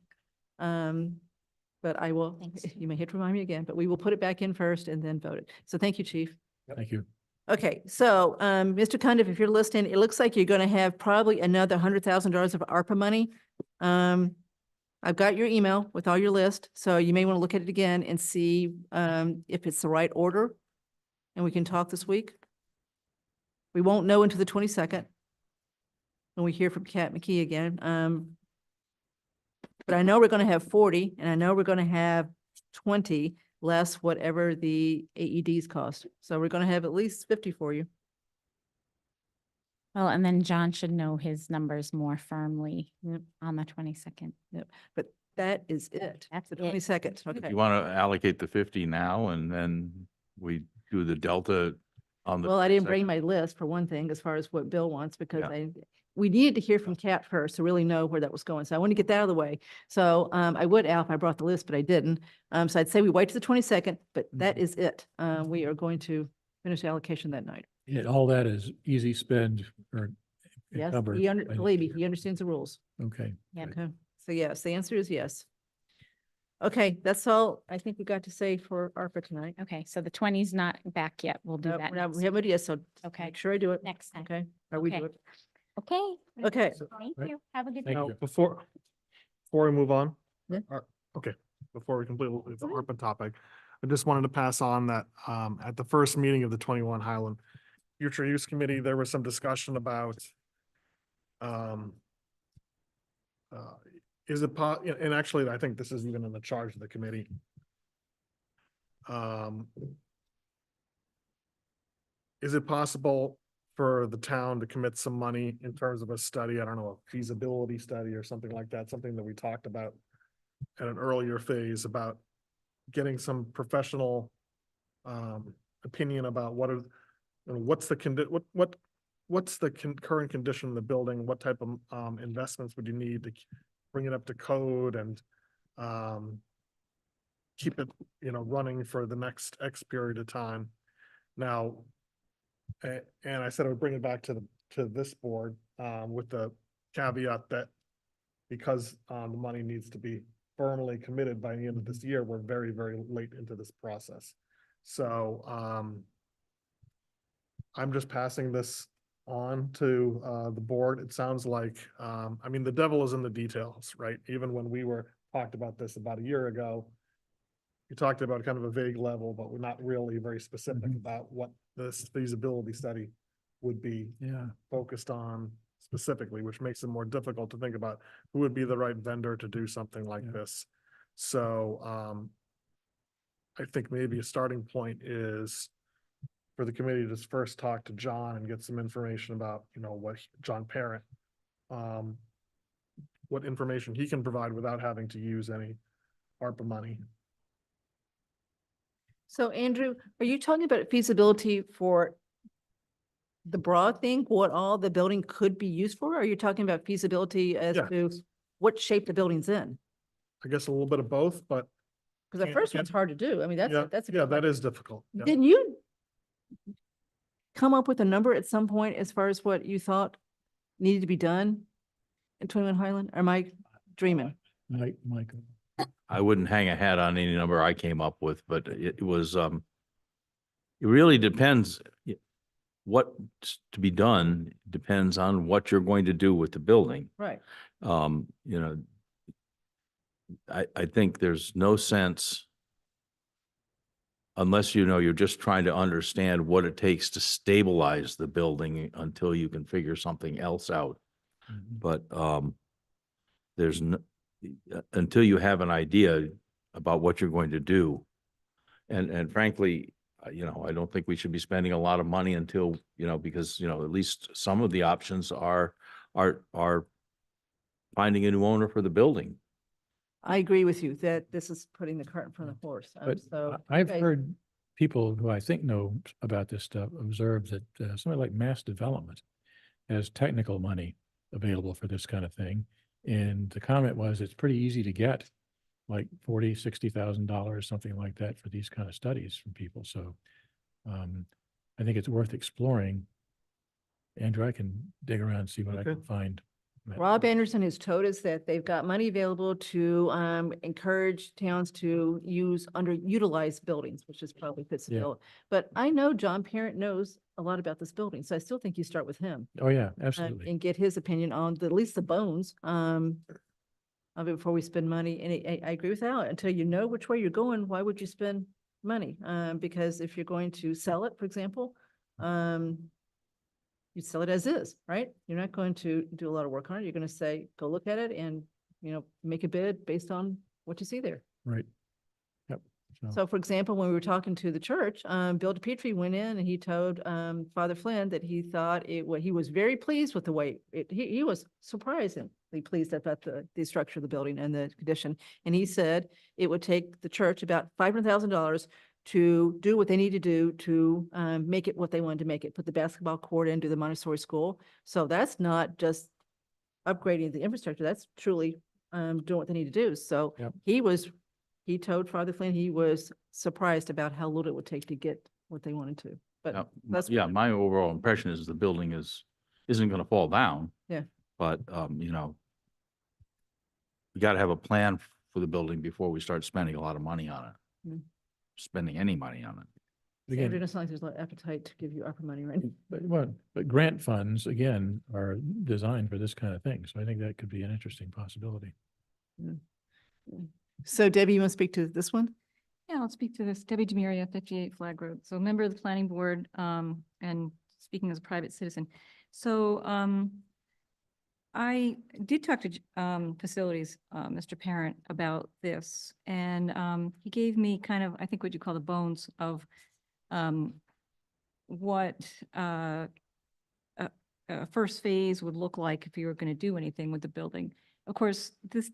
But I will, Thanks. you may hit to remind me again, but we will put it back in first and then vote it. So thank you, Chief. thank you. Okay, so, Mr. Cundiff, if you're listening, it looks like you're gonna have probably another $100,000 of ARPA money. I've got your email with all your list, so you may want to look at it again and see, if it's the right order. And we can talk this week. We won't know until the 22nd when we hear from Kat McKee again. But I know we're gonna have 40, and I know we're gonna have 20 less whatever the AEDs cost. So we're gonna have at least 50 for you. Well, and then John should know his numbers more firmly Yep. on the 22nd. But that is it. That's The it. 22nd, If okay. you want to allocate the 50 now and then we do the delta on the. Well, I didn't 22nd. bring my list for one thing, as far as what Bill wants, because Yeah. we needed to hear from Kat first to really know where that was going. So I want to get that out of the way. So I would, Al, if I brought the list, but I didn't. So I'd say we wait to the 22nd, but that is it. We are going to finish allocation that night. Yeah, all that is easy spend or. Yes, encumbered by next believe me, year. he understands the rules. Okay. Yep. good. Okay, so yes, the answer is yes. Okay, that's all I think we got to say for ARPA tonight. Okay, so the 20's not back yet. We'll do No, that we're not- next We haven't yet, so Okay. make sure I do it. next time. Okay, or we do Okay. it. Okay. Okay. Thank Right. you. Have a good Thank day. Now, you. before we move on. Yeah. Okay, before we completely leave the ARPA topic, I just wanted to pass on that at the first meeting of the 21 Highland Future Use Committee, there was some discussion about um, is it and actually, I think this is even in the charge of the committee. Is it possible for the town to commit some money in terms of a study? I don't know, a feasibility study or something like that, something that we talked about at an earlier phase about getting some professional opinion about what are, what's the what's the current condition of the building? What type of investments would you need to bring it up to code and keep it, running for the next X period of time? Now, and I said I would bring it back to this board with the caveat that because the money needs to be firmly committed by the end of this year, we're very, very late into this process. So I'm just passing this on to the board. It sounds like, I mean, the devil is in the details, right? Even when we talked about this about a year ago, we talked about kind of a vague level, but we're not really very specific about what this feasibility study would be focused on specifically, which makes it more difficult to think about who would be the right vendor to do something like this. So I think maybe a starting point is for the committee to first talk to John and get some information about, what John Parent, what information he can provide without having to use any ARPA money. So Andrew, are you talking about feasibility for the broad thing, what all the building could be used for? Or are you talking about feasibility as Yeah. to what shape the building's in? I guess a little bit of both, but Because the Can't- first can't- one's hard to do. I mean, that's a yeah, big that one. is difficult. Yeah. Didn't you come up with a number at some point as far as what you thought needed to be done in 21 Highland? Or am I dreaming? Michael. I wouldn't hang a hat on any number I came up with, but it was, it really depends. What's to be done depends on what you're going to do with the building. Right. I think there's no sense unless you're just trying to understand what it takes to stabilize the building until you can figure something else out. But there's no, until you have an idea about what you're going to do. And frankly, I don't think we should be spending a lot of money until, because, at least some of the options are finding a new owner for the building. I agree with you that this is putting the cart in front of the horse. But So I've you guys- heard people who I think know about this stuff observe that something like Mass Development has technical money available for this kind of thing. And the comment was, it's pretty easy to get like $40,000, $60,000, something like that for these kind of studies from people. So I think it's worth exploring. Andrew, I can dig around and see what I Okay. can find. Rob Anderson has told us that they've got money available to encourage towns to use underutilized buildings, which is probably fits the Yeah. bill. But I know John Parent knows a lot about this building, so I still think you start with him. Oh, yeah, absolutely. And get his opinion on at least the bones of it before we spend money. And I agree with Al, until you know which way you're going, why would you spend money? Because if you're going to sell it, for example, you sell it as is, right? You're not going to do a lot of work on it. You're going to say, go look at it and, make a bid based on what you see there. Right. Yep. So for example, when we were talking to the church, Bill DePietri went in and he told Father Flynn that he thought he was very pleased with the way he was surprisingly pleased about the structure of the building and the condition. And he said it would take the church about $500,000 to do what they need to do to make it what they wanted to make it, put the basketball court in, do the Montessori school. So that's not just upgrading the infrastructure, that's truly doing what they need to do. So Yep. he told Father Flynn he was surprised about how little it would take to get what they wanted to. But Now, that's. yeah, my overall impression is the building isn't going to fall down. Yeah. But, we got to have a plan for the building before we start spending a lot of money on it. Mm. Spending any money on it. Andrew, Again, it's not like there's a lot of appetite to give you ARPA money right now. but grant funds, again, are designed for this kind of thing. So I think that could be an interesting possibility. So Debbie, you want to speak to this one? Yeah, I'll speak to this. Debbie Demiria, 58 Flag Road. So member of the planning board, and speaking as a private citizen. So, I did talk to, facilities, Mr. Parent about this, and, he gave me kind of, I think what you call the bones of, what, a first phase would look like if you were going to do anything with the building. Of course, this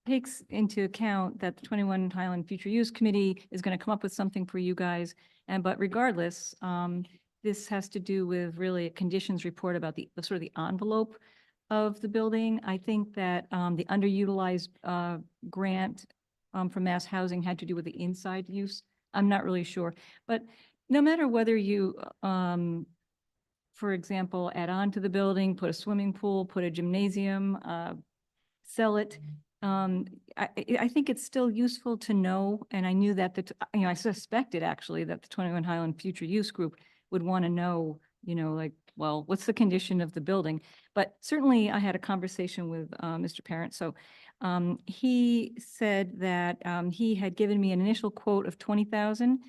takes into account that the 21 Highland Future Use Committee is going to come up with something for you guys. But regardless, this has to do with really a conditions report about the sort of the envelope of the building. I think that the underutilized grant from Mass Housing had to do with the inside use. I'm not really sure. But no matter whether you, for example, add on to the building, put a swimming pool, put a gymnasium, sell it, I think it's still useful to know, and I knew that I suspected actually that the 21 Highland Future Use Group would want to know, like, well, what's the condition of the building? But certainly I had a conversation with Mr. Parent. So he said that he had given me an initial quote of 20,000,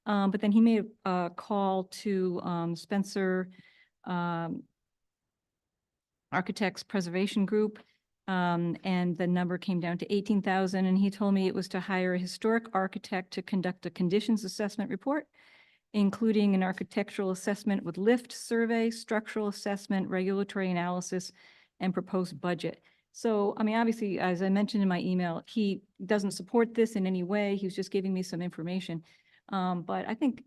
but then he made a call to Spencer Architects Preservation Group, and the number came down to 18,000. And he told me it was to hire a historic architect to conduct a conditions assessment report, including an architectural assessment with lift survey, structural assessment, regulatory analysis, and proposed budget. So, I mean, obviously, as I mentioned in my email, he doesn't support this in any way. He was just giving me some information. But I think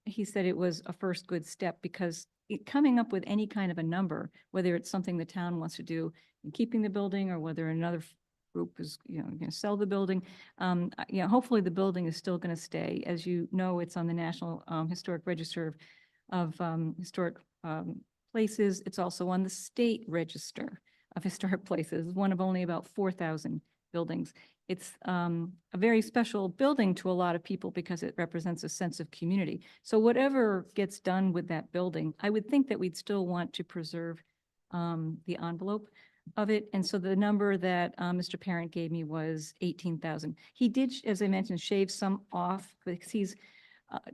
he said it was a first good step, because coming up with any kind of a number, whether it's something the town wants to do in keeping the building or whether another group is, going to sell the building, hopefully the building is still going to stay. As you know, it's on the National Historic Register of Historic Places. It's also on the State Register of Historic Places, one of only about 4,000 buildings. It's a very special building to a lot of people because it represents a sense of community. So whatever gets done with that building, I would think that we'd still want to preserve the envelope of it. And so the number that Mr. Parent gave me was 18,000. He did, as I mentioned, shave some off, because he's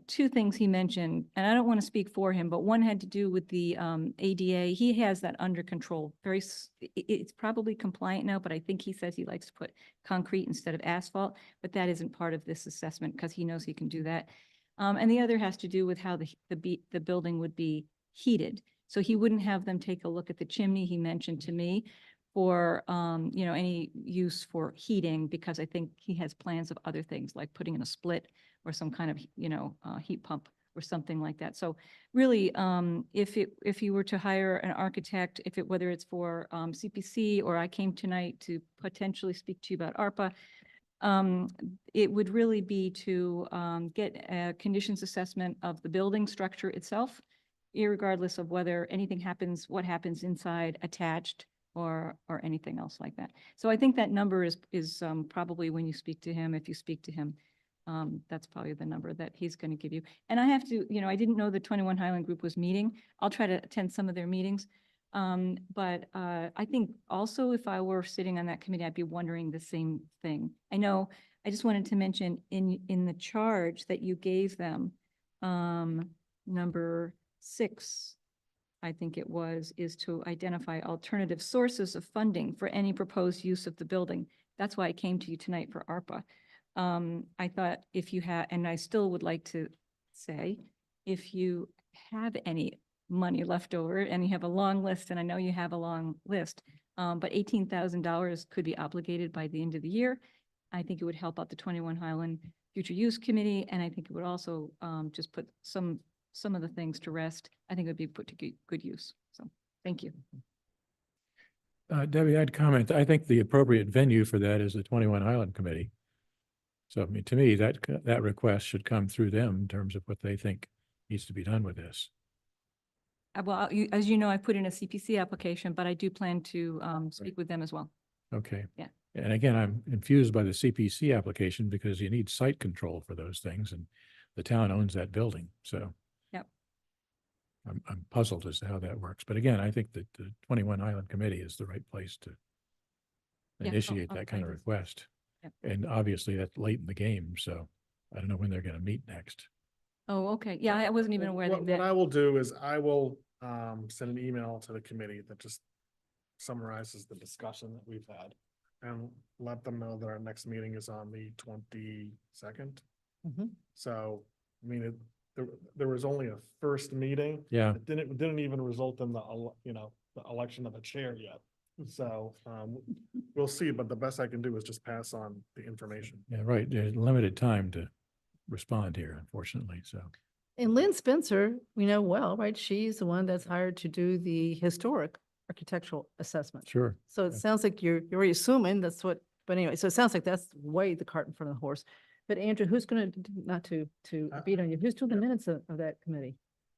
two things he mentioned, and I don't want to speak for him, but one had to do with the ADA. He has that under control. It's probably compliant now, but I think he says he likes to put concrete instead of asphalt, but that isn't part of this assessment because he knows he can do that. And the other has to do with how the building would be heated. So he wouldn't have them take a look at the chimney he mentioned to me for, any use for heating, because I think he has plans of other things like putting in a split or some kind of, heat pump or something like that. So really, if you were to hire an architect, whether it's for CPC or I came tonight to potentially speak to you about ARPA, it would really be to get a conditions assessment of the building structure itself, irregardless of whether anything happens, what happens inside, attached, or anything else like that. So I think that number is probably, when you speak to him, if you speak to him, that's probably the number that he's going to give you. And I have to, I didn't know the 21 Highland Group was meeting. I'll try to attend some of their meetings. But I think also if I were sitting on that committee, I'd be wondering the same thing. I just wanted to mention in the charge that you gave them, number 6, I think it was, is to identify alternative sources of funding for any proposed use of the building. That's why I came to you tonight for ARPA. I thought if you had, and I still would like to say, if you have any money left over and you have a long list, and I know you have a long list, but $18,000 could be obligated by the end of the year. I think it would help out the 21 Highland Future Use Committee, and I think it would also just put some of the things to rest. I think it would be put to good use. So thank you. Debbie, I'd comment. I think the appropriate venue for that is the 21 Highland Committee. So, I mean, to me, that request should come through them in terms of what they think needs to be done with this. Well, as you know, I put in a CPC application, but I do plan to speak with them as well. Okay. Yeah. And again, I'm infused by the CPC application because you need site control for those things, and the town owns that building. So yep. I'm puzzled as to how that works. But again, I think that the 21 Highland Committee is the right place to initiate that kind of request. Yep. And obviously that's late in the game, so I don't know when they're gonna meet next. Oh, okay. Yeah, I wasn't even aware What that. I will do is I will send an email to the committee that just summarizes the discussion that we've had and let them know that our next meeting is on the 22nd. Mhm. So, I mean, there was only a first meeting. Yeah, It didn't even result in the election of a chair yet. So, we'll see, but the best I can do is just pass on the information. yeah, right. There's limited time to respond here, unfortunately, so. And Lynn Spencer, we know well, right? She's the one that's hired to do the historic architectural assessment. Sure. So it Yeah. sounds like you're already assuming that's what, but anyway, so it sounds like that's way the cart in front of the horse. But Andrew, who's gonna, not to beat on you, who's doing the minutes of that committee?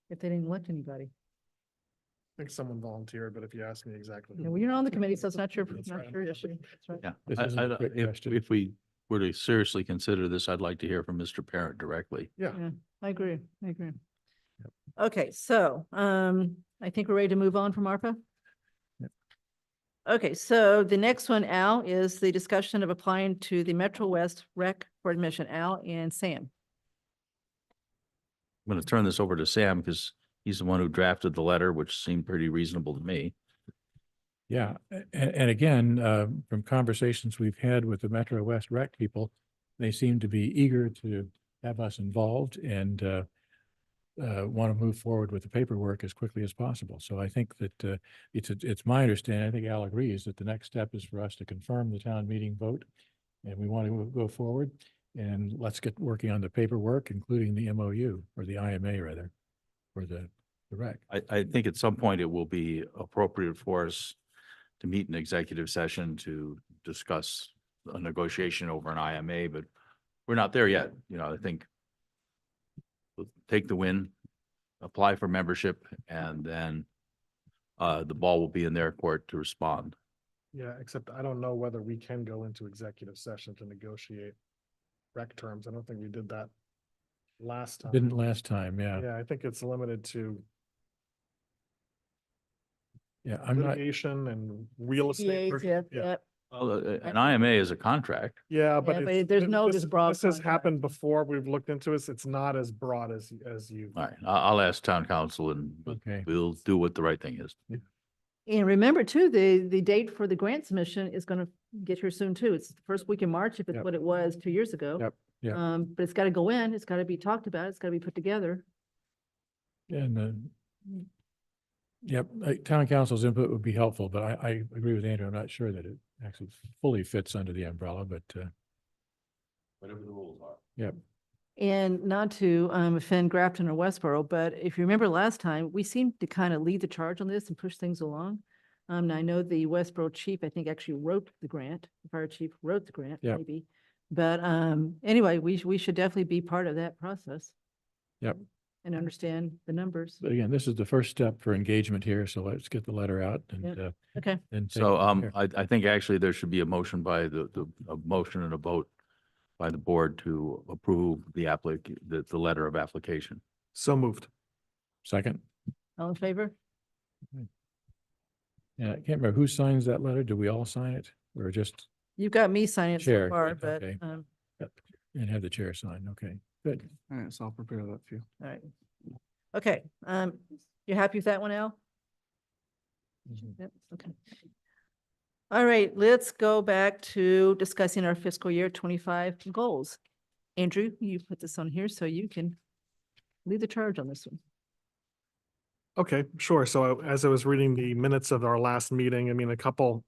If they didn't elect anybody? I think someone volunteered, but if you ask me exactly. Yeah, well, you're not on the committee, so it's not your, That's not right. your issue. That's right. Yeah, This isn't a quick question. if we were to seriously consider this, I'd like to hear from Mr. Parent directly. Yeah. Yeah, I agree. Okay, so, I think we're ready to move on from ARPA. Yep. Okay, so the next one, Al, is the discussion of applying to the Metro West Rec for admission. Al and Sam. I'm going to turn this over to Sam because he's the one who drafted the letter, which seemed pretty reasonable to me. Yeah, and again, from conversations we've had with the Metro West Rec people, they seem to be eager to have us involved and want to move forward with the paperwork as quickly as possible. So I think that it's my understanding, I think Al agrees, that the next step is for us to confirm the town meeting vote. And we want to go forward and let's get working on the paperwork, including the MOU or the IMA rather, for the rec. I think at some point it will be appropriate for us to meet in executive session to discuss a negotiation over an IMA, but we're not there yet. You know, I think we'll take the win, apply for membership, and then the ball will be in their court to respond. Yeah, except I don't know whether we can go into executive session to negotiate rec terms. I don't think we did that last time. Didn't last time, yeah. Yeah, I think it's limited to Yeah, I'm not, litigation and real estate. Yeah, Yeah. yeah. Well, an IMA is a contract. Yeah, but Yeah, but it's- there's no this- just broad This has contract. happened before. We've looked into it. It's not as broad as you. All right, I'll ask town council and okay. we'll do what the right thing is. And remember too, the date for the grant submission is gonna get here soon too. It's the first week in March, if it's Yep. what it was 2 years ago. Yep, yep. But it's gotta go in, it's gotta be talked about, it's gotta be put together. And yep, town council's input would be helpful, but I agree with Andrew. I'm not sure that it actually fully fits under the umbrella, but Whatever the rules are. yep. And not to offend Grafton or Westboro, but if you remember last time, we seemed to kind of lead the charge on this and push things along. And I know the Westboro chief, I think, actually wrote the grant, the fire chief wrote the grant, Yep. maybe. But anyway, we should definitely be part of that process. Yep. And understand the numbers. But again, this is the first step for engagement here, so let's get the letter out and Yep. Okay, and. take So, it from there. I think actually there should be a motion by a motion and a vote by the board to approve the letter of application. So moved. Second, all in favor? yeah, I can't remember who signs that letter. Do we all sign it or just, You've got me signing it so Chair, far, but, okay. all and have the chair sign? Okay, good. All right, so I'll prepare that for you. right. Okay, you happy with that one, Al? Yep, okay. All right, let's go back to discussing our fiscal year 25 goals. Andrew, you put this on here so you can lead the charge on this one. Okay, sure. So as I was reading the minutes of our last meeting, I mean, a couple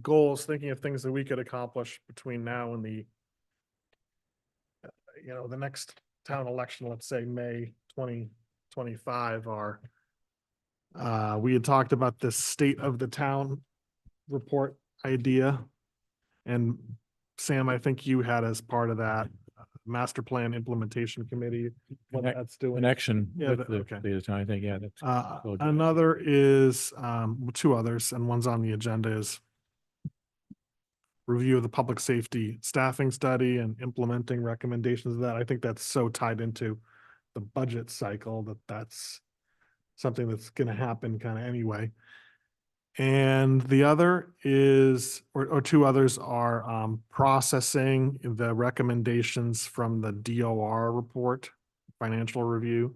goals, thinking of things that we could accomplish between now and the the next town election, let's say May 2025 are we had talked about this state of the town report idea. And Sam, I think you had as part of that master plan implementation committee, what Connect- that's doing. Connection Yeah, with that- the okay. state of town, I think, yeah, that's. told you. Another is, two others, and one's on the agenda is review of the public safety staffing study and implementing recommendations of that. I think that's so tied into the budget cycle that that's something that's gonna happen kind of anyway. And the other is, or two others are processing the recommendations from the DOR report, financial review.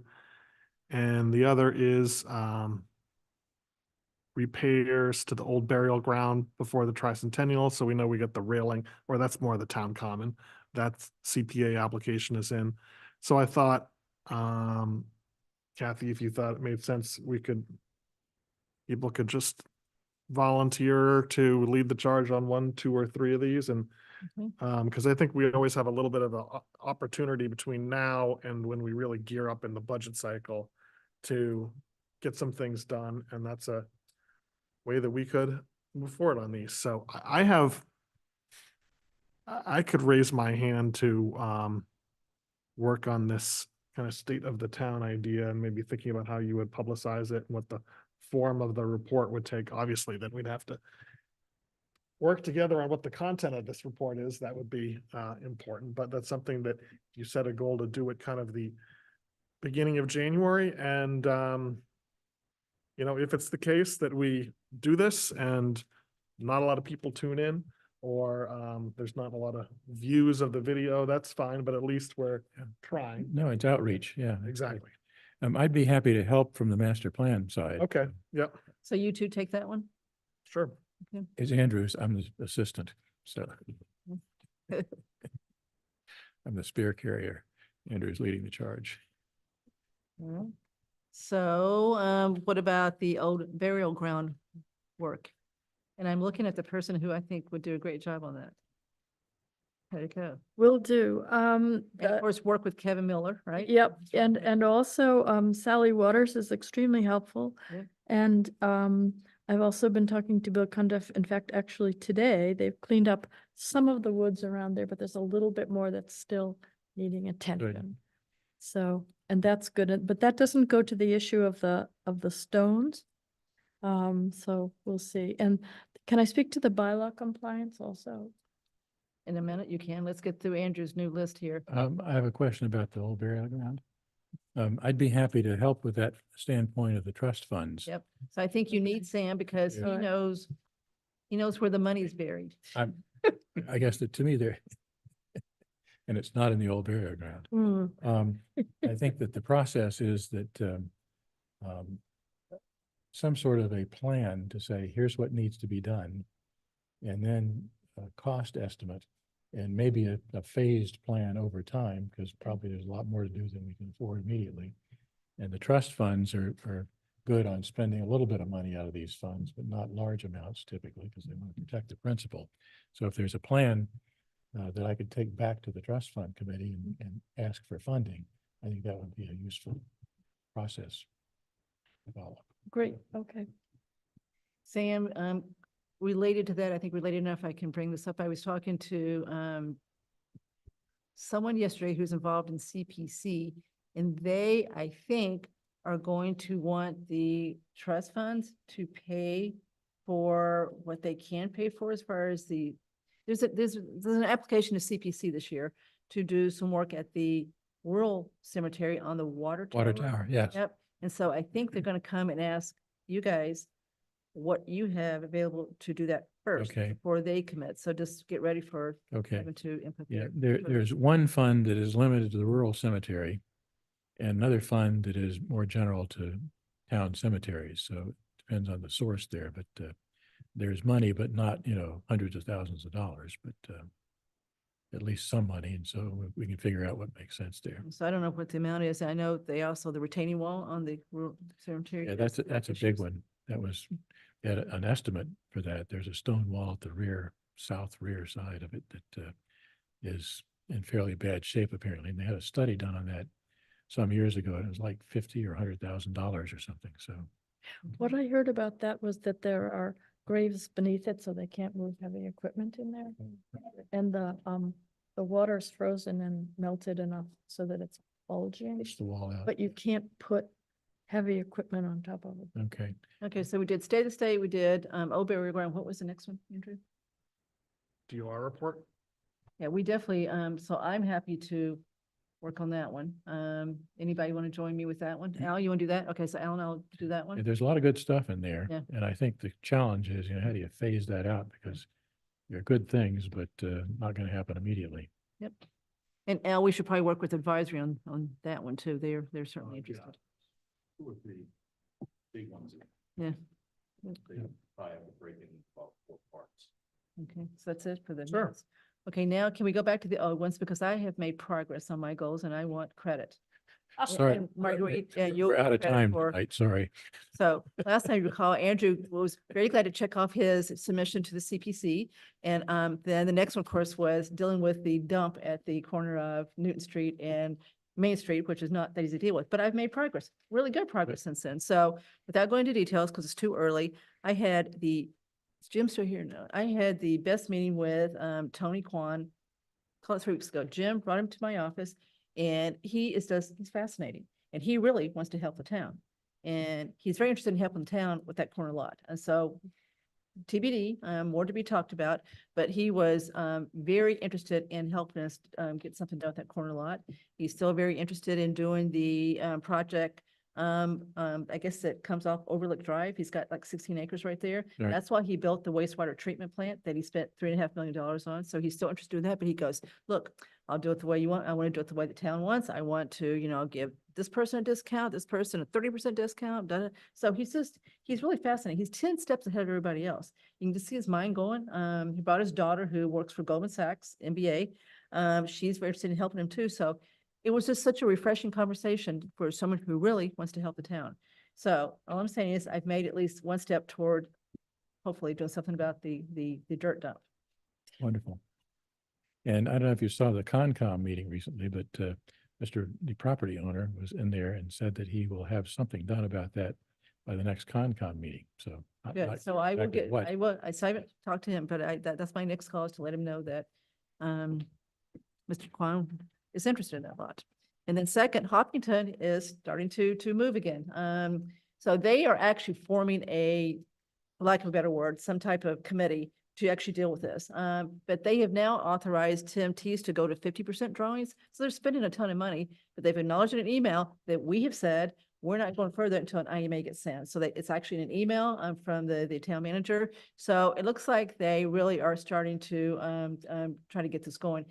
And the other is repairs to the old burial ground before the tricentennial. So we know we got the railing, or that's more of the town common. That CPA application is in. So I thought, Kathy, if you thought it made sense, people could just volunteer to lead the charge on 1, 2, or 3 of these. And because I think we always have a little bit of an opportunity between now and when we really gear up in the budget cycle to get some things done. And that's a way that we could move forward on these. So I could raise my hand to work on this kind of state of the town idea and maybe thinking about how you would publicize it and what the form of the report would take. Obviously, then we'd have to work together on what the content of this report is. That would be important, but that's something that you set a goal to do at kind of the beginning of January. And if it's the case that we do this and not a lot of people tune in, or there's not a lot of views of the video, that's fine, but at least we're trying. No, it's outreach, yeah. Exactly. I'd be happy to help from the master plan side. Okay, yep, So you two take that one? sure. It's Andrews, I'm the assistant, so. I'm the spear carrier. Andrew's leading the charge. Alright. So, what about the old burial ground work? And I'm looking at the person who I think would do a great job on that. There you go. Will do. And of course, work with Kevin Miller, right? Yep, and also Sally Waters is extremely helpful. Yeah. And I've also been talking to Bill Cundiff. In fact, actually today, they've cleaned up some of the woods around there, but there's a little bit more that's still needing attention. So, and that's good, but that doesn't go to the issue of the stones. So we'll see. And can I speak to the bylaw compliance also? In a minute, you can. Let's get through Andrew's new list here. I have a question about the old burial ground. I'd be happy to help with that standpoint of the trust funds. Yep. So I think you need Sam because he Yeah. knows where the money is buried. I guess that to me there, and it's not in the old burial ground. Hmm. I think that the process is that some sort of a plan to say, here's what needs to be done. And then a cost estimate and maybe a phased plan over time, because probably there's a lot more to do than we can afford immediately. And the trust funds are good on spending a little bit of money out of these funds, but not large amounts typically, because they want to protect the principal. So if there's a plan that I could take back to the trust fund committee and ask for funding, I think that would be a useful process to follow. Great, okay. Sam, related to that, I think related enough, I can bring this up. I was talking to someone yesterday who's involved in CPC, and they, I think, are going to want the trust funds to pay for what they can pay for as far as there's an application to CPC this year to do some work at the rural cemetery on the water tower. Water tower, yes. Yep. And so I think they're going to come and ask you guys what you have available to do that first. Okay. Before they commit. So just get ready for Okay. having to input. Yeah, their- there's one fund that is limited to the rural cemetery and another fund that is more general to town cemeteries. So it depends on the source there, but there's money, but not, hundreds of thousands of dollars, but at least some money. And so we can figure out what makes sense there. So I don't know what the amount is. I know they also, the retaining wall on the rural cemetery. Yeah, that's a big one. That was, they had an estimate for that. There's a stone wall at the south rear side of it that is in fairly bad shape apparently. And they had a study done on that some years ago, and it was like $50,000 or $100,000 or something. So What I heard about that was that there are graves beneath it, so they can't move heavy equipment in there. And the water's frozen and melted enough so that it's bulging, push the wall out. but you can't put heavy equipment on top of it. Okay. Okay, so we did state to state, we did Old Burial Ground. What was the next one, Andrew? DOR report? Yeah, we definitely, so I'm happy to work on that one. Anybody want to join me with that one? Al, you want to do that? Okay, so Alan, I'll do that Yeah, one. there's a lot of good stuff in there. Yeah. And I think the challenge is, how do you phase that out? Because they're good things, but not going to happen immediately. Yep. And Al, we should probably work with advisory on that one too. They're certainly interested. Two or three big ones. Yeah. They probably have to break it into about 4 parts. Okay, so that's it for the Sure. minutes. Okay, now can we go back to the old ones because I have made progress on my goals and I want credit. Sorry. And Marguerite, you'll We're out get of credit time for- tonight, sorry. So last time you recall, Andrew was very glad to check off his submission to the CPC. And then the next one, of course, was dealing with the dump at the corner of Newton Street and Main Street, which is not that easy to deal with, but I've made progress, really good progress since then. So without going into details, because it's too early, I had is Jim still here? No, I had the best meeting with Tony Kwan, call it 3 weeks ago. Jim brought him to my office and he's fascinating. And he really wants to help the town. And he's very interested in helping the town with that corner lot. And so TBD, more to be talked about, but he was very interested in helping us get something done with that corner lot. He's still very interested in doing the project. I guess it comes off Overlook Drive. He's got like 16 acres right there. Right. That's why he built the wastewater treatment plant that he spent $3.5 million on. So he's still interested in that, but he goes, look, I'll do it the way you want. I want to do it the way the town wants. I want to, give this person a discount, this person a 30% discount. So he's really fascinating. He's 10 steps ahead of everybody else. You can just see his mind going. He brought his daughter who works for Goldman Sachs, MBA. She's very interested in helping him too. So it was just such a refreshing conversation for someone who really wants to help the town. So all I'm saying is I've made at least one step toward hopefully doing something about the dirt dump. Wonderful. And I don't know if you saw the Concom meeting recently, but the property owner was in there and said that he will have something done about that by the next Concom meeting. So. Good. So I will exactly what. I haven't talked to him, but that's my next call is to let him know that Mr. Kwan is interested in that lot. And then second, Hopkinton is starting to move again. So they are actually forming for lack of a better word, some type of committee to actually deal with this. But they have now authorized Tim Tees to go to 50% drawings. So they're spending a ton of money, but they've acknowledged in an email that we have said, we're not going further until an IMA gets sent. So it's actually an email from the town manager. So it looks like they really are starting to try to get this going.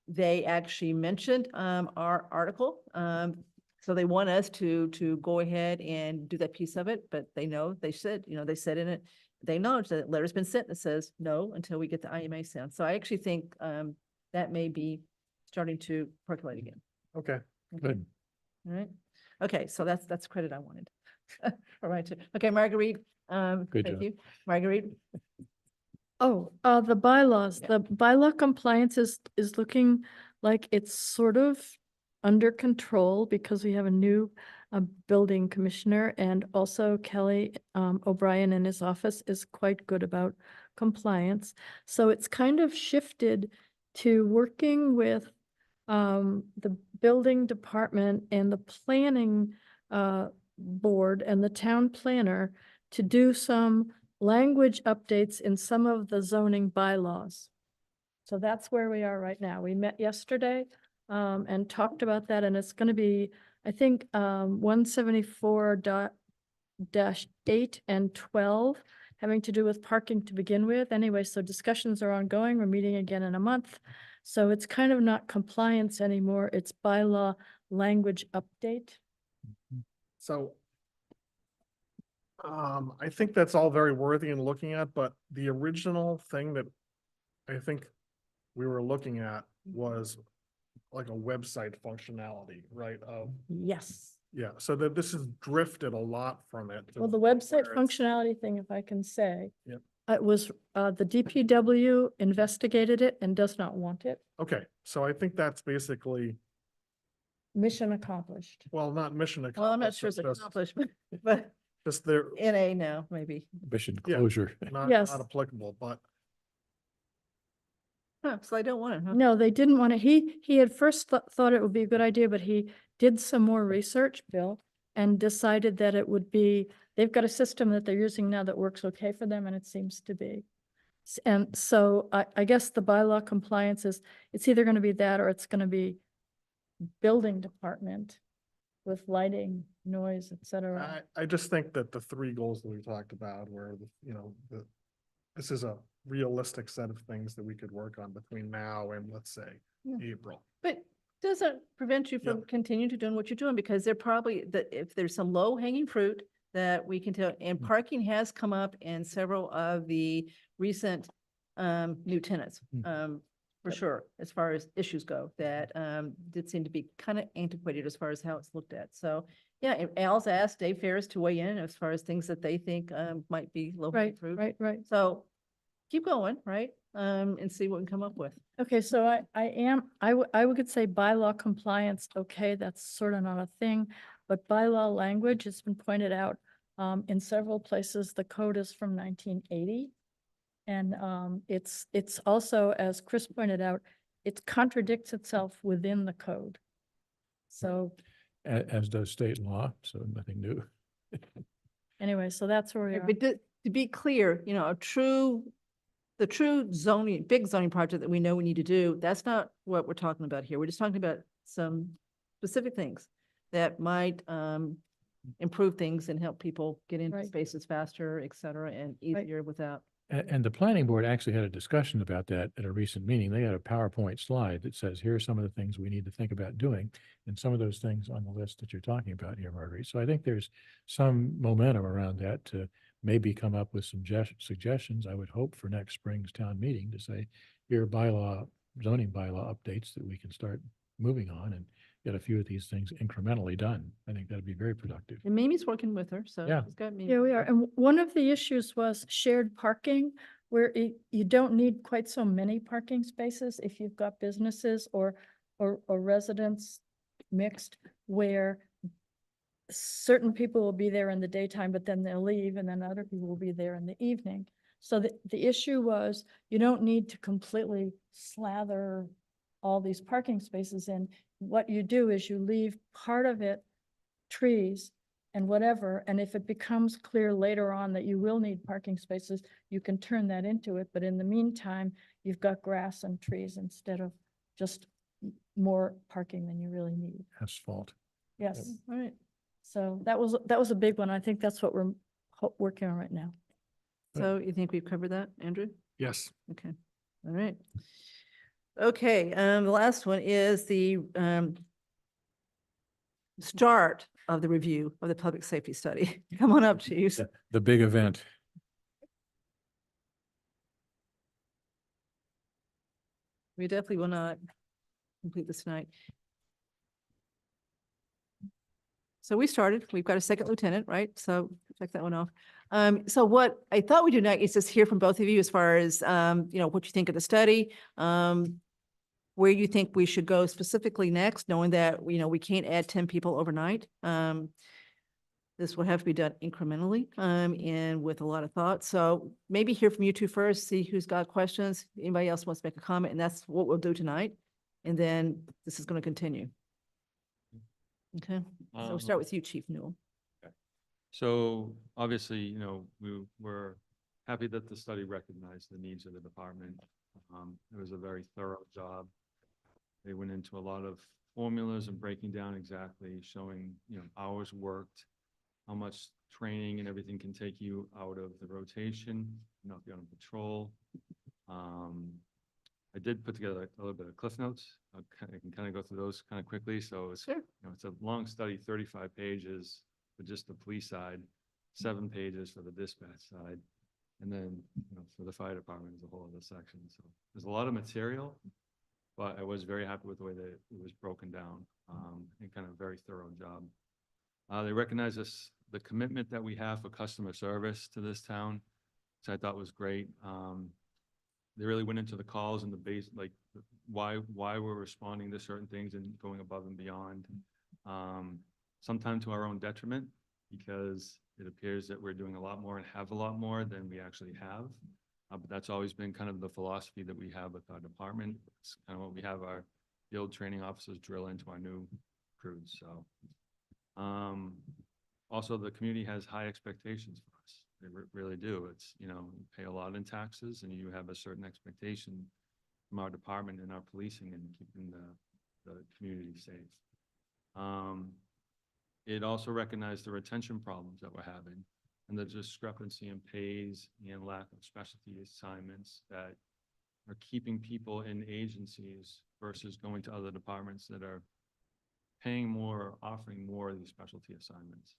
They actually mentioned our article. So they want us to go ahead and do that piece of it, but they said in it, they acknowledge that a letter's been sent that says no until we get the IMA sent. So I actually think that may be starting to percolate again. Okay. Good. All right. Okay, so that's credit I wanted. All right. Okay, Marguerite. Good Thank job. you. Marguerite. Oh, the bylaws, Yeah. the bylaw compliance is looking like it's sort of under control because we have a new building commissioner, and also Kelly O'Brien in his office is quite good about compliance. So it's kind of shifted to working with the building department and the planning board and the town planner to do some language updates in some of the zoning bylaws. So that's where we are right now. We met yesterday and talked about that, and it's going to be, I think, 174-8 and 12 having to do with parking to begin with. Anyway, so discussions are ongoing. We're meeting again in a month. So it's kind of not compliance anymore. It's bylaw language update. So I think that's all very worthy in looking at, but the original thing that I think we were looking at was like a website functionality, right? Yes. Yeah, so that this has drifted a lot from it. to Well, the website where it's- functionality thing, if I can say. Yep. It was, the DPW investigated it and does not want it. Okay, so I think that's basically, Mission accomplished. well, not mission accomplished. Well, I'm not sure it's an accomplishment, but Just they're NA now, maybe. Mission Yeah. closure. Yes. not applicable, but Huh, so I don't want it, huh? No, they didn't want it. He had first thought it would be a good idea, but he did some more research, Bill, and decided that it would be, they've got a system that they're using now that works okay for them, and it seems to be. And so I guess the bylaw compliance is, it's either going to be that or it's going to be building department with lighting, noise, et cetera. I just think that the three goals that we talked about were, this is a realistic set of things that we could work on between now and, let's say, Yeah. April. But doesn't prevent you from Yep. continuing to doing what you're doing, because they're probably, that if there's some low hanging fruit that we can tell, and parking has come up in several of the recent new tenants. For sure, as far as issues go, that did seem to be kind of antiquated as far as how it's looked at. So, yeah, and Al's asked Dave Ferris to weigh in as far as things that they think might be low hanging Right, fruit. right. So keep going, right? And see what we can come up with. Okay, so I would say bylaw compliance, okay, that's sort of not a thing, but bylaw language has been pointed out. In several places, the code is from 1980. And it's also, as Chris pointed out, it contradicts itself within the code. So As does state law, so nothing new. anyway, so that's where we are. But to be clear, the true zoning, big zoning project that we know we need to do, that's not what we're talking about here. We're just talking about some specific things that might improve things and help people get into Right. spaces faster, et cetera, and easier without. And the planning board actually had a discussion about that at a recent meeting. They had a PowerPoint slide that says, here are some of the things we need to think about doing. And some of those things on the list that you're talking about here, Marguerite. So I think there's some momentum around that to maybe come up with some suggestions, I would hope, for next spring's town meeting to say, here are zoning bylaw updates that we can start moving on and get a few of these things incrementally done. I think that'd be very productive. And Mimi's working with her, so Yeah. she's got me. Yeah, we are. And one of the issues was shared parking, where you don't need quite so many parking spaces if you've got businesses or residents mixed, where certain people will be there in the daytime, but then they'll leave, and then other people will be there in the evening. So the issue was, you don't need to completely slather all these parking spaces in. What you do is you leave part of it trees and whatever, and if it becomes clear later on that you will need parking spaces, you can turn that into it, but in the meantime, you've got grass and trees instead of just more parking than you really need. Asphalt. Yes, All right. so that was a big one. I think that's what we're working on right now. So you think we've covered that, Andrew? Yes. Okay, all right. Okay, the last one is the start of the review of the public safety study. Come on up, chiefs. The big event. We definitely will not complete this tonight. So we've got a second lieutenant, right? So check that one off. So what I thought we'd do next is just hear from both of you as far as, what you think of the study, where you think we should go specifically next, knowing that, we can't add 10 people overnight. This will have to be done incrementally, and with a lot of thought. So maybe hear from you two first, see who's got questions. Anybody else wants to make a comment, and that's what we'll do tonight. And then this is going to continue. Okay, so we'll start with you, Chief Newell. So obviously, we were happy that the study recognized the needs of the department. It was a very thorough job. They went into a lot of formulas and breaking down exactly, showing, hours worked, how much training and everything can take you out of the rotation, not be on patrol. I did put together a little bit of cliff notes. I can kind of go through those kind of quickly. So it's, Sure. it's a long study, 35 pages for just the police side, 7 pages for the dispatch side. And then, for the fire department is a whole other section. So there's a lot of material, but I was very happy with the way that it was broken down, and kind of a very thorough job. They recognize the commitment that we have for customer service to this town, which I thought was great. They really went into the calls and the base, like why we're responding to certain things and going above and beyond. Sometimes to our own detriment, because it appears that we're doing a lot more and have a lot more than we actually have. But that's always been kind of the philosophy that we have with our department. It's kind of what we have our field training officers drill into our new crews. So, also the community has high expectations for us. They really do. It's, you pay a lot in taxes and you have a certain expectation from our department and our policing and keeping the the community safe. It also recognized the retention problems that we're having and the discrepancy in pays and lack of specialty assignments that are keeping people in agencies versus going to other departments that are paying more, or offering more of these specialty assignments.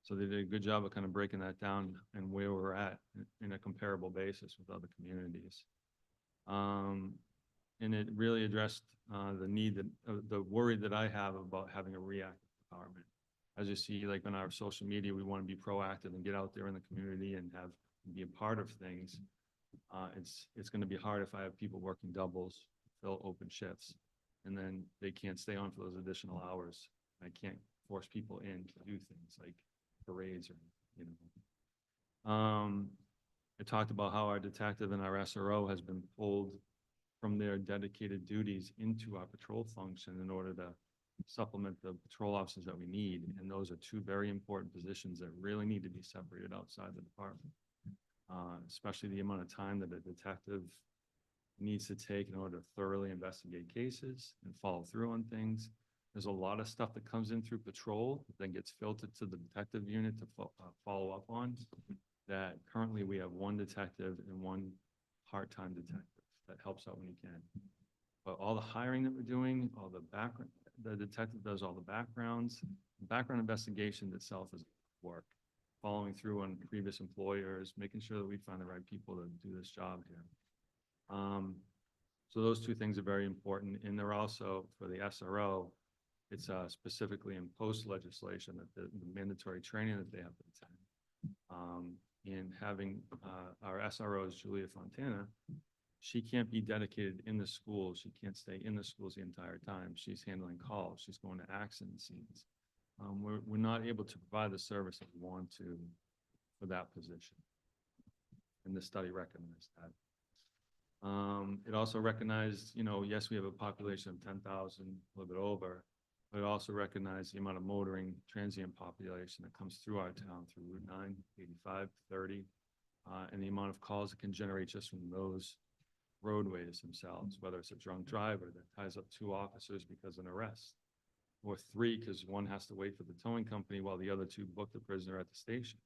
So they did a good job of kind of breaking that down and where we're at in a comparable basis with other communities. And it really addressed the need that, the worry that I have about having a reactive department. As you see, like on our social media, we want to be proactive and get out there in the community and be a part of things. It's going to be hard if I have people working doubles, fill open shifts, and then they can't stay on for those additional hours. I can't force people in to do things like parades or, you know. It talked about how our detective and our SRO has been pulled from their dedicated duties into our patrol function in order to supplement the patrol officers that we need. And those are two very important positions that really need to be separated outside the department. Especially the amount of time that a detective needs to take in order to thoroughly investigate cases and follow through on things. There's a lot of stuff that comes in through patrol that then gets filtered to the detective unit to follow up on. That currently we have one detective and one part-time detective that helps out when he can. But all the hiring that we're doing, all the background, the detective does all the backgrounds. Background investigation itself is work. Following through on previous employers, making sure that we find the right people to do this job here. So those two things are very important. And they're also, for the SRO, it's specifically in post legislation that the mandatory training that they have to attend. And having our SRO is Julia Fontana. She can't be dedicated in the school. She can't stay in the schools the entire time. She's handling calls. She's going to accident scenes. We're not able to provide the service that we want to for that position. And the study recognized that. It also recognized, you know, yes, we have a population of 10,000, a little bit over, but it also recognized the amount of motoring transient population that comes through our town through Route 9, 85, 30, and the amount of calls it can generate just from those roadways themselves, whether it's a drunk driver that ties up 2 officers because of an arrest, or 3 because one has to wait for the towing company while the other 2 book the prisoner at the station.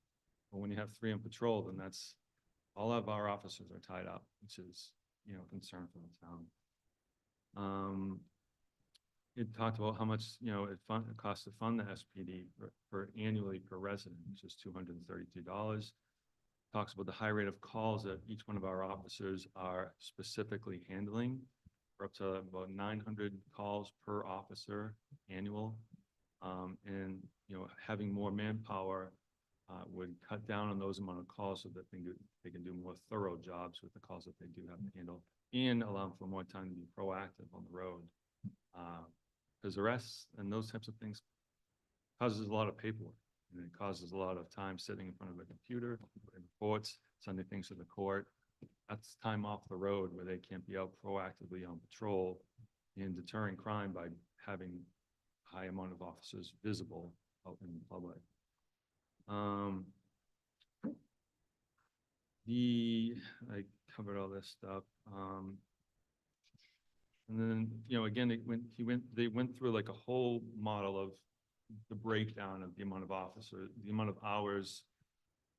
But when you have 3 on patrol, then that's all of our officers are tied up, which is, you know, a concern for the town. It talked about how much, you know, it costs to fund the SPD for annually per resident, which is $232. Talks about the high rate of calls that each one of our officers are specifically handling. We're up to about 900 calls per officer annual. And, you know, having more manpower would cut down on those amount of calls so that they can do more thorough jobs with the calls that they do have to handle and allow them for more time to be proactive on the road. Because arrests and those types of things causes a lot of paperwork. And it causes a lot of time sitting in front of a computer, putting reports, sending things to the court. That's time off the road where they can't be out proactively on patrol and deterring crime by having a high amount of officers visible out in the public. I covered all this stuff. And then, you know, again, they went through like a whole model of the breakdown of the amount of officers, the amount of hours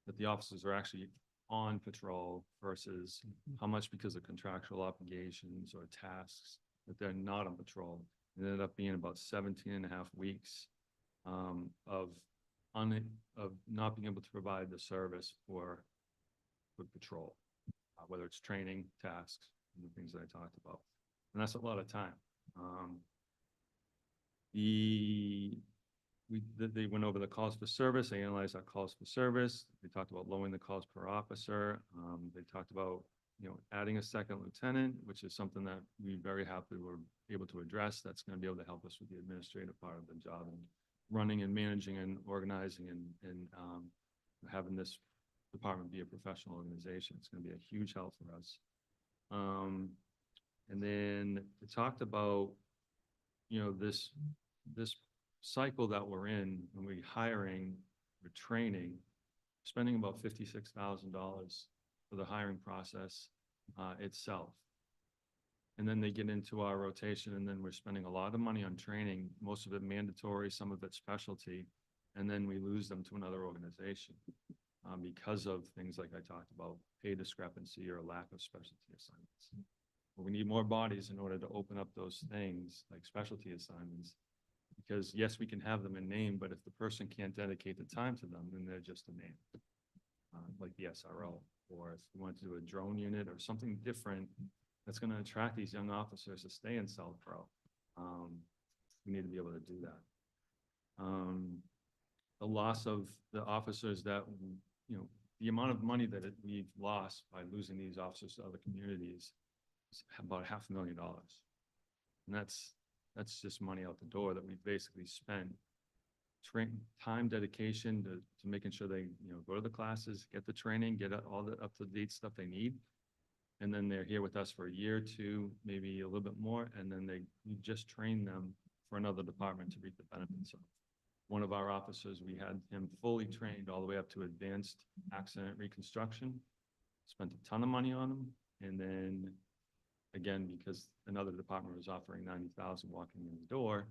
that the officers are actually on patrol versus how much because of contractual obligations or tasks that they're not on patrol. It ended up being about 17 and a half weeks of not being able to provide the service for patrol, whether it's training, tasks, and the things that I talked about. And that's a lot of time. They went over the calls for service. They analyzed our calls for service. They talked about lowering the calls per officer. They talked about, you know, adding a second lieutenant, which is something that we very happily were able to address. That's going to be able to help us with the administrative part of the job and running and managing and organizing and having this department be a professional organization. It's going to be a huge help for us. And then it talked about, you know, this cycle that we're in when we're hiring, we're training, spending about $56,000 for the hiring process itself. and then they get into our rotation, and then we're spending a lot of money on training, most of it mandatory, some of it specialty, and then we lose them to another organization because of things like I talked about, pay discrepancy or lack of specialty assignments. But we need more bodies in order to open up those things like specialty assignments. Because yes, we can have them in name, but if the person can't dedicate the time to them, then they're just a name. Like the SRO, or if we want to do a drone unit or something different that's going to attract these young officers to stay in South Pro. We need to be able to do that. The loss of the officers that, you know, the amount of money that we've lost by losing these officers to other communities is about $500,000. And that's just money out the door that we've basically spent time dedication to making sure they, you know, go to the classes, get the training, get all the up-to-date stuff they need. And then they're here with us for a year, two, maybe a little bit more, and then we just train them for another department to reap the benefits of. One of our officers, we had him fully trained all the way up to advanced accident reconstruction, spent a ton of money on him, and then again, because another department was offering 90,000 walking in the door,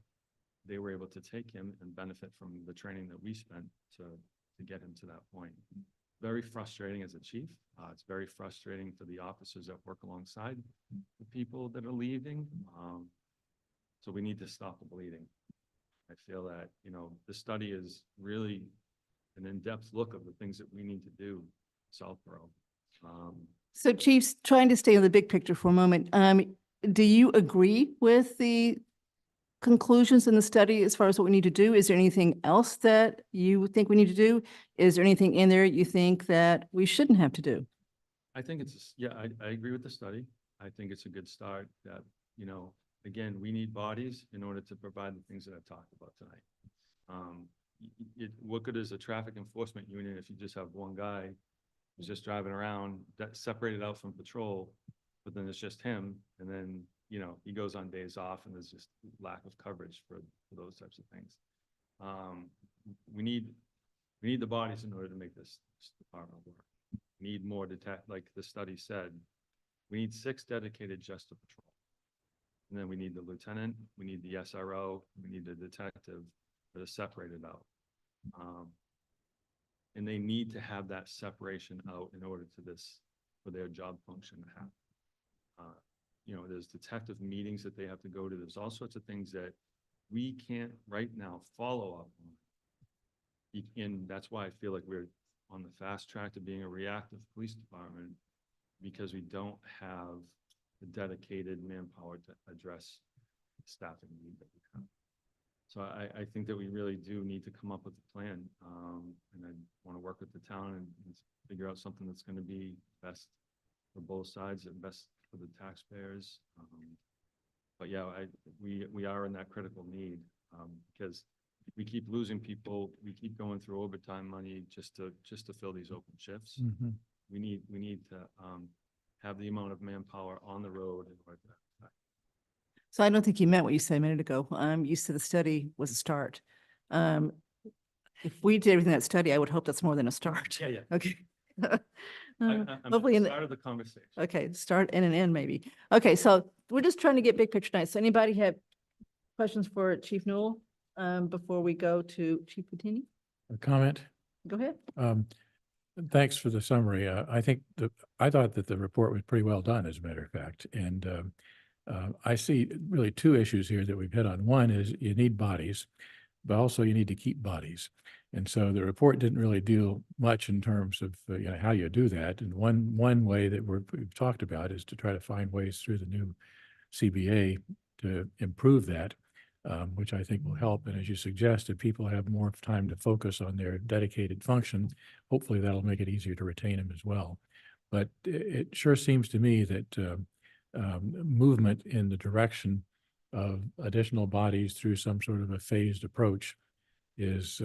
they were able to take him and benefit from the training that we spent to get him to that point. Very frustrating as a chief. It's very frustrating for the officers that work alongside the people that are leaving. So we need to stop the bleeding. I feel that, you know, the study is really an in-depth look of the things that we need to do, Southborough. So Chiefs, trying to stay on the big picture for a moment, do you agree with the conclusions in the study as far as what we need to do? Is there anything else that you think we need to do? Is there anything in there you think that we shouldn't have to do? I think I agree with the study. I think it's a good start that, you know, again, we need bodies in order to provide the things that I've talked about tonight. What good is a traffic enforcement unit if you just have one guy who's just driving around that's separated out from patrol, but then it's just him, and then, you know, he goes on days off and there's just lack of coverage for those types of things. We need the bodies in order to make this department work. We need more like the study said, we need 6 dedicated just to patrol. And then we need the lieutenant, we need the SRO, we need the detective that are separated out. And they need to have that separation out in order for their job function to happen. You know, there's detective meetings that they have to go to. There's all sorts of things that we can't right now follow up on. And that's why I feel like we're on the fast track to being a reactive police department, because we don't have the dedicated manpower to address the staffing need that we have. So I think that we really do need to come up with a plan. And I want to work with the town and figure out something that's going to be best for both sides and best for the taxpayers. But yeah, we are in that critical need because we keep losing people. We keep going through overtime money just to fill these open shifts. Mhm. We need to have the amount of manpower on the road in order to. So I don't think you meant what you said a minute ago. You said the study was a start. If we did everything in that study, I would hope that's more than a start. Yeah. Okay. I'm Hopefully in the, start of the conversation. okay, start and an end maybe. Okay, so we're just trying to get big picture tonight. So anybody have questions for Chief Newell before we go to Chief Patini? A comment? Go ahead. Thanks for the summary. I thought that the report was pretty well done, as a matter of fact. And I see really 2 issues here that we've hit on. One is you need bodies, but also you need to keep bodies. And so the report didn't really deal much in terms of you know, how you do that. And one way that we've talked about is to try to find ways through the new CBA to improve that, which I think will help. And as you suggested, people have more time to focus on their dedicated function. Hopefully that'll make it easier to retain them as well. But it sure seems to me that movement in the direction of additional bodies through some sort of a phased approach is,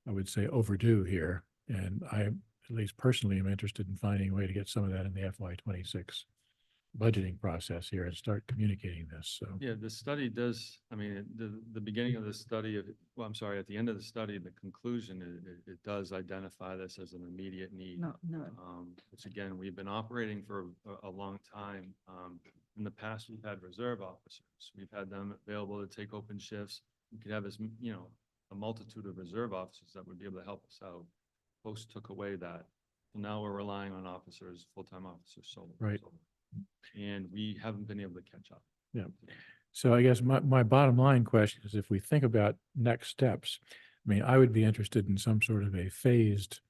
I would say, overdue here. And I, at least personally, am interested in finding a way to get some of that in the FY26 budgeting process here and start communicating this, so. Yeah, the study does, I mean, the beginning of the study of, well, I'm sorry, at the end of the study, the conclusion, it does identify this as an immediate need. No, no. Which again, we've been operating for a long time. In the past, we've had reserve officers. We've had them available to take open shifts. We could have a multitude of reserve officers that would be able to help us out. Post took away that. And now we're relying on officers, full-time officers solely. Right. And we haven't been able to catch up. Yeah. So I guess my bottom line question is, if we think about next steps, I mean, I would be interested in some sort of a phased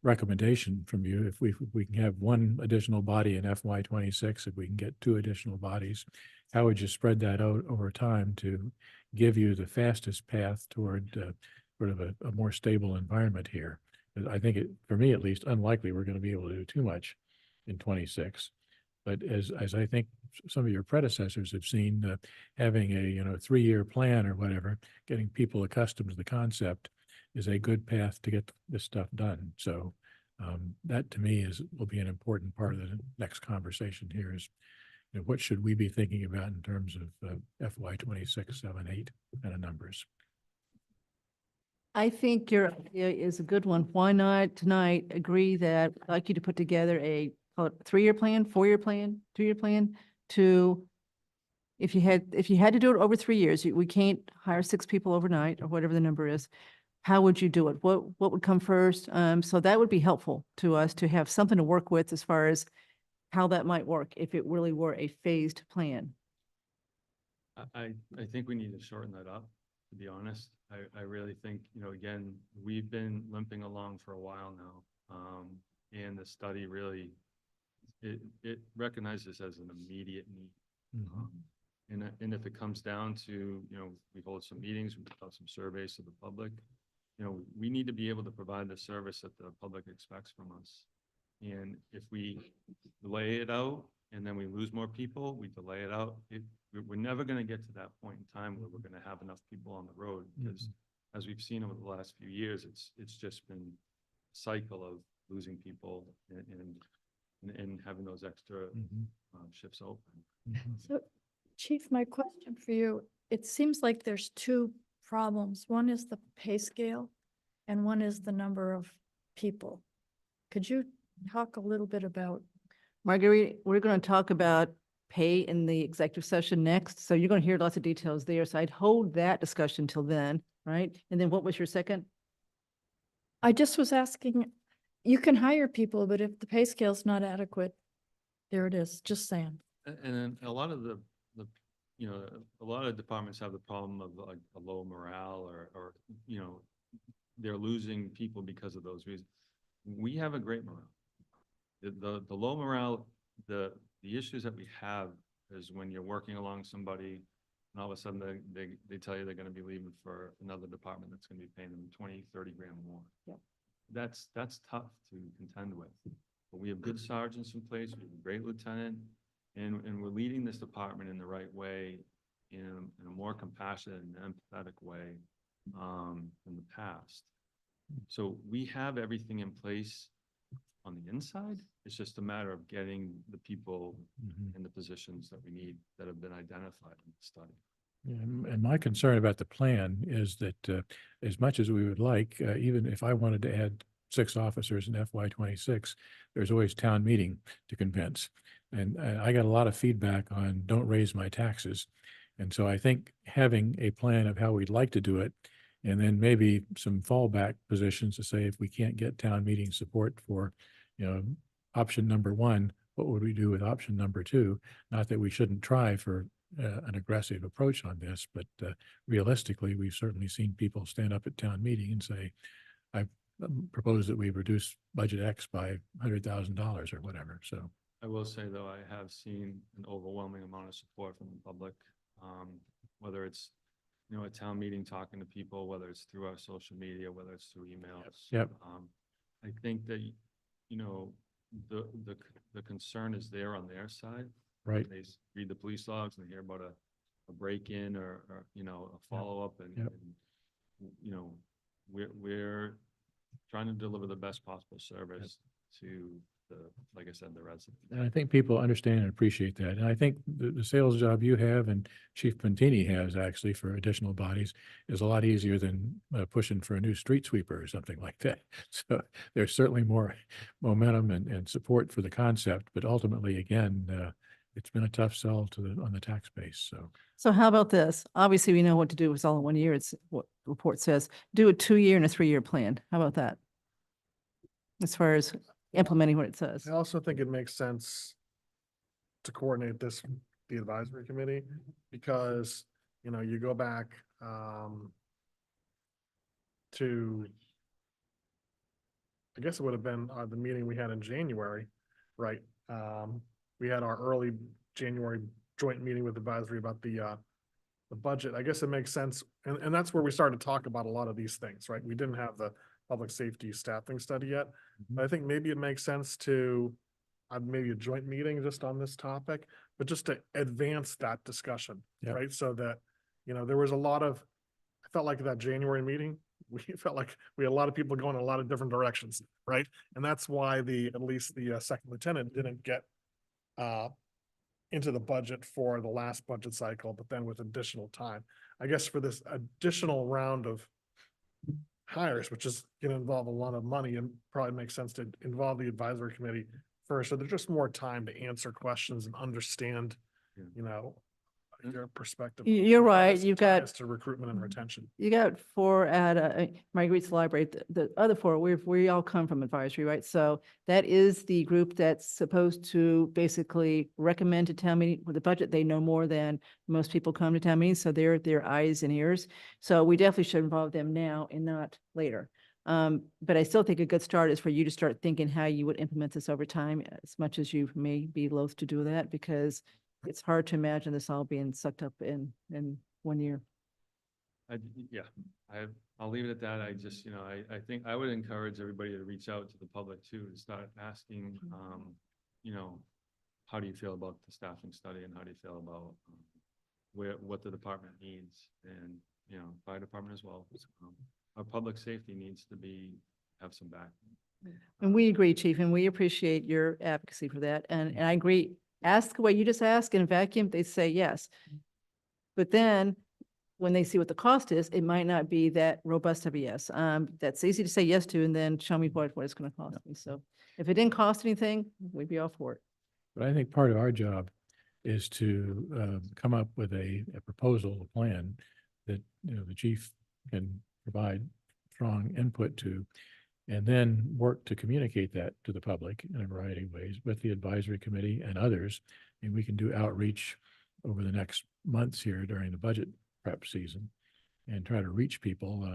recommendation from you. If we can have one additional body in FY '26, if we can get 2 additional bodies, how would you spread that out over time to give you the fastest path toward sort of a more stable environment here? 'Cause I think for me at least, unlikely we're going to be able to do too much in '26. But as I think some of your predecessors have seen, having a 3-year plan or whatever, getting people accustomed to the concept is a good path to get this stuff done. So that to me will be an important part of the next conversation here is, what should we be thinking about in terms of FY '26, 7, 8 kind of numbers? I think your idea is a good one. Why not tonight agree that I'd like you to put together a, call it 3-year plan, 4-year plan, 2-year plan to, if you had to do it over 3 years, we can't hire 6 people overnight or whatever the number is. How would you do it? What would come first? So that would be helpful to us to have something to work with as far as how that might work if it really were a phased plan. I think we need to shorten that up, to be honest. I really think, again, we've been limping along for a while now. And the study really, it recognizes as an immediate need. And if it comes down to, we hold some meetings, we put out some surveys to the public, we need to be able to provide the service that the public expects from us. And if we delay it out and then we lose more people, we delay it out, we're never going to get to that point in time where we're going to have enough people on the road, because as we've seen over the last few years, it's just been a cycle of losing people and having those extra shifts open. So Chief, my question for you, it seems like there's 2 problems. One is the pay scale and one is the number of people. Could you talk a little bit about? Marguerite, we're going to talk about pay in the executive session next. So you're going to hear lots of details there. So I'd hold that discussion till then, right? And then what was your second? I just was asking, you can hire people, but if the pay scale's not adequate, there it is, just saying. And then a lot of a lot of departments have the problem of like a low morale or they're losing people because of those reasons. We have a great morale. The low morale, the issues that we have is when you're working along somebody and all of a sudden they tell you they're going to be leaving for another department that's going to be paying them 20, 30 grand more. Yeah. That's tough to contend with. But we have good sergeants in place, we have a great lieutenant, and we're leading this department in the right way, in a more compassionate and empathetic way than the past. So we have everything in place on the inside. It's just a matter of getting the people in the positions that we need that have been identified in the study. Yeah, and my concern about the plan is that as much as we would like, even if I wanted to add 6 officers in FY '26, there's always town meeting to convince. And I got a lot of feedback on don't raise my taxes. And so I think having a plan of how we'd like to do it, and then maybe some fallback positions to say, if we can't get town meeting support for, option number 1, what would we do with option number 2? Not that we shouldn't try for an aggressive approach on this, but realistically, we've certainly seen people stand up at town meeting and say, I propose that we reduce budget X by $100,000 or whatever. So I will say, though, I have seen an overwhelming amount of support from the public, whether it's, a town meeting talking to people, whether it's through our social media, whether it's through emails. Yep. I think that, the concern is there on their side. Right. They read the police logs and they hear about a break-in or a follow-up and, we're trying to deliver the best possible service to like I said, the residents. And I think people understand and appreciate that. And I think the sales job you have and Chief Puntini has actually for additional bodies is a lot easier than pushing for a new street sweeper or something like that. So there's certainly more momentum and support for the concept, but ultimately, again, it's been a tough sell on the tax base. So how about this? Obviously, we know what to do. It's all in 1 year. It's what the report says. Do a 2-year and a 3-year plan. How about that? As far as implementing what it says. I also think it makes sense to coordinate this, with the advisory committee, because, you know, you go back, to, I guess it would have been, the meeting we had in January, right? We had our early January joint meeting with advisory about the budget. I guess it makes sense. And that's where we started to talk about a lot of these things, right? We didn't have the public safety staffing study yet. But I think maybe it makes sense to have maybe a joint meeting just on this topic, but just to advance that discussion, Yeah. right? So that, you know, there was a lot of, I felt like that January meeting, we felt like we had a lot of people going in a lot of different directions, right? And that's why at least the second lieutenant didn't get into the budget for the last budget cycle, but then with additional time. I guess for this additional round of hires, which is going to involve a lot of money, and probably makes sense to involve the advisory committee first. So there's just more time to answer questions and understand, Yeah. you know, your perspective. You're right. as it you've got ties to recruitment and retention. You got 4 at Marguerite's Library. The other 4, we all come from advisory, right? So that is the group that's supposed to basically recommend to town meeting with the budget. They know more than most people come to town meetings, so they're their eyes and ears. So we definitely should involve them now and not later. But I still think a good start is for you to start thinking how you would implement this over time, as much as you may be loath to do that, because it's hard to imagine this all being sucked up in 1 year. I'll leave it at that. I just, you know, I think I would encourage everybody to reach out to the public too, to start asking, you know, how do you feel about the staffing study and how do you feel about what the department needs, and, you know, fire department as well. Our public safety needs to have some back. And we agree, Chief, and we appreciate your advocacy for that. And I agree. Ask the way you just ask in a vacuum, they say yes. But then when they see what the cost is, it might not be that robust of a yes. That's easy to say yes to, and then show me what it's going to cost me. So if it didn't cost anything, we'd be all for it. But I think part of our job is to come up with a proposal, a plan that, you know, the chief can provide strong input to, and then work to communicate that to the public in a variety of ways with the advisory committee and others. And we can do outreach over the next months here during the budget prep season and try to reach people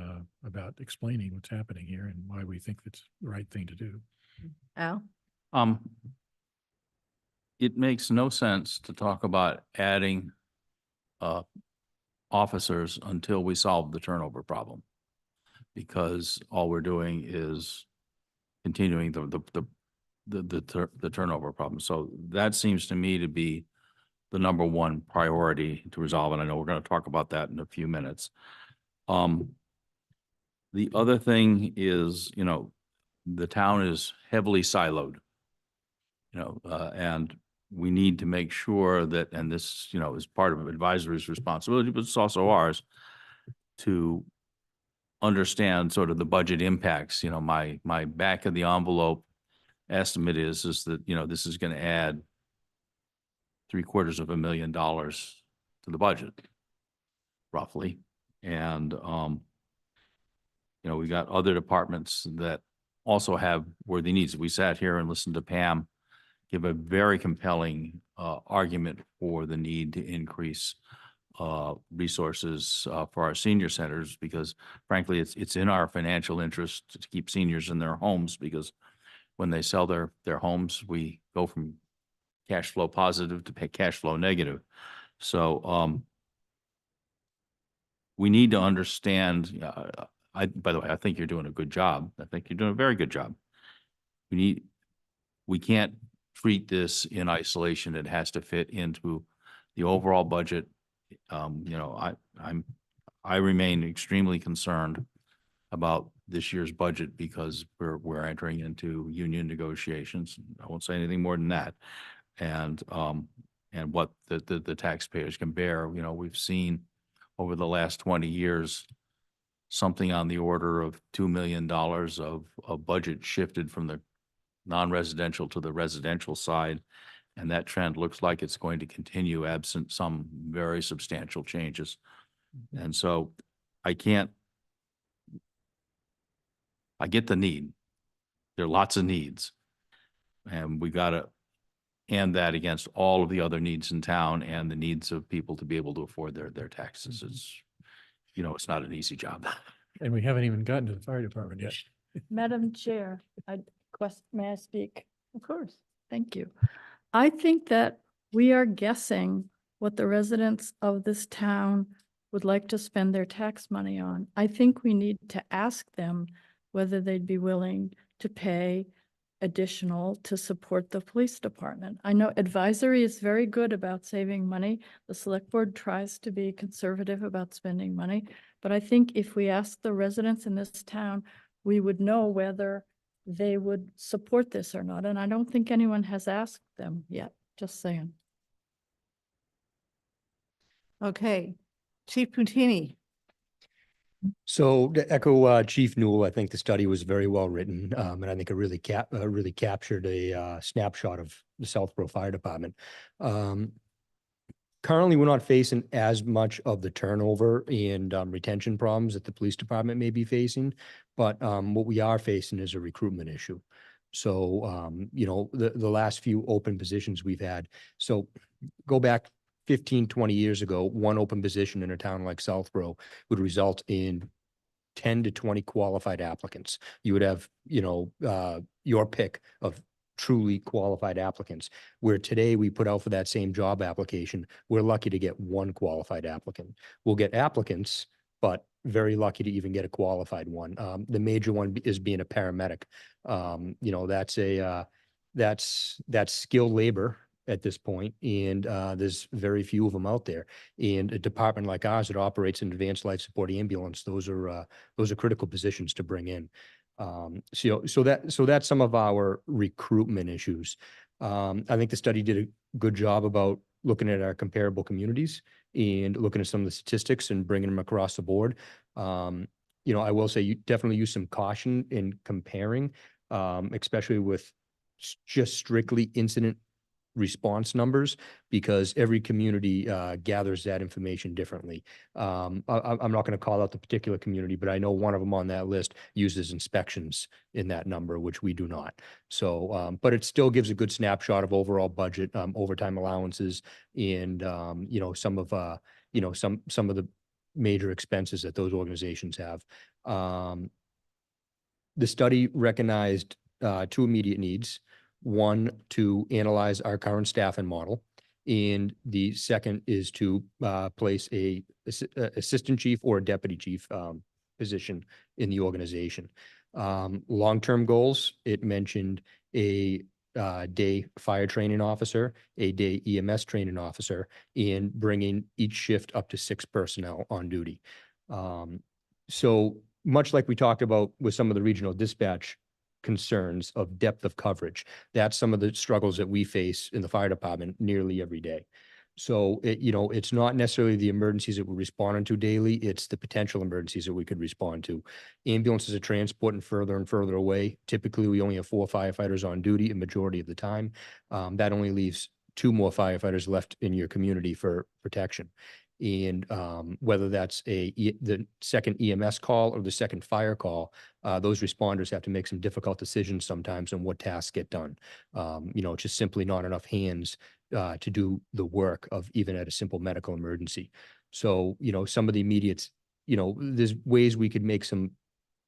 about explaining what's happening here and why we think it's the right thing to do. Al? It makes no sense to talk about adding officers until we solve the turnover problem, because all we're doing is continuing the turnover problem. So that seems to me to be the number one priority to resolve, and I know we're going to talk about that in a few minutes. The other thing is, you know, the town is heavily siloed, you know, and we need to make sure that, and this, you know, is part of advisory's responsibility, but it's also ours to understand sort of the budget impacts. You know, my back of the envelope estimate is that, you know, this is going to add $750,000 to the budget, roughly. And, you know, we got other departments that also have worthy needs. We sat here and listened to Pam give a very compelling argument for the need to increase resources for our senior centers, because frankly, it's in our financial interest to keep seniors in their homes, because when they sell their homes, we go from cash flow positive to cash flow negative. So we need to understand, by the way, I think you're doing a good job. I think you're doing a very good job. We can't treat this in isolation. It has to fit into the overall budget. You know, I remain extremely concerned about this year's budget because we're entering into union negotiations. I won't say anything more than that. And what the taxpayers can bear. You know, we've seen over the last 20 years, something on the order of $2 million of budget shifted from the non-residential to the residential side. And that trend looks like it's going to continue absent some very substantial changes. And so I get the need. There are lots of needs. And we got to hand that against all of the other needs in town and the needs of people to be able to afford their taxes. It's, you know, it's not an easy job. And we haven't even gotten to the fire department yet. Madam Chair, may I speak? Of course. Thank you. I think that we are guessing what the residents of this town would like to spend their tax money on. I think we need to ask them whether they'd be willing to pay additional to support the police department. I know advisory is very good about saving money. The select board tries to be conservative about spending money. But I think if we ask the residents in this town, we would know whether they would support this or not. And I don't think anyone has asked them yet, just saying. Okay, Chief Puccini. So to echo Chief Newell, I think the study was very well written, and I think it really captured a snapshot of the Southborough Fire Department. Currently, we're not facing as much of the turnover and retention problems that the police department may be facing, but what we are facing is a recruitment issue. So, you know, the last few open positions we've had. So go back 15, 20 years ago, one open position in a town like Southborough would result in 10 to 20 qualified applicants. You would have, you know, your pick of truly qualified applicants, where today we put out for that same job application, we're lucky to get one qualified applicant. We'll get applicants, but very lucky to even get a qualified one. The major one is being a paramedic. You know, that's skilled labor at this point, and there's very few of them out there. And a department like ours that operates an advanced life support ambulance, those are critical positions to bring in. So that's some of our recruitment issues. I think the study did a good job about looking at our comparable communities and looking at some of the statistics and bringing them across the board. You know, I will say you definitely use some caution in comparing, especially with just strictly incident response numbers, because every community gathers that information differently. I'm not going to call out the particular community, but I know one of them on that list uses inspections in that number, which we do not. So, but it still gives a good snapshot of overall budget, overtime allowances, and you know, some of the major expenses that those organizations have. The study recognized two immediate needs. One, to analyze our current staffing model, and the second is to place a assistant chief or a deputy chief position in the organization. Long-term goals, it mentioned a day fire training officer, a day EMS training officer, and bringing each shift up to 6 personnel on duty. So much like we talked about with some of the regional dispatch concerns of depth of coverage, that's some of the struggles that we face in the fire department nearly every day. So you know, it's not necessarily the emergencies that we're responding to daily, it's the potential emergencies that we could respond to. Ambulances are transporting further and further away. Typically, we only have 4 firefighters on duty a majority of the time. That only leaves 2 more firefighters left in your community for protection. And whether that's the second EMS call or the second fire call, those responders have to make some difficult decisions sometimes on what tasks get done. You know, it's just simply not enough hands to do the work of even at a simple medical emergency. So, you know, some of the immediates, you know, there's ways we could make some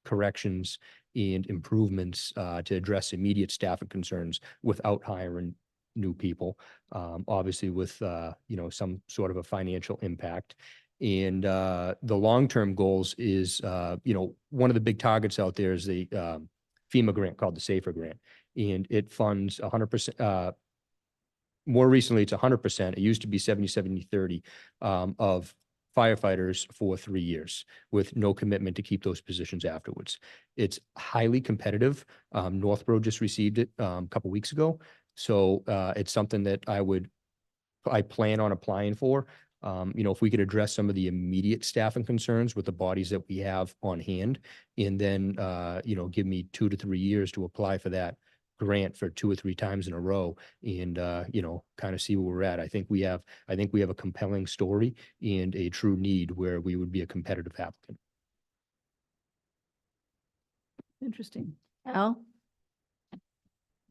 corrections and improvements to address immediate staffing concerns without hiring new people, obviously with, you know, some sort of a financial impact. And the long-term goals is, you know, one of the big targets out there is the FEMA grant called the SAFER grant, and it funds 100%. More recently, it's 100%. It used to be 70-70-30 of firefighters for 3 years with no commitment to keep those positions afterwards. It's highly competitive. Northborough just received it a couple weeks ago. So it's something that I plan on applying for. If we could address some of the immediate staffing concerns with the bodies that we have on hand, and then, give me 2 to 3 years to apply for that grant for 2 or 3 times in a row and, kind of see where we're at. I think we have a compelling story and a true need where we would be a competitive applicant. Interesting. Al?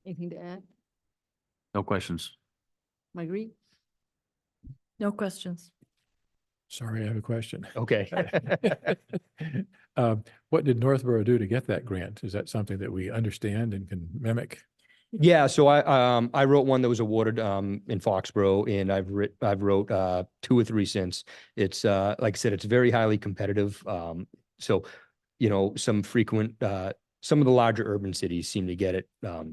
Anything to add? No questions. Marguerite? No questions. Sorry, I have a question. Okay. What did Northborough do to get that grant? Is that something that we understand and can mimic? Yeah, so I wrote one that was awarded in Foxborough, and I've wrote 2 or 3 since. It's like I said, it's very highly competitive. So some of the larger urban cities seem to get it a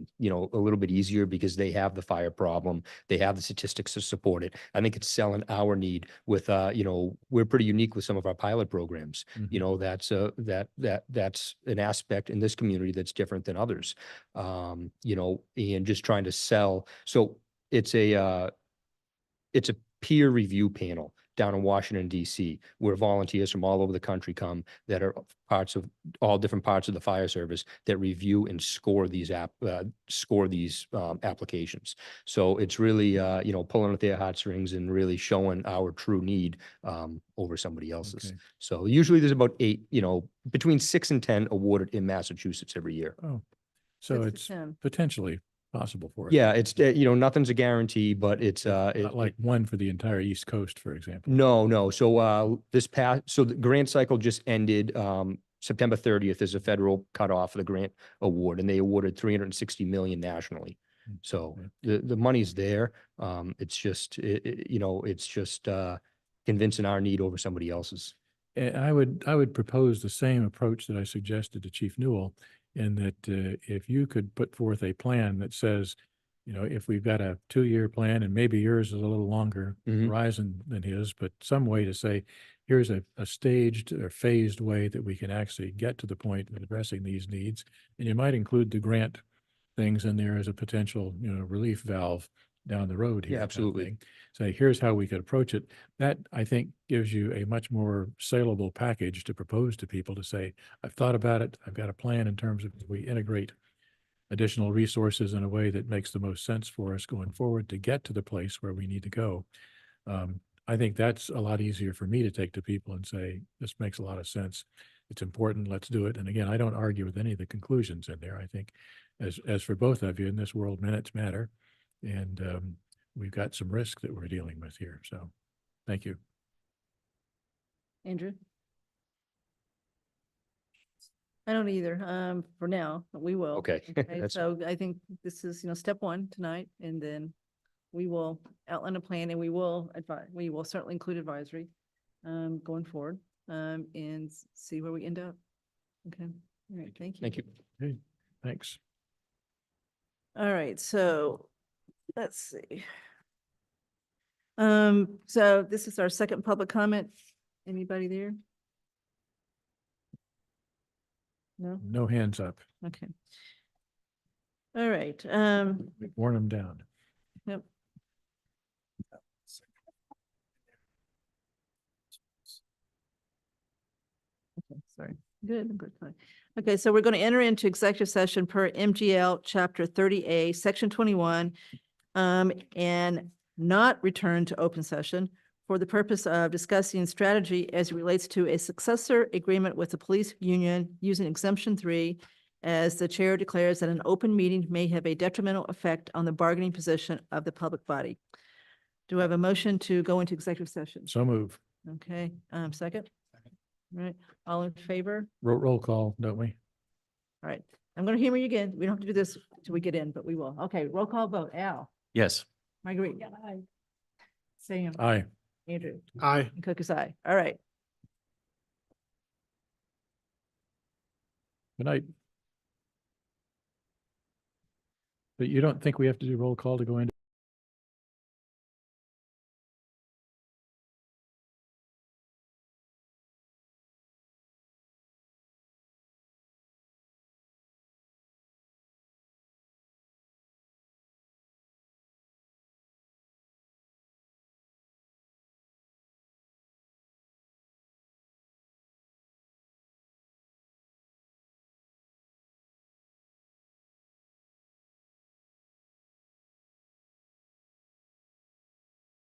little bit easier because they have the fire problem, they have the statistics to support it. I think it's selling our need with we're pretty unique with some of our pilot programs. That's an aspect in this community that's different than others. And just trying to sell. So it's a peer review panel down in Washington, DC, where volunteers from all over the country come that are all different parts of the fire service that review and score these applications. So it's really, pulling at their heartstrings and really showing our true need over somebody else's. Okay. So usually there's about 8, between 6 and 10 awarded in Massachusetts every year. Oh, so 6 to it's 10. potentially possible for us. Yeah, it's, nothing's a guarantee, but it's, Not like one for the entire East Coast, for example. No. So the grant cycle just ended. September 30th is a federal cutoff for the grant award, and they awarded 360 million nationally. So the money's there. It's just, it's just convincing our need over somebody else's. And I would propose the same approach that I suggested to Chief Newell, in that if you could put forth a plan that says, if we've got a 2-year plan, and maybe yours is a little longer horizon than his, but some way to say, here's a staged or phased way that we can actually get to the point of addressing these needs. And you might include the grant things in there as a potential, relief valve down the road here. Yeah, absolutely. Say, here's how we could approach it. That, I think, gives you a much more saleable package to propose to people to say, I've thought about it. I've got a plan in terms of we integrate additional resources in a way that makes the most sense for us going forward to get to the place where we need to go. I think that's a lot easier for me to take to people and say, this makes a lot of sense. It's important. Let's do it. And again, I don't argue with any of the conclusions in there. I think as for both of you in this world, minutes matter. And we've got some risk that we're dealing with here. So thank you. Andrew? I don't either, for now, but we will. Okay. That's- So I think this is, step 1 tonight, and then we will outline a plan, and we will certainly include advisory going forward, and see where we end up. Okay, all right, thank you. Thank you. Hey, thanks. All right, so let's see. So this is our second public comment. Anybody there? No? No hands up. Okay. All right, We've worn them down. yep. Okay, sorry. Good, fine. Okay, so we're going to enter into executive session per MGL Chapter 30A, Section 21, and not return to open session for the purpose of discussing strategy as it relates to a successor agreement with the police union using exemption 3, as the chair declares that an open meeting may have a detrimental effect on the bargaining position of the public body. Do I have a motion to go into executive session? So move. Okay, second? All right, all in favor? Roll call, don't we? All right, I'm going to humor you again. We don't have to do this till we get in, but we will. Okay, roll call vote. Al? Yes. Marguerite? Aye. Sam? Aye. Andrew? Aye. And Cook is aye. All right. Good night. But you don't think we have to do roll call to go into